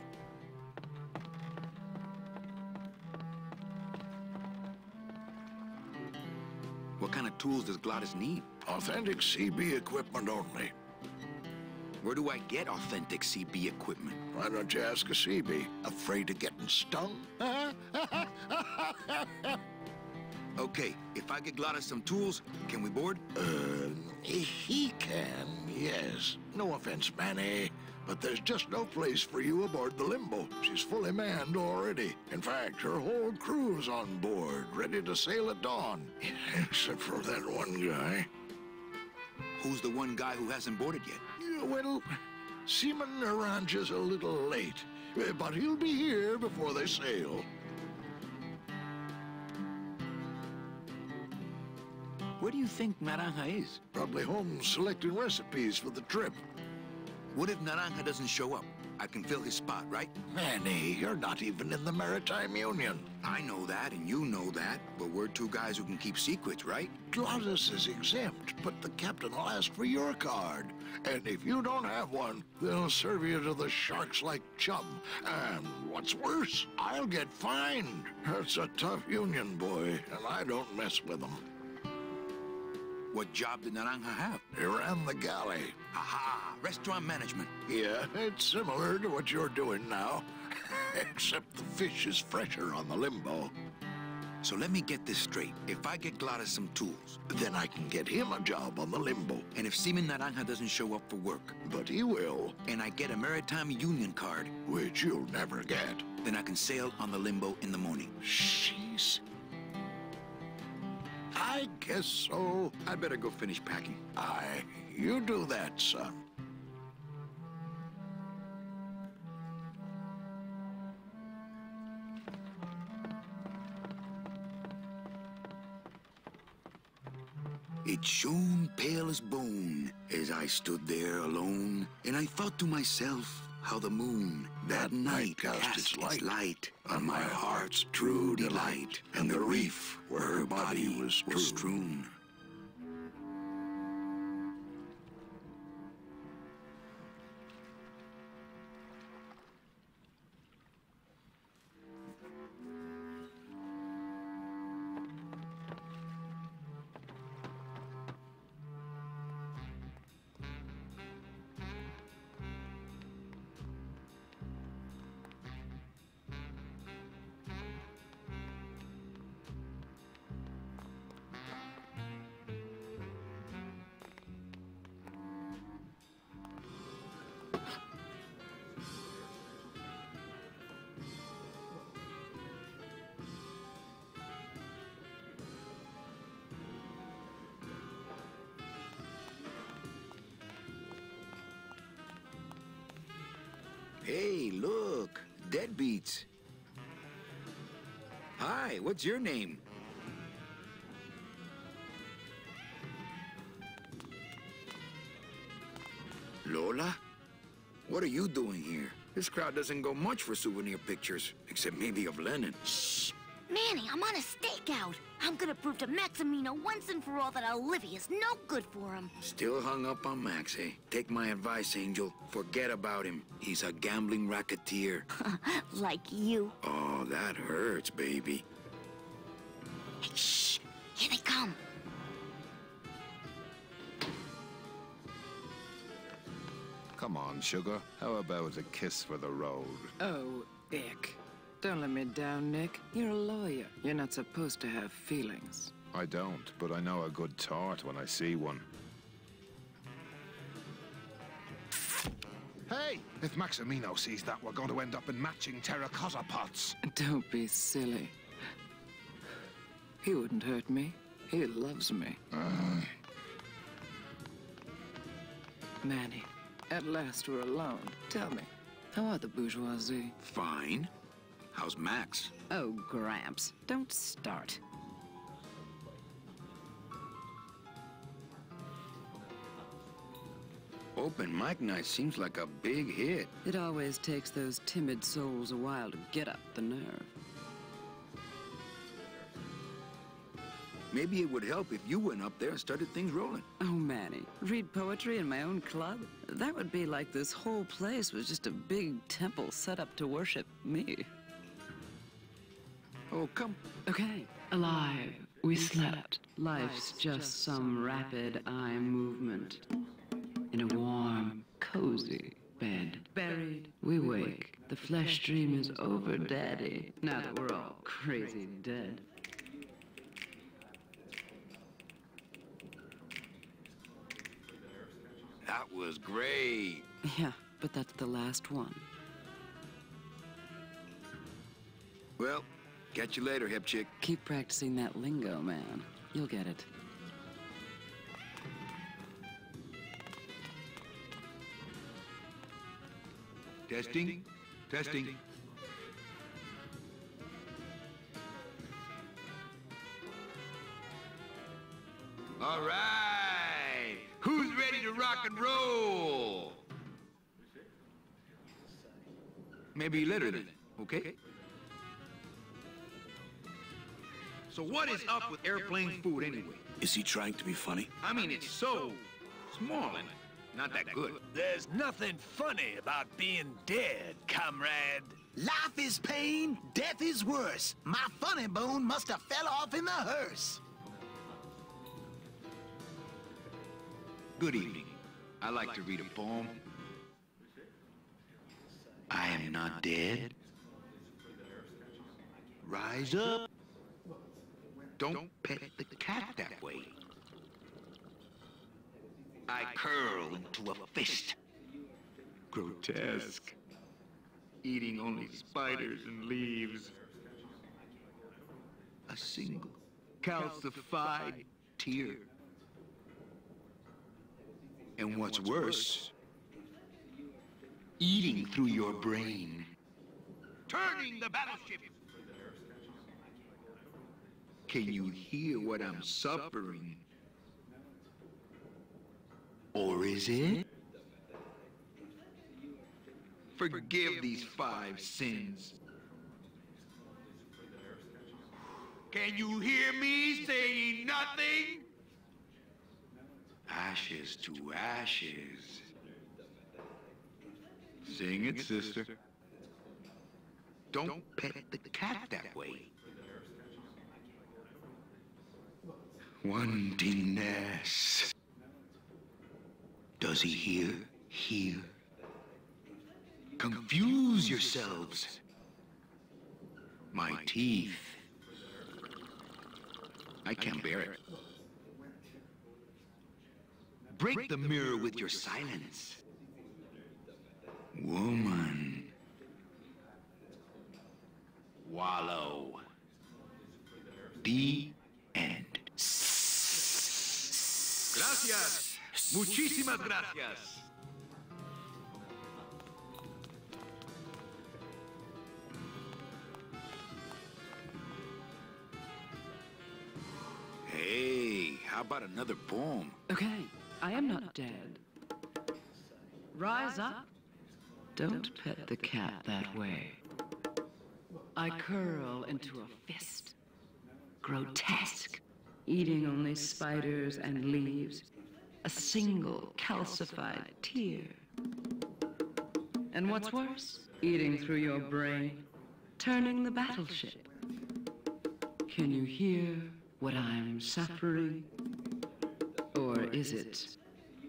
What kind of tools does Glottis need? Authentic CB equipment only. Where do I get authentic CB equipment? Why don't you ask a CB? Afraid of getting stung? Okay, if I get Gladys some tools, can we board? He can, yes. No offense, Manny, but there's just no place for you aboard the Limbo. She's fully manned already. In fact, her whole crew's on board, ready to sail at dawn. Except for that one guy. Who's the one guy who hasn't boarded yet? Yeah, well, Seaman Naranja's a little late, but he'll be here before they sail. Where do you think Naranja is? Probably home selecting recipes for the trip. What if Naranja doesn't show up? I can fill his spot, right? Manny, you're not even in the Maritime Union. I know that, and you know that, but we're two guys who can keep secrets, right? Glottis is exempt, but the captain will ask for your card. And if you don't have one, they'll serve you to the sharks like chum. And what's worse, I'll get fined. It's a tough union, boy, and I don't mess with them. What job did Naranja have? He ran the galley. Aha! Restaurant management. Yeah, it's similar to what you're doing now. Except the fish is fresher on the Limbo. So let me get this straight. If I get Gladys some tools, then I can get him a job on the Limbo. And if Seaman Naranja doesn't show up for work, but he will, and I get a Maritime Union card, which you'll never get, then I can sail on the Limbo in the morning. Jeez. I guess so. I'd better go finish packing. Aye, you do that, son. It shone pale as bone as I stood there alone, and I thought to myself how the moon that night cast its light on my heart's true delight, and the reef where her body was strewn. Hey, look, deadbeats. Hi, what's your name? Lola? What are you doing here? This crowd doesn't go much for souvenir pictures, except maybe of Lenin. Shh! Manny, I'm on a stakeout. I'm gonna prove to Maximino once and for all that Olivia's no good for him. Still hung up on Max, eh? Take my advice, Angel. Forget about him. He's a gambling racketeer. Like you. Oh, that hurts, baby. Hey, shh! Here they come. Come on, sugar. How about a kiss for the road? Oh, ick. Don't let me down, Nick. You're a lawyer. You're not supposed to have feelings. I don't, but I know a good tart when I see one. Hey! If Maximino sees that, we're going to end up in matching terracotta pots. Don't be silly. He wouldn't hurt me. He loves me. Manny, at last we're alone. Tell me, how are the bourgeoisie? Fine. How's Max? Oh, Gramps, don't start. Open mic night seems like a big hit. It always takes those timid souls a while to get up the nerve. Maybe it would help if you went up there and started things rolling. Oh, Manny, read poetry in my own club? That would be like this whole place was just a big temple set up to worship me. Oh, come. Okay. Alive. We slept. Life's just some rapid eye movement. In a warm, cozy bed. Buried, we wake. The flesh dream is over, Daddy. Now that we're all crazy dead. That was great. Yeah, but that's the last one. Well, catch you later, hip chick. Keep practicing that lingo, man. You'll get it. Testing. Testing. All right. Who's ready to rock and roll? Maybe later then, okay? So what is up with airplane food anyway? Is he trying to be funny? I mean, it's so small and not that good. There's nothing funny about being dead, comrade. Life is pain, death is worse. My funny bone must have fell off in the hearse. Good evening. I like to read a poem. I am not dead. Rise up. Don't pet the cat that way. I curl into a fist. Grotesque. Eating only spiders and leaves. A single calcified tear. And what's worse, eating through your brain. Turning the battleship. Can you hear what I'm suffering? Or is it? Forgive these 5 sins. Can you hear me saying nothing? Ashes to ashes. Sing it, sister. Don't pet the cat that way. Wantingness. Does he hear? Hear? Confuse yourselves. My teeth. I can't bear it. Break the mirror with your silence. Woman. Wallow. The end. Gracias. Muchísimas gracias. Hey, how about another poem? Okay, I am not dead. Rise up. Don't pet the cat that way. I curl into a fist. Grotesque. Eating only spiders and leaves. A single calcified tear. And what's worse? Eating through your brain. Turning the battleship. Can you hear what I'm suffering? Or is it,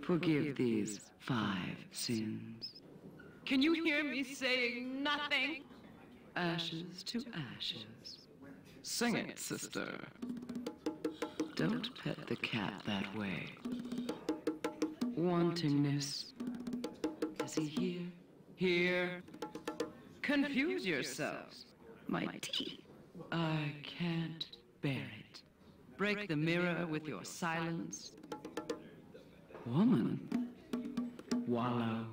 forgive these 5 sins? Can you hear me saying nothing? Ashes to ashes. Sing it, sister. Don't pet the cat that way. Wantingness. Does he hear? Hear? Confuse yourselves. My teeth. I can't bear it. Break the mirror with your silence. Woman. Wallow.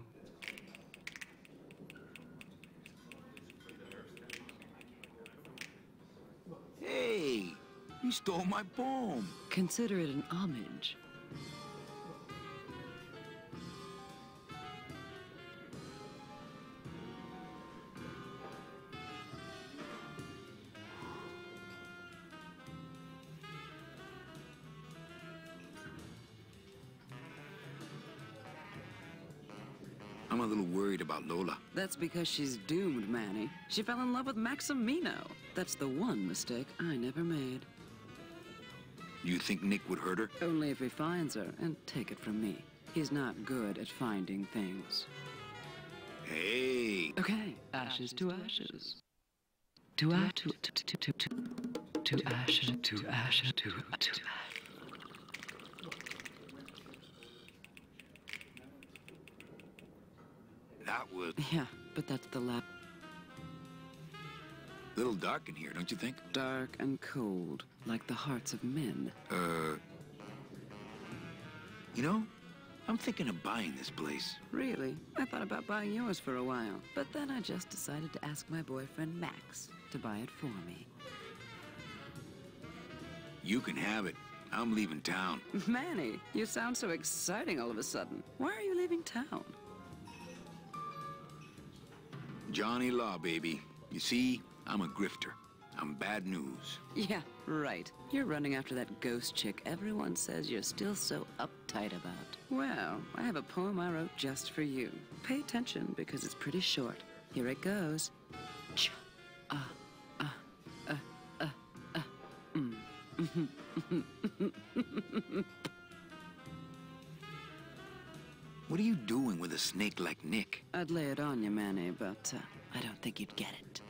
Hey, you stole my poem. Consider it an homage. I'm a little worried about Lola. That's because she's doomed, Manny. She fell in love with Maximino. That's the one mistake I never made. You think Nick would hurt her? Only if he finds her, and take it from me. He's not good at finding things. Hey! Okay, ashes to ashes. To ashes, to ashes, to ashes, to ashes. That was... Yeah, but that's the lab. a little dark in here, don't you think? Dark and cold, like the hearts of men. You know, I'm thinking of buying this place. Really? I thought about buying yours for a while, but then I just decided to ask my boyfriend Max to buy it for me. You can have it. I'm leaving town. Manny, you sound so exciting all of a sudden. Why are you leaving town? Johnny Law, baby. You see, I'm a grifter. I'm bad news. Yeah, right. You're running after that ghost chick everyone says you're still so uptight about. Well, I have a poem I wrote just for you. Pay attention because it's pretty short. Here it goes. Ch What are you doing with a snake like Nick? I'd lay it on you, Manny, but I don't think you'd get it.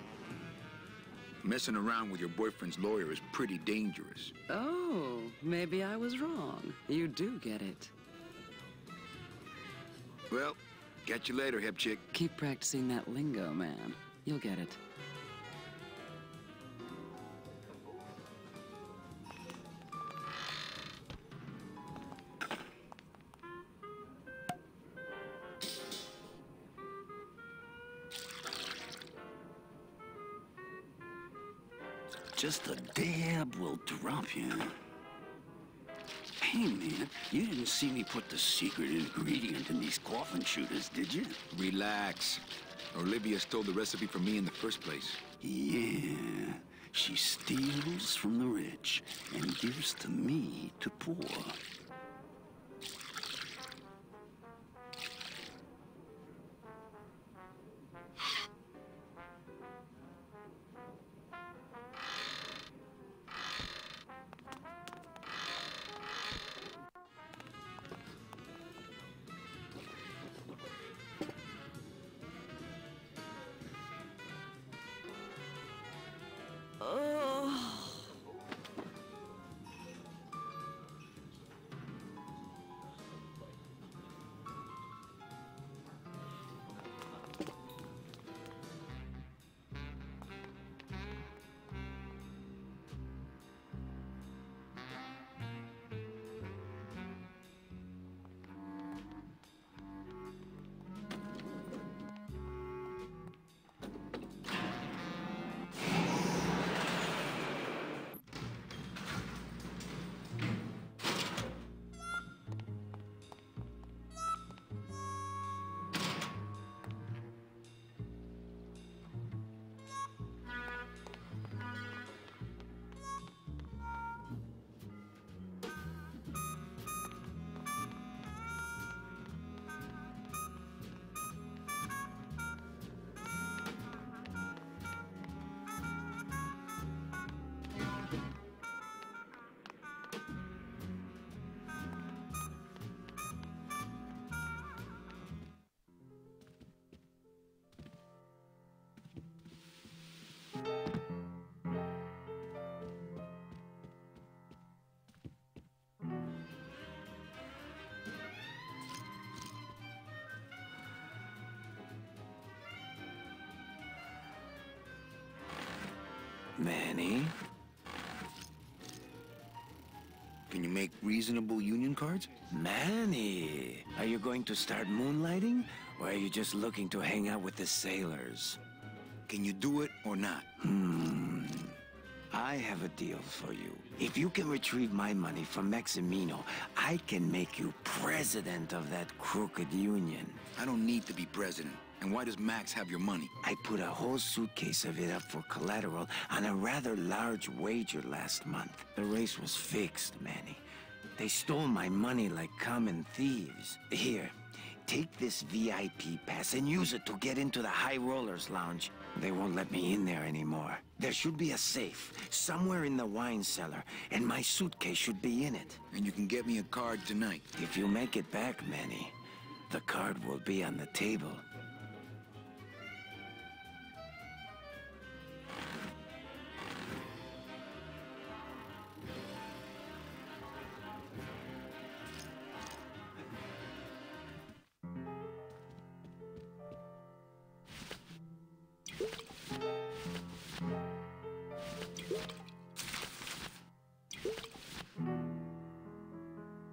Messing around with your boyfriend's lawyer is pretty dangerous. Oh, maybe I was wrong. You do get it. Well, catch you later, hip chick. Keep practicing that lingo, man. You'll get it. Just a dab will drop you. Hey, man, you didn't see me put the secret ingredient in these coffin shooters, did you? Relax. Olivia stole the recipe from me in the first place. Yeah, she steals from the rich and gives to me to poor. Manny? Can you make reasonable union cards? Manny, are you going to start moonlighting? Or are you just looking to hang out with the sailors? Can you do it or not? I have a deal for you. If you can retrieve my money from Maximino, I can make you president of that crooked union. I don't need to be president. And why does Max have your money? I put a whole suitcase of it up for collateral on a rather large wager last month. The race was fixed, Manny. They stole my money like common thieves. Here, take this VIP pass and use it to get into the High Rollers Lounge. They won't let me in there anymore. There should be a safe somewhere in the wine cellar, and my suitcase should be in it. And you can get me a card tonight. If you make it back, Manny, the card will be on the table.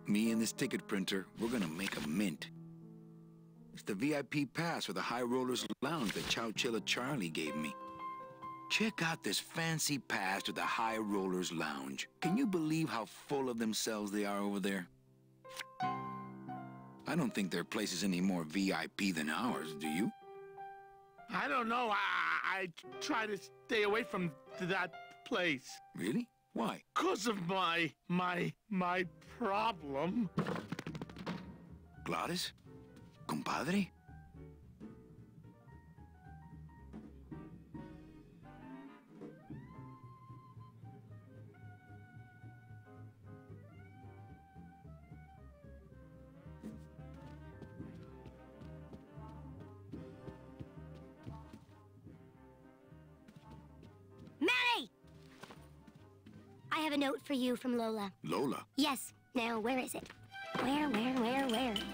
Me and this ticket printer, we're gonna make a mint. It's the VIP pass for the High Rollers Lounge that Chowchilla Charlie gave me. Check out this fancy pass to the High Rollers Lounge. Can you believe how full of themselves they are over there? I don't think their place is any more VIP than ours, do you? I don't know. I try to stay away from that place. Really? Why? 'Cause of my problem. Gladys? Compadre? Manny! I have a note for you from Lola. Lola? Yes. Now, where is it? Where?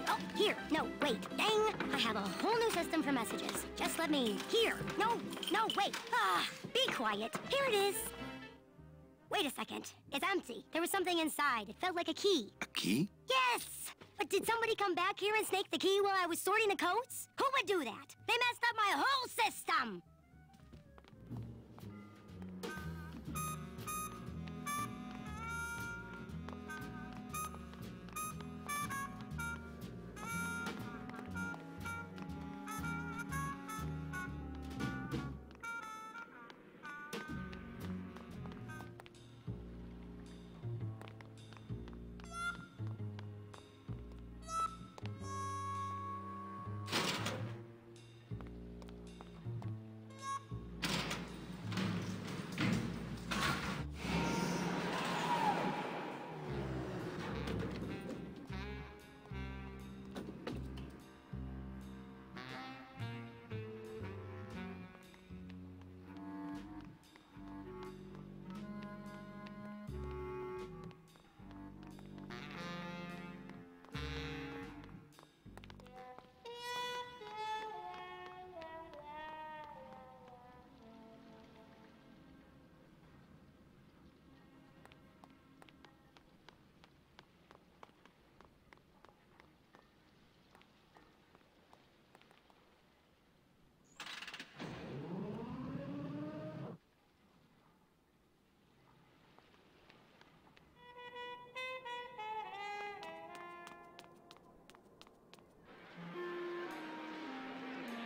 Oh, here. No, wait. Dang! I have a whole new system for messages. Just let me... Here. No, wait. Be quiet. Here it is. Wait a second. It's empty. There was something inside. It felt like a key. A key? Yes! But did somebody come back here and snake the key while I was sorting the coats? Who would do that? They messed up my whole system!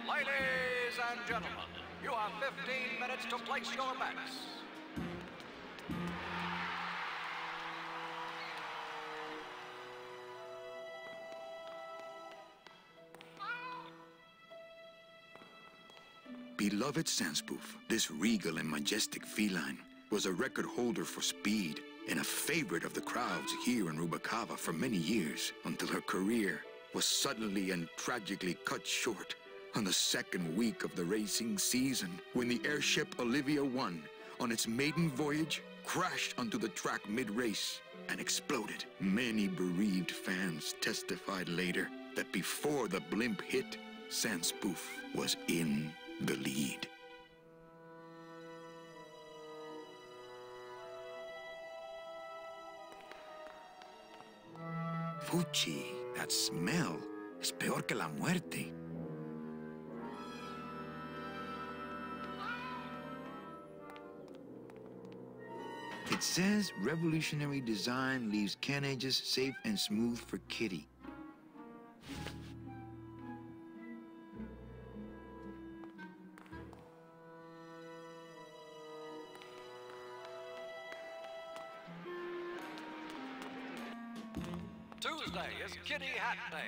Ladies and gentlemen, you have 15 minutes to place your bets. Beloved Sandspoof, this regal and majestic feline was a record holder for speed and a favorite of the crowds here in Rubalcaba for many years until her career was suddenly and tragically cut short on the second week of the racing season when the airship Olivia 1 on its maiden voyage crashed onto the track mid-race and exploded. Many bereaved fans testified later that before the blimp hit, Sandspoof was in the lead. Fuchi, that smell es peor que la muerte. It says revolutionary design leaves carriages safe and smooth for Kitty. Tuesday is Kitty Hat Day.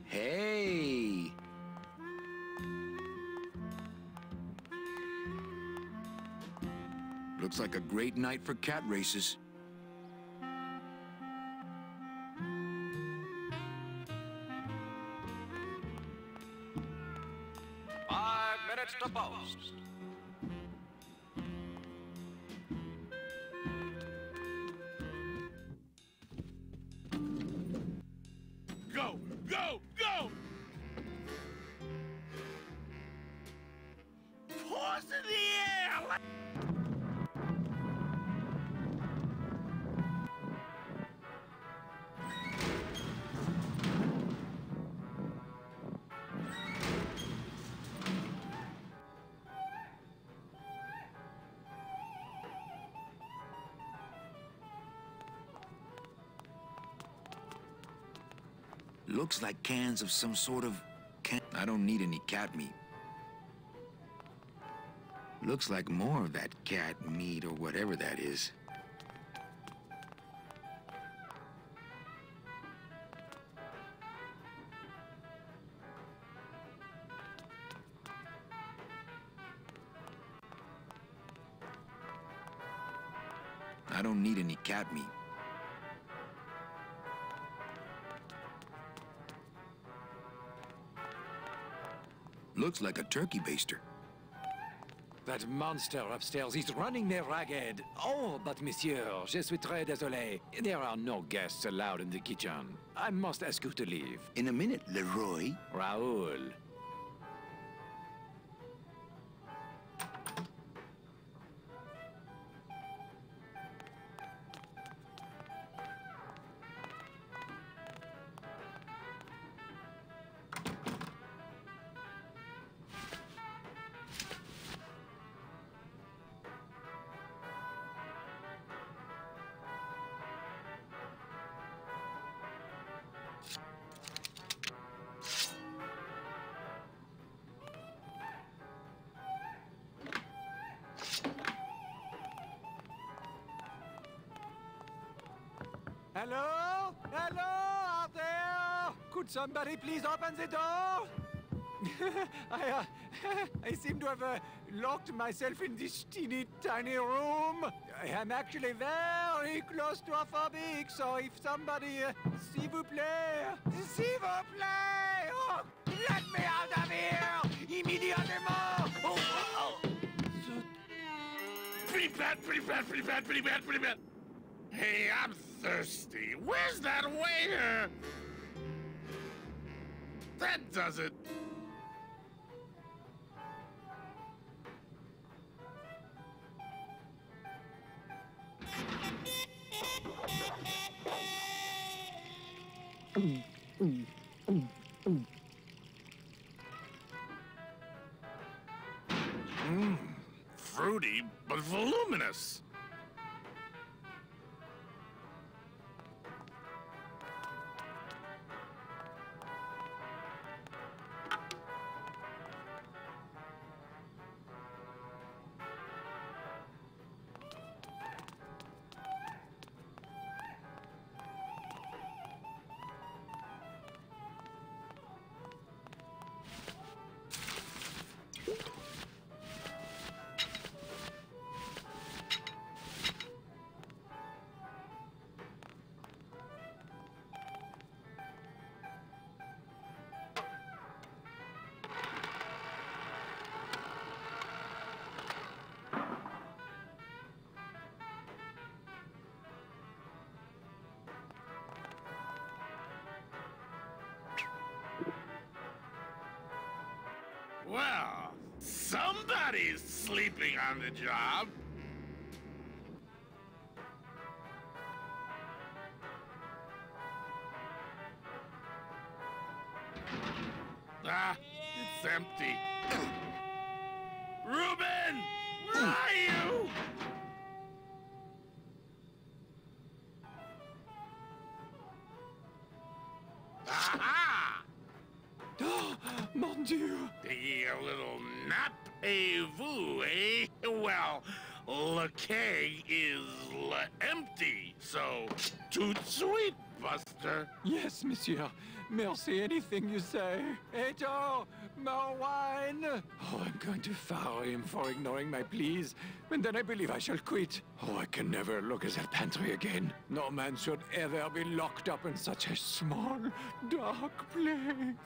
Hey! Looks like a great night for cat races. Minutes to post. Go! Go! Go! Paws in the air! Looks like cans of some sort of I don't need any cat meat. Looks like more of that cat meat or whatever that is. I don't need any cat meat. Looks like a turkey baster. That monster upstairs is running me ragged. Oh, but monsieur, je suis très désolé. There are no guests allowed in the kitchen. I must ask you to leave. In a minute, Leroy. Raoul. Hello? Hello out there? Could somebody please open the door? I seem to have locked myself in this teeny tiny room. I am actually very close to a phobic, so if somebody, s'il vous plaît, oh, let me out of here, immediately! Oh. Pretty bad, pretty bad, pretty bad, pretty bad, pretty bad. Hey, I'm thirsty. Where's that waiter? That does it. Fruity, but voluminous. Well, somebody's sleeping on the job. Ah, it's empty. Reuben! Where are you? Aha! Mon Dieu! Taking a little nap, vous, eh? Well, le keg is empty, so tout de suite, bye. Buster? Yes, monsieur. Merci, anything you say. Eto, more wine. Oh, I'm going to fire him for ignoring my pleas, and then I believe I shall quit. Oh, I can never look at that pantry again. No man should ever be locked up in such a small, dark place.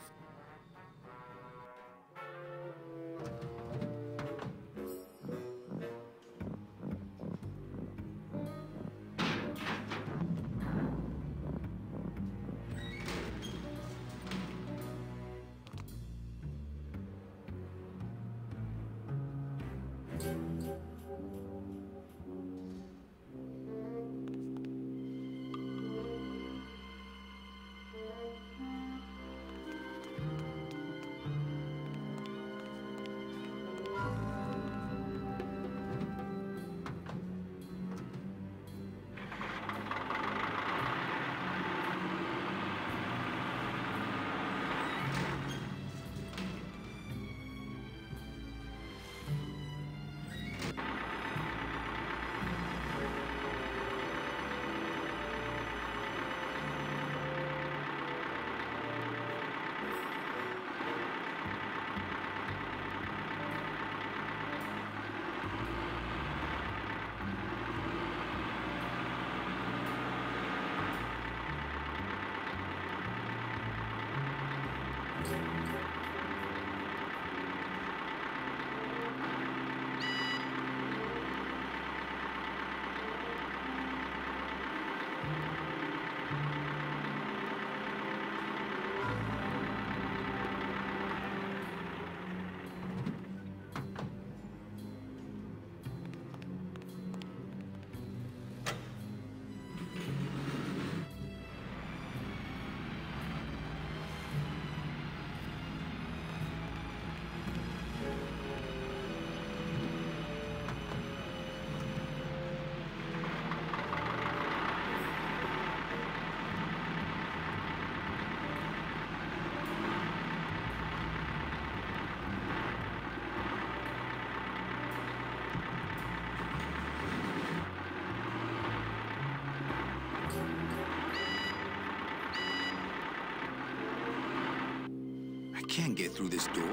I can't get through this door.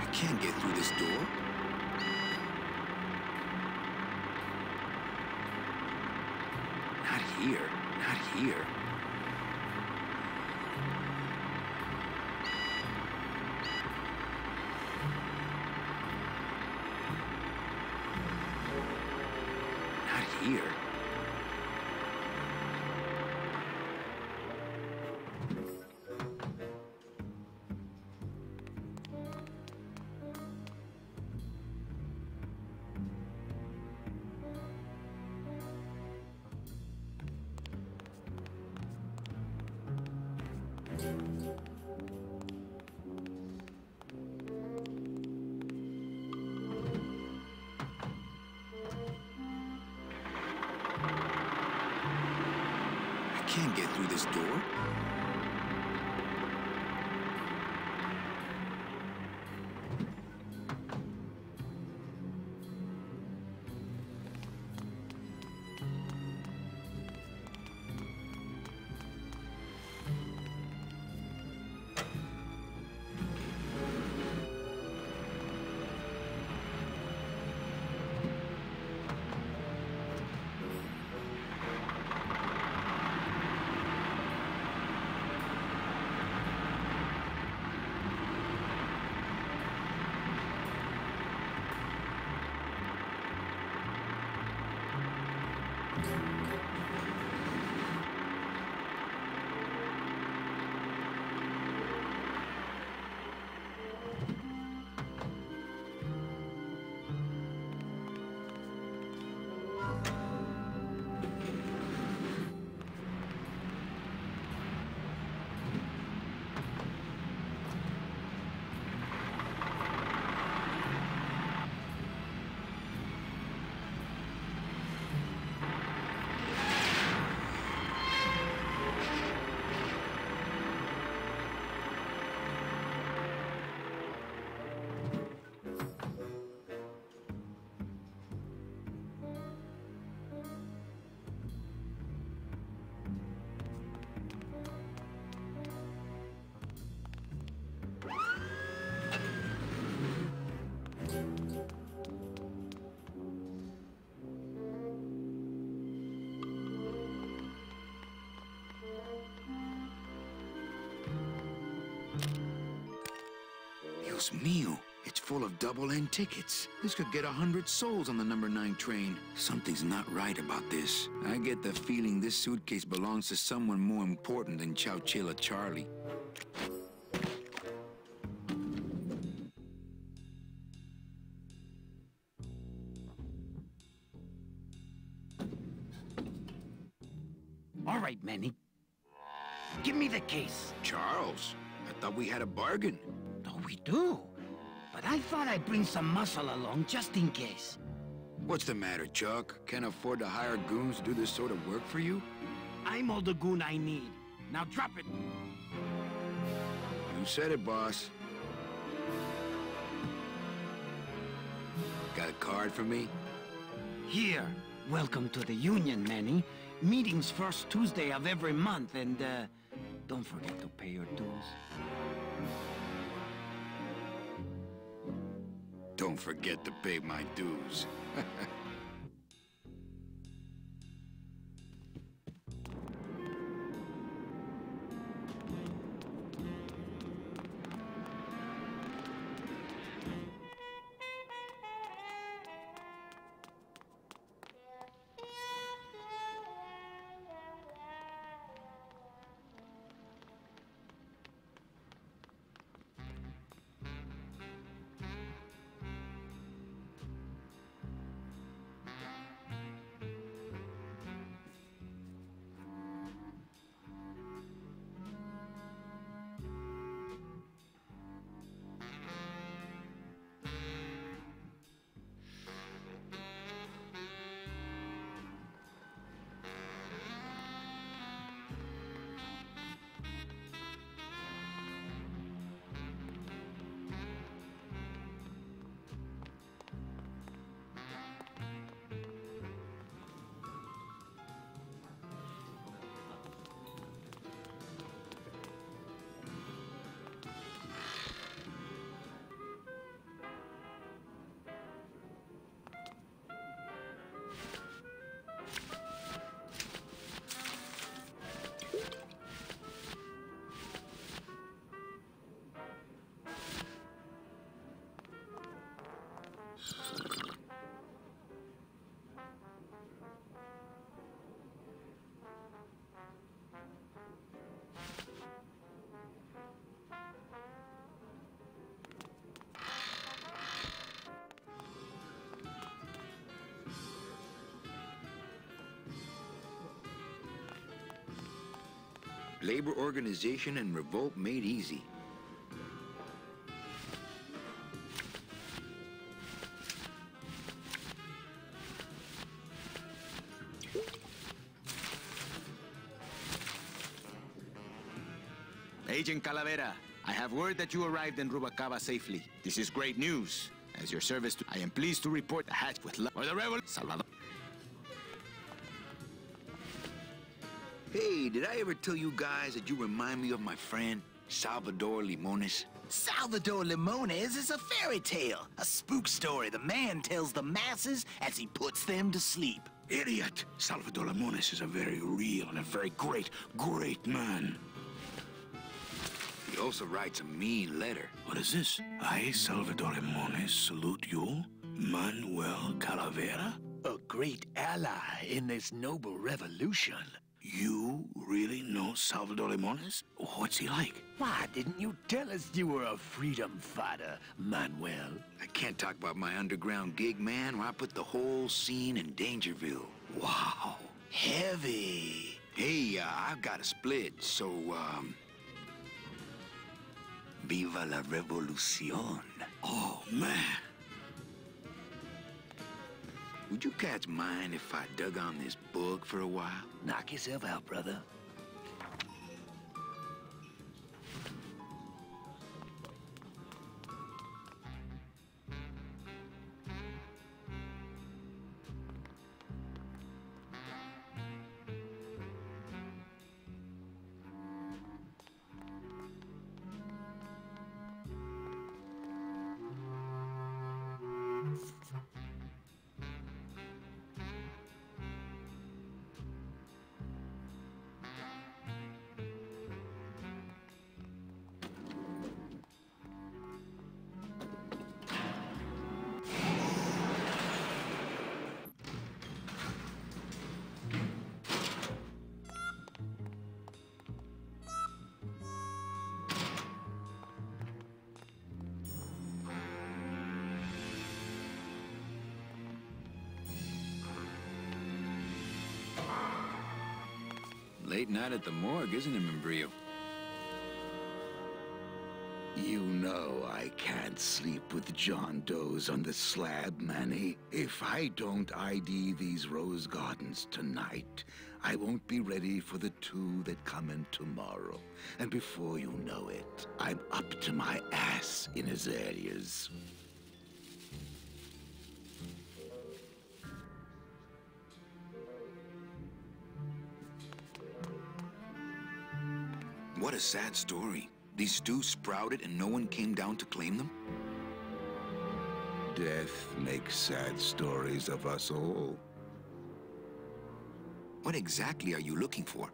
I can't get through this door. Not here. Not here. Not here. I can't get through this door. mio. It's full of double-end tickets. This could get 100 souls on the number 9 train. Something's not right about this. I get the feeling this suitcase belongs to someone more important than Chowchilla Charlie. All right, Manny. Give me the case. Charles, I thought we had a bargain. Oh, we do. But I thought I'd bring some muscle along just in case. What's the matter, Chuck? Can't afford to hire goons to do this sort of work for you? I'm all the goon I need. Now drop it. You said it, boss. Got a card for me? Here. Welcome to the Union, Manny. Meeting's first Tuesday of every month, and, don't forget to pay your dues. Don't forget to pay my dues. Labor organization and revolt made easy. Agent Calavera, I have word that you arrived in Rubalcaba safely. This is great news. As your service, I am pleased to report a hatch with love for the rebel, Salvador. Hey, did I ever tell you guys that you remind me of my friend, Salvador Limones? Salvador Limones is a fairy tale, a spook story the man tells the masses as he puts them to sleep. Idiot! Salvador Limones is a very real and a very great man. He also writes a mean letter. What is this? I, Salvador Limones, salute you, Manuel Calavera? A great ally in this noble revolution. You really know Salvador Limones? What's he like? Why didn't you tell us you were a freedom fighter, Manuel? I can't talk about my underground gig, man, where I put the whole scene in Dangerville. Wow. Heavy. Hey, I've got a split, so, Viva la revolucion. Oh, man. Would you cats mind if I dug on this bug for a while? Knock yourself out, brother. Late night at the morgue, isn't it, Membrillo? You know I can't sleep with John Doe's on the slab, Manny. If I don't ID these rose gardens tonight, I won't be ready for the two that come in tomorrow. And before you know it, I'm up to my ass in azaleas. What a sad story. These stews sprouted and no one came down to claim them? Death makes sad stories of us all. What exactly are you looking for?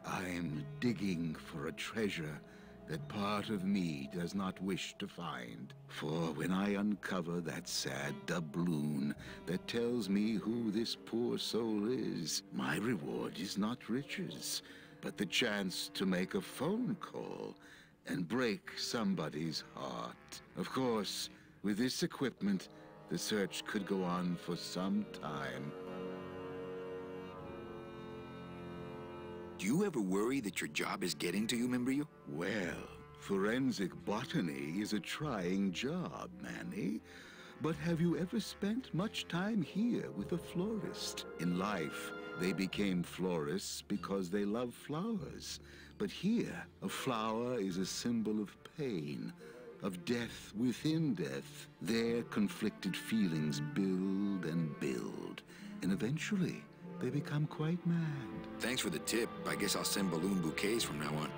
I'm digging for a treasure that part of me does not wish to find. For when I uncover that sad doubloon that tells me who this poor soul is, my reward is not riches, but the chance to make a phone call and break somebody's heart. Of course, with this equipment, the search could go on for some time. Do you ever worry that your job is getting to you, Membrillo? Well, forensic botany is a trying job, Manny. But have you ever spent much time here with a florist? In life, they became florists because they love flowers. But here, a flower is a symbol of pain, of death within death. Their conflicted feelings build and build, and eventually, they become quite mad. Thanks for the tip. I guess I'll send balloon bouquets from now on.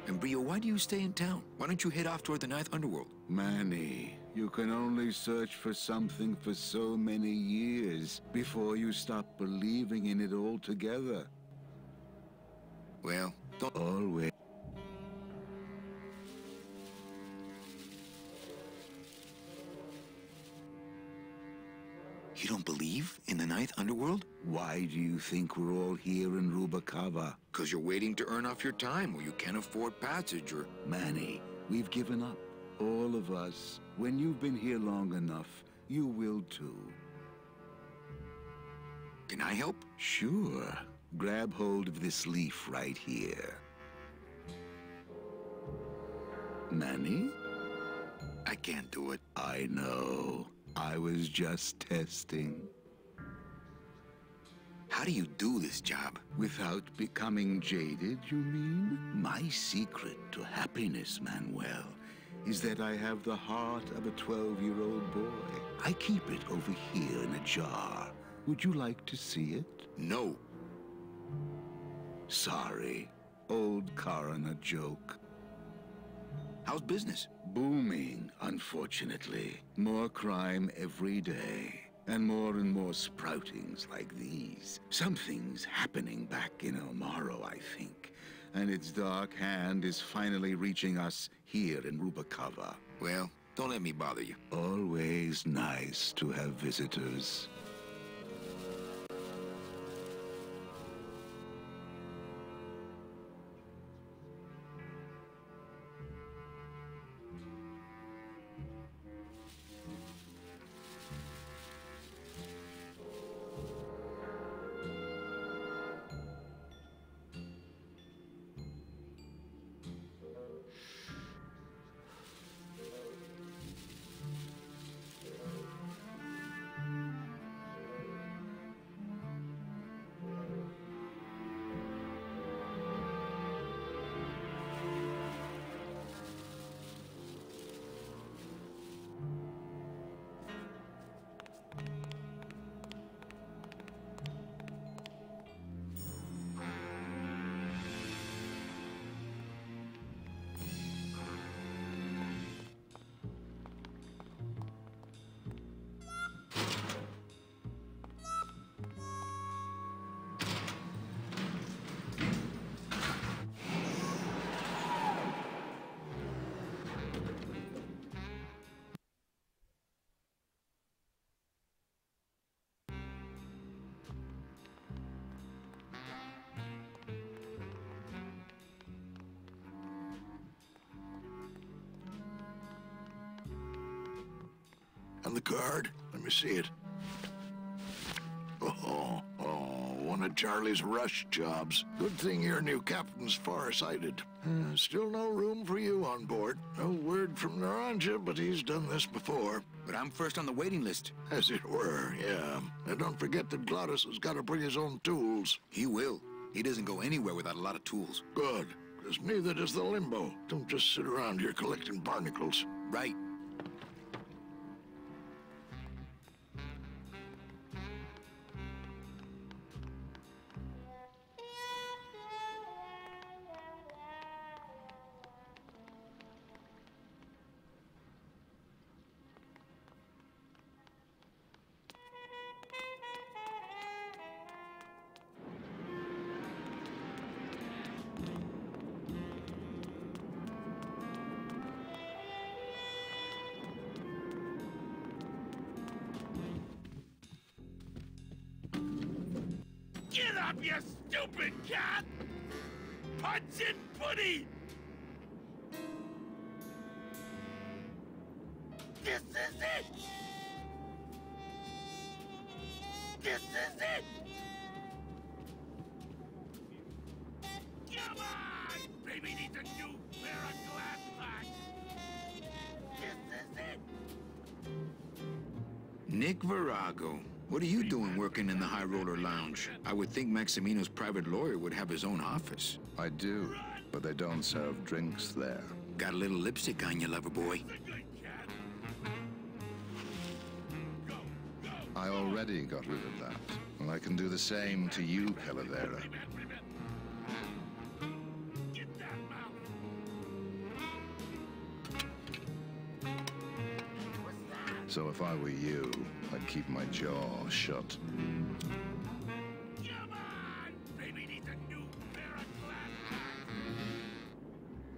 Membrillo, why do you stay in town? Why don't you head off toward the Ninth Underworld? Manny, you can only search for something for so many years before you stop believing in it altogether. Well, don't... Always. You don't believe in the Ninth Underworld? Why do you think we're all here in Rubacava? 'Cause you're waiting to earn off your time, or you can't afford passage, or... Manny, we've given up. All of us. When you've been here long enough, you will too. Can I help? Sure. Grab hold of this leaf right here. Manny? I can't do it. I know. I was just testing. How do you do this job? Without becoming jaded, you mean? My secret to happiness, Manuel, is that I have the heart of a 12-year-old boy. I keep it over here in a jar. Would you like to see it? No. Sorry. Old coroner joke. How's business? Booming, unfortunately. More crime every day. And more sproutings like these. Something's happening back in El Morro, I think. And its dark hand is finally reaching us here in Rubacava. Well, don't let me bother you. Always nice to have visitors. And the card? Let me see it. Oh, want to of Charlie's rush jobs. Good thing your new captain's far-sighted. Still no room for you on board. No word from Naranja, but he's done this before. But I'm first on the waiting list. As it were, yeah. And don't forget that Glottis has got to bring his own tools. He will. He doesn't go anywhere without a lot of tools. Good, because neither does the Limbo. Don't just sit around here collecting barnacles. Right. Get up, you stupid cat! Punch and putty! This is it! This is it! Come on! Baby needs a new pair of glass packs! This is it! Nick Virago. What are you doing working in the High Roller Lounge? I would think Maximino's private lawyer would have his own office. I do, but they don't serve drinks there. Got a little lipstick on you, lover boy. I already got rid of that, and I can do the same to you, Calavera. So if I were you, I'd keep my jaw shut. Come on! Baby needs a new pair of glasses!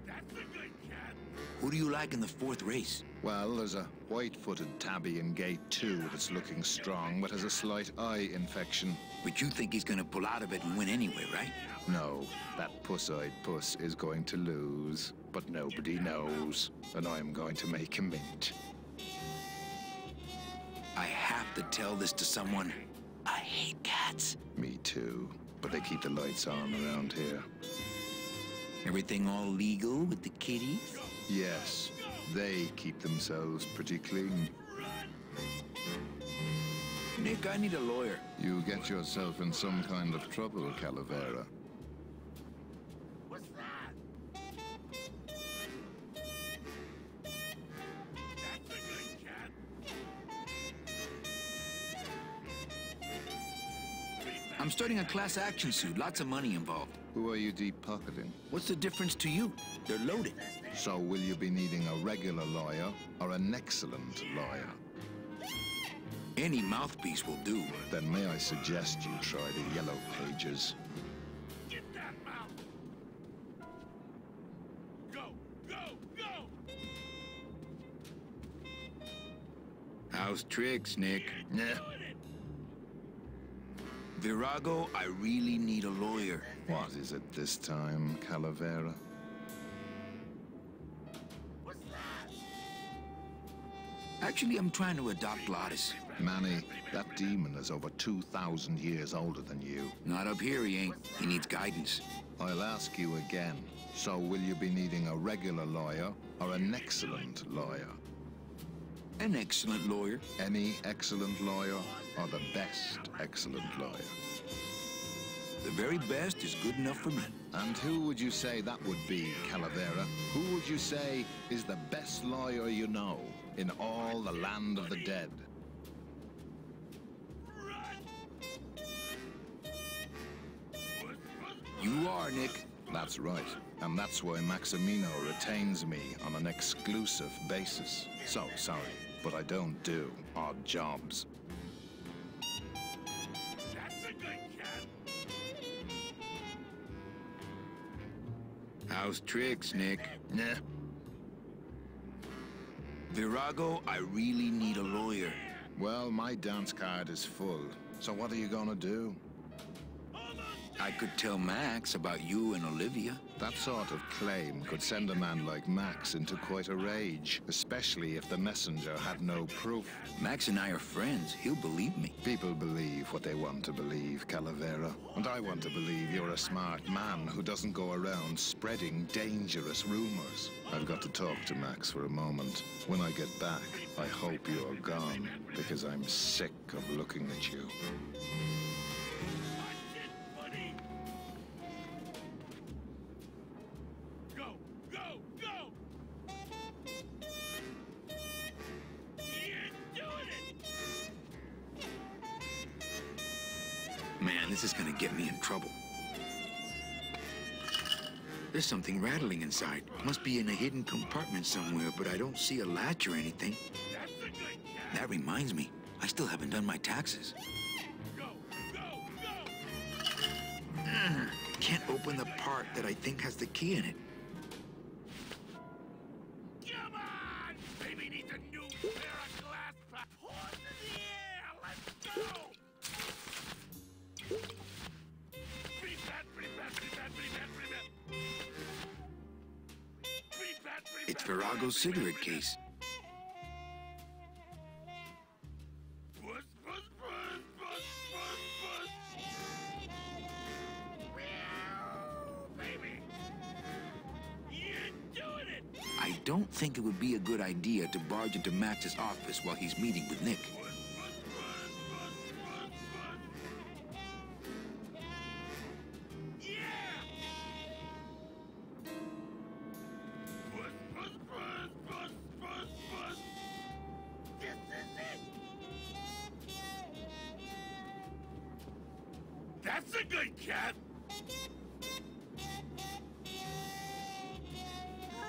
That's a good cat! Who do you like in the fourth race? Well, there's a white-footed tabby in Gate 2 that's looking strong, but has a slight eye infection. But you think he's gonna pull out of it and win anyway, right? No, that puss-eyed puss is going to lose, but nobody knows, and I'm going to make him mint. I have to tell this to someone. I hate cats. Me too, but they keep the lights on around here. Everything all legal with the kitties? Yes, they keep themselves pretty clean. Nick, I need a lawyer. You get yourself in some kind of trouble, Calavera. What's that? That's a good cat! I'm starting a class action suit. Lots of money involved. Who are you deep-pocketing? What's the difference to you? They're loaded. So will you be needing a regular lawyer or an excellent lawyer? Any mouthpiece will do. Then may I suggest you try the Yellow Pages? Get that mouth! Go! Go! Go! How's tricks, Nick? Yeah. Virago, I really need a lawyer. What is it this time, Calavera? What's that? Actually, I'm trying to adopt Glottis. Manny, that demon is over 2,000 years older than you. Not up here, he ain't. He needs guidance. I'll ask you again. So will you be needing a regular lawyer or an excellent lawyer? An excellent lawyer. Any excellent lawyer or the best excellent lawyer? The very best is good enough for me. And who would you say that would be, Calavera? Who would you say is the best lawyer you know in all the land of the dead? You are, Nick. That's right. And that's why Maximino retains me on an exclusive basis. So, sorry, but I don't do odd jobs. That's a good cat! How's tricks, Nick? Yeah. Virago, I really need a lawyer. Well, my dance card is full. So what are you gonna do? I could tell Max about you and Olivia. That sort of claim could send a man like Max into quite a rage, especially if the messenger had no proof. Max and I are friends. He'll believe me. People believe what they want to believe, Calavera. And I want to believe you're a smart man who doesn't go around spreading dangerous rumors. I've got to talk to Max for a moment. When I get back, I hope you're gone, because I'm sick of looking at you. Man, this is gonna get me in trouble. There's something rattling inside. Must be in a hidden compartment somewhere, but I don't see a latch or anything. That reminds me, I still haven't done my taxes. Can't open the part that I think has the key in it. Come on! Baby needs a new pair of glass paws in the air! Let's go! Pretty bad, pretty bad, pretty bad, pretty bad, pretty bad. Pretty bad, pretty bad. It's Virago's cigarette case. I don't think it would be a good idea to barge into Max's office while he's meeting with Nick. That's a good cat!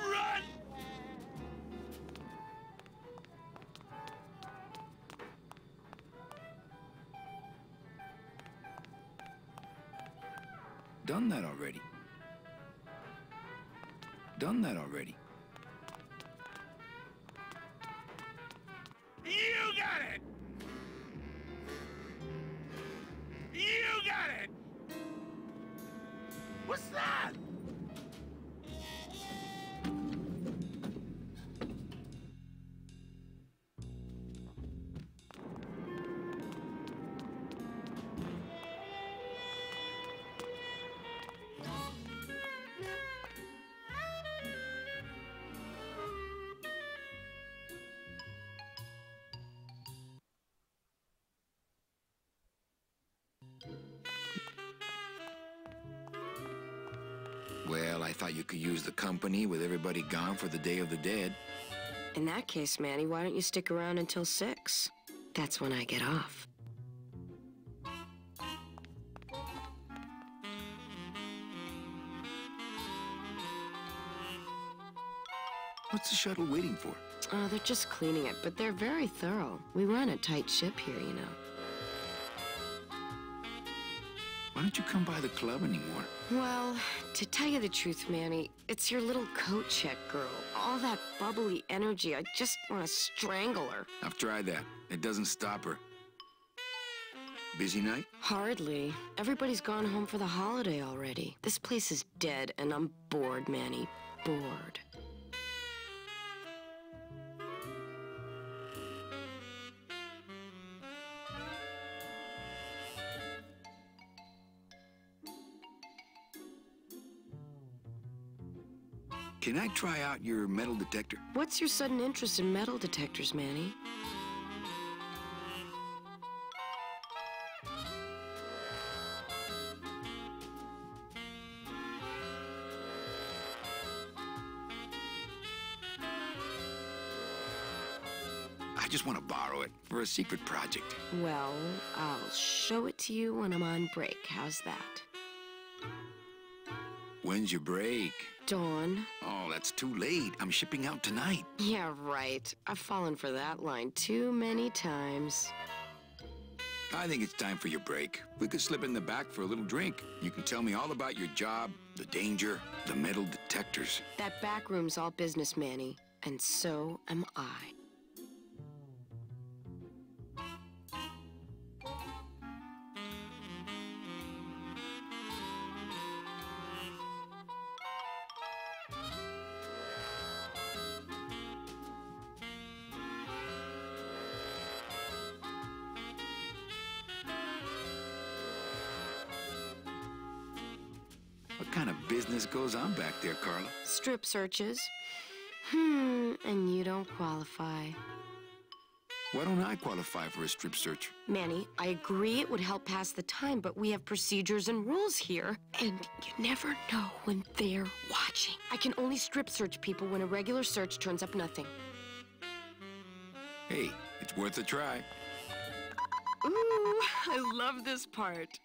Run! Done that already. Done that already. You got it! You got it! What's that? Well, I thought you could use the company with everybody gone for the Day of the Dead. In that case, Manny, why don't you stick around until 6? That's when I get off. What's the shuttle waiting for? They're just cleaning it, but they're very thorough. We run a tight ship here, you know. Why don't you come by the club anymore? Well, to tell you the truth, Manny, it's your little coat check girl. All that bubbly energy, I just want to strangle her. I've tried that. It doesn't stop her. Busy night? Hardly. Everybody's gone home for the holiday already. This place is dead, and I'm bored, Manny. Bored. Can I try out your metal detector? What's your sudden interest in metal detectors, Manny? I just want to borrow it for a secret project. Well, I'll show it to you when I'm on break. How's that? When's your break? Dawn. Oh, that's too late. I'm shipping out tonight. Yeah, right. I've fallen for that line too many times. I think it's time for your break. We could slip in the back for a little drink. You can tell me all about your job, the danger, the metal detectors. That back room's all business, Manny. And so am I. What kind of business goes on back there, Carla? Strip searches. And you don't qualify. Why don't I qualify for a strip search? Manny, I agree it would help pass the time, but we have procedures and rules here. And you never know when they're watching. I can only strip search people when a regular search turns up nothing. Hey, it's worth a try. Ooh, I love this part.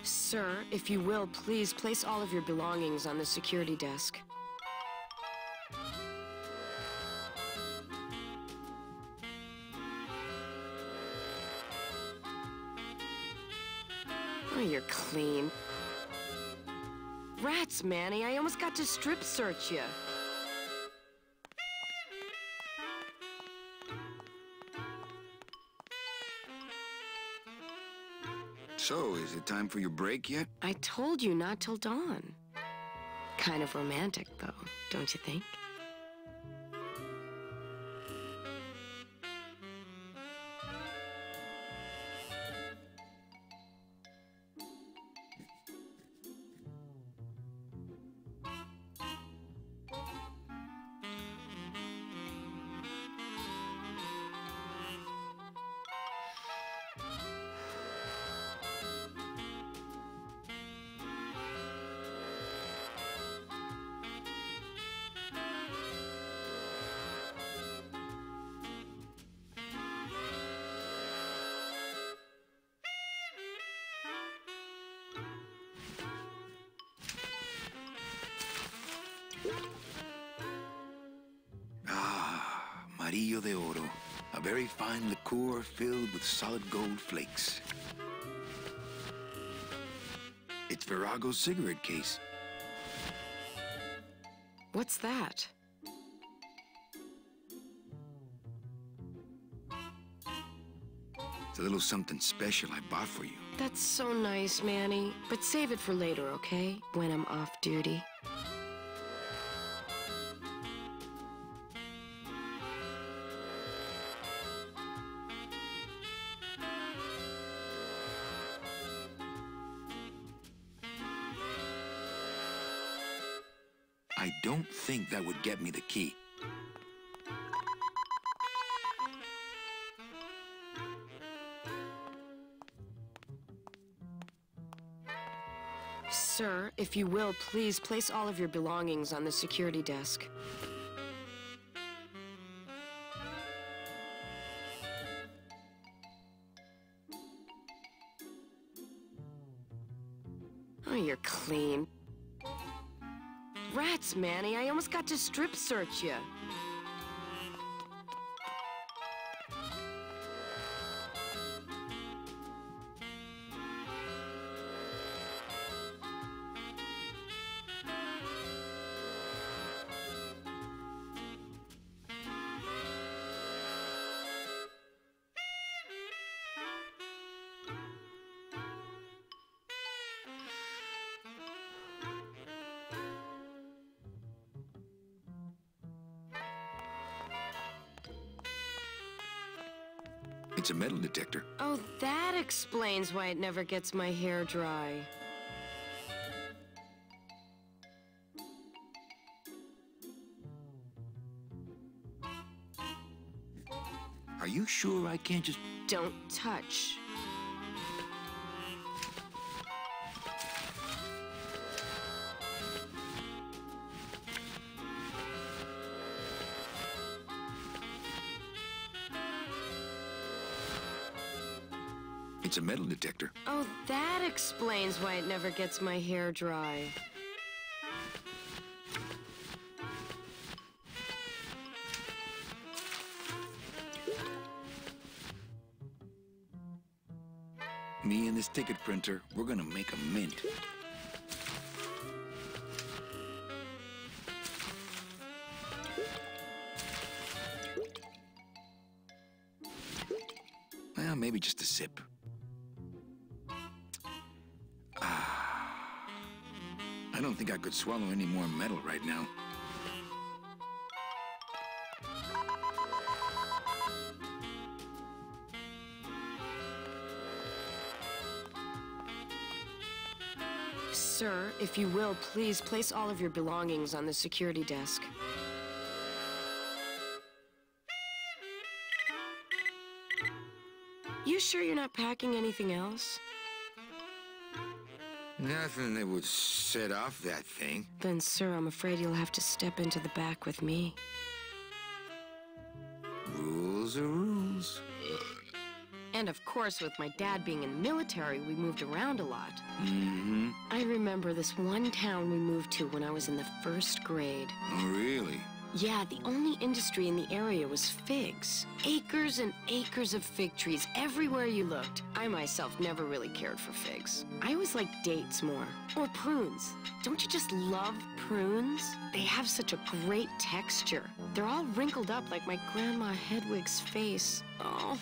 Sir, if you will, please place all of your belongings on the security desk. Oh, you're clean. Rats, Manny, I almost got to strip search you. So, is it time for your break yet? I told you not till dawn. Kind of romantic, though, don't you think? Amarillo de Oro, a very fine liqueur filled with solid gold flakes. It's Virago's cigarette case. What's that? It's a little something special I bought for you. That's so nice, Manny. But save it for later, okay? When I'm off duty. I don't think that would get me the key. Sir, if you will, please place all of your belongings on the security desk. Oh, you're clean. Rats, Manny, I almost got to strip search you. It's a metal detector. Oh, that explains why it never gets my hair dry. Are you sure I can't just... Don't touch. It's a metal detector. Oh, that explains why it never gets my hair dry. Me and this ticket printer, we're gonna make a mint. Well, maybe just a sip. I don't think I could swallow any more metal right now. Sir, if you will, please place all of your belongings on the security desk. You sure you're not packing anything else? Nothing that would set off that thing. Then, sir, I'm afraid you'll have to step into the back with me. Rules are rules. And of course, with my dad being in the military, we moved around a lot. Mm-hmm. I remember this one town we moved to when I was in the 1st grade. Oh, really? Yeah, the only industry in the area was figs. Acres and acres of fig trees everywhere you looked. I myself never really cared for figs. I always liked dates more. Or prunes. Don't you just love prunes? They have such a great texture. They're all wrinkled up like my Grandma Hedwig's face. Oh,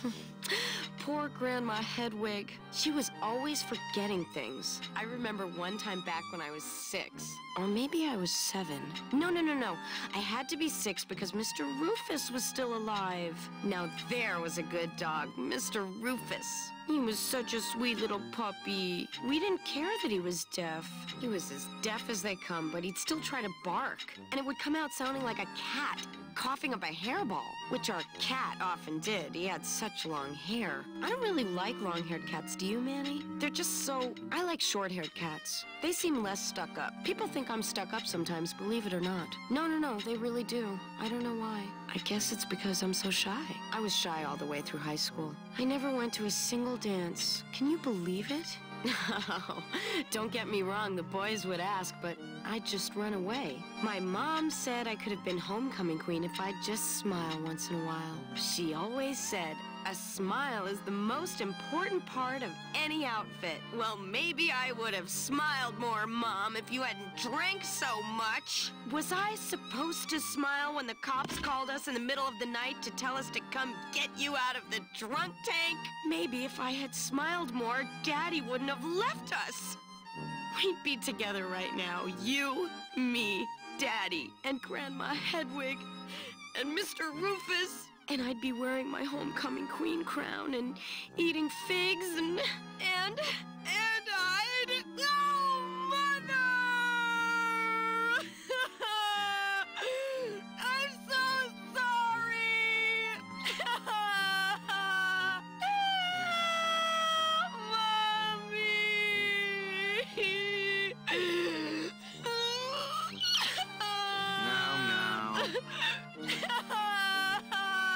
poor Grandma Hedwig. She was always forgetting things. I remember one time back when I was 6. Or maybe I was 7. No. I had to be 6 because Mr. Rufus was still alive. Now there was a good dog, Mr. Rufus. He was such a sweet little puppy. We didn't care that he was deaf. He was as deaf as they come, but he'd still try to bark. And it would come out sounding like a cat coughing up a hairball, which our cat often did. He had such long hair. I don't really like long-haired cats, do you, Manny? They're just so... I like short-haired cats. They seem less stuck up. People think I'm stuck up sometimes, believe it or not. No, they really do. I don't know why. I guess it's because I'm so shy. I was shy all the way through high school. I never went to a single dance. Can you believe it? No, don't get me wrong, the boys would ask, but I'd just run away. My mom said I could have been homecoming queen if I'd just smile once in a while. She always said, a smile is the most important part of any outfit. Well, maybe I would have smiled more, Mom, if you hadn't drank so much. Was I supposed to smile when the cops called us in the middle of the night to tell us to come get you out of the drunk tank? Maybe if I had smiled more, Daddy wouldn't have left us. We'd be together right now, you, me, Daddy, and Grandma Hedwig, and Mr. Rufus. And I'd be wearing my homecoming queen crown and eating figs and I'd... Oh, Mother! I'm so sorry! Now.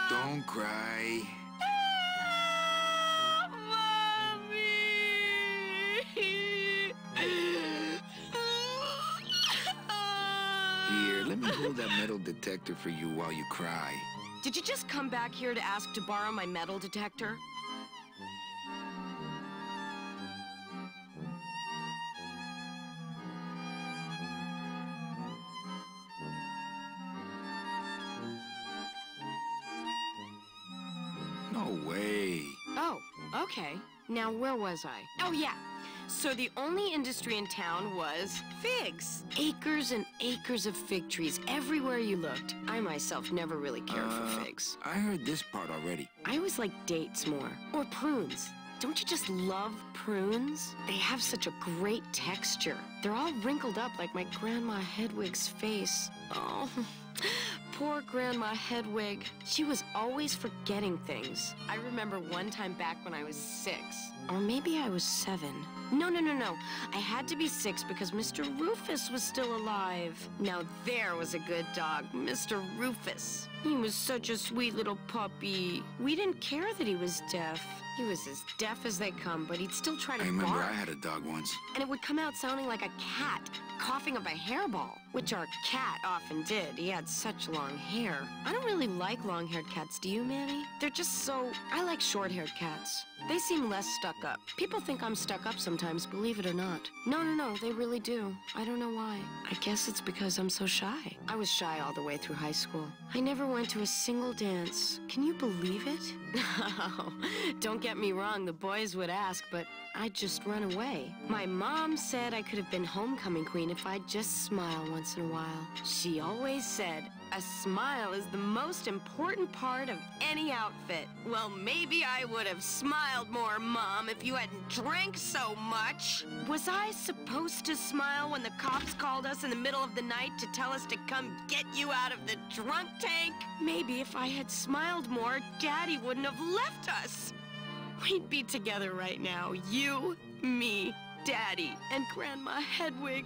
Don't cry. Here, let me hold that metal detector for you while you cry. Did you just come back here to ask to borrow my metal detector? No way. Oh, okay. Now, where was I? Oh, yeah. So the only industry in town was figs. Acres and acres of fig trees everywhere you looked. I myself never really cared for figs. I heard this part already. I always liked dates more. Or prunes. Don't you just love prunes? They have such a great texture. They're all wrinkled up like my Grandma Hedwig's face. Oh, poor Grandma Hedwig. She was always forgetting things. I remember one time back when I was 6. Or maybe I was 7. No. I had to be 6 because Mr. Rufus was still alive. Now there was a good dog, Mr. Rufus. He was such a sweet little puppy. We didn't care that he was deaf. He was as deaf as they come, but he'd still try to bark. I remember I had a dog once. And it would come out sounding like a cat coughing up a hairball, which our cat often did. He had such long hair. I don't really like long-haired cats, do you, Manny? They're just so... I like short-haired cats. They seem less stuck up. People think I'm stuck up sometimes, believe it or not. No, they really do. I don't know why. I guess it's because I'm so shy. I was shy all the way through high school. I never went to a single dance. Can you believe it? No, don't get me wrong, the boys would ask, but I'd just run away. My mom said I could have been homecoming queen if I'd just smile once in a while. She always said, A smile is the most important part of any outfit. Well, maybe I would have smiled more, Mom, if you hadn't drank so much. Was I supposed to smile when the cops called us in the middle of the night to tell us to come get you out of the drunk tank? Maybe if I had smiled more, Daddy wouldn't have left us. We'd be together right now. You, me, Daddy, and Grandma Hedwig,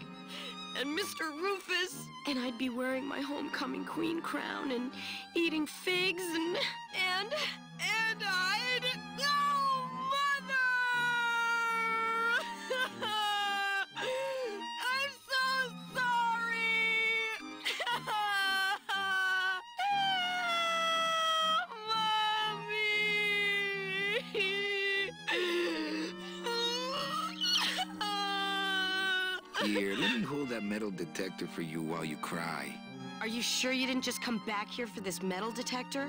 and Mr. Rufus. And I'd be wearing my homecoming queen crown and eating figs and I'd... Oh, Mother! I'm so sorry! Here, let me hold that metal detector for you while you cry. Are you sure you didn't just come back here for this metal detector?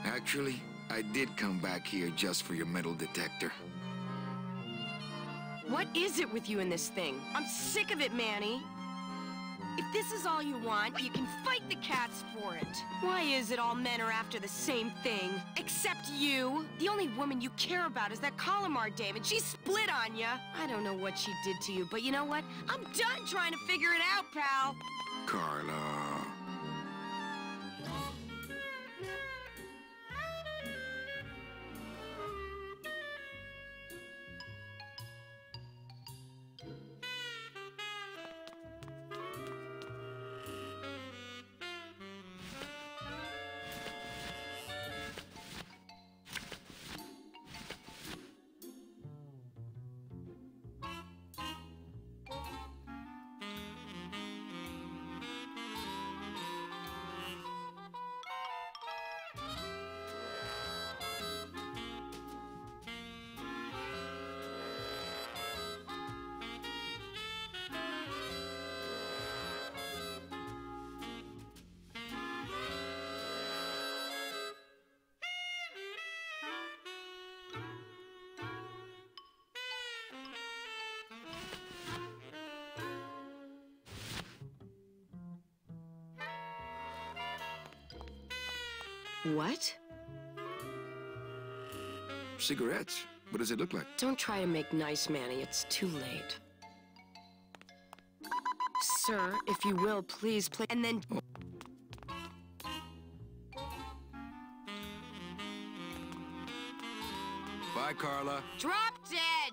Actually, I did come back here just for your metal detector. What is it with you and this thing? I'm sick of it, Manny. If this is all you want, you can fight the cats for it. Why is it all men are after the same thing? Except you. The only woman you care about is that Calamar dame, and she split on ya. I don't know what she did to you, but you know what? I'm done trying to figure it out, pal. Carla. What? Cigarettes. What does it look like? Don't try to make nice, Manny. It's too late. Sir, if you will, please play. And then... Bye, Carla. Drop dead!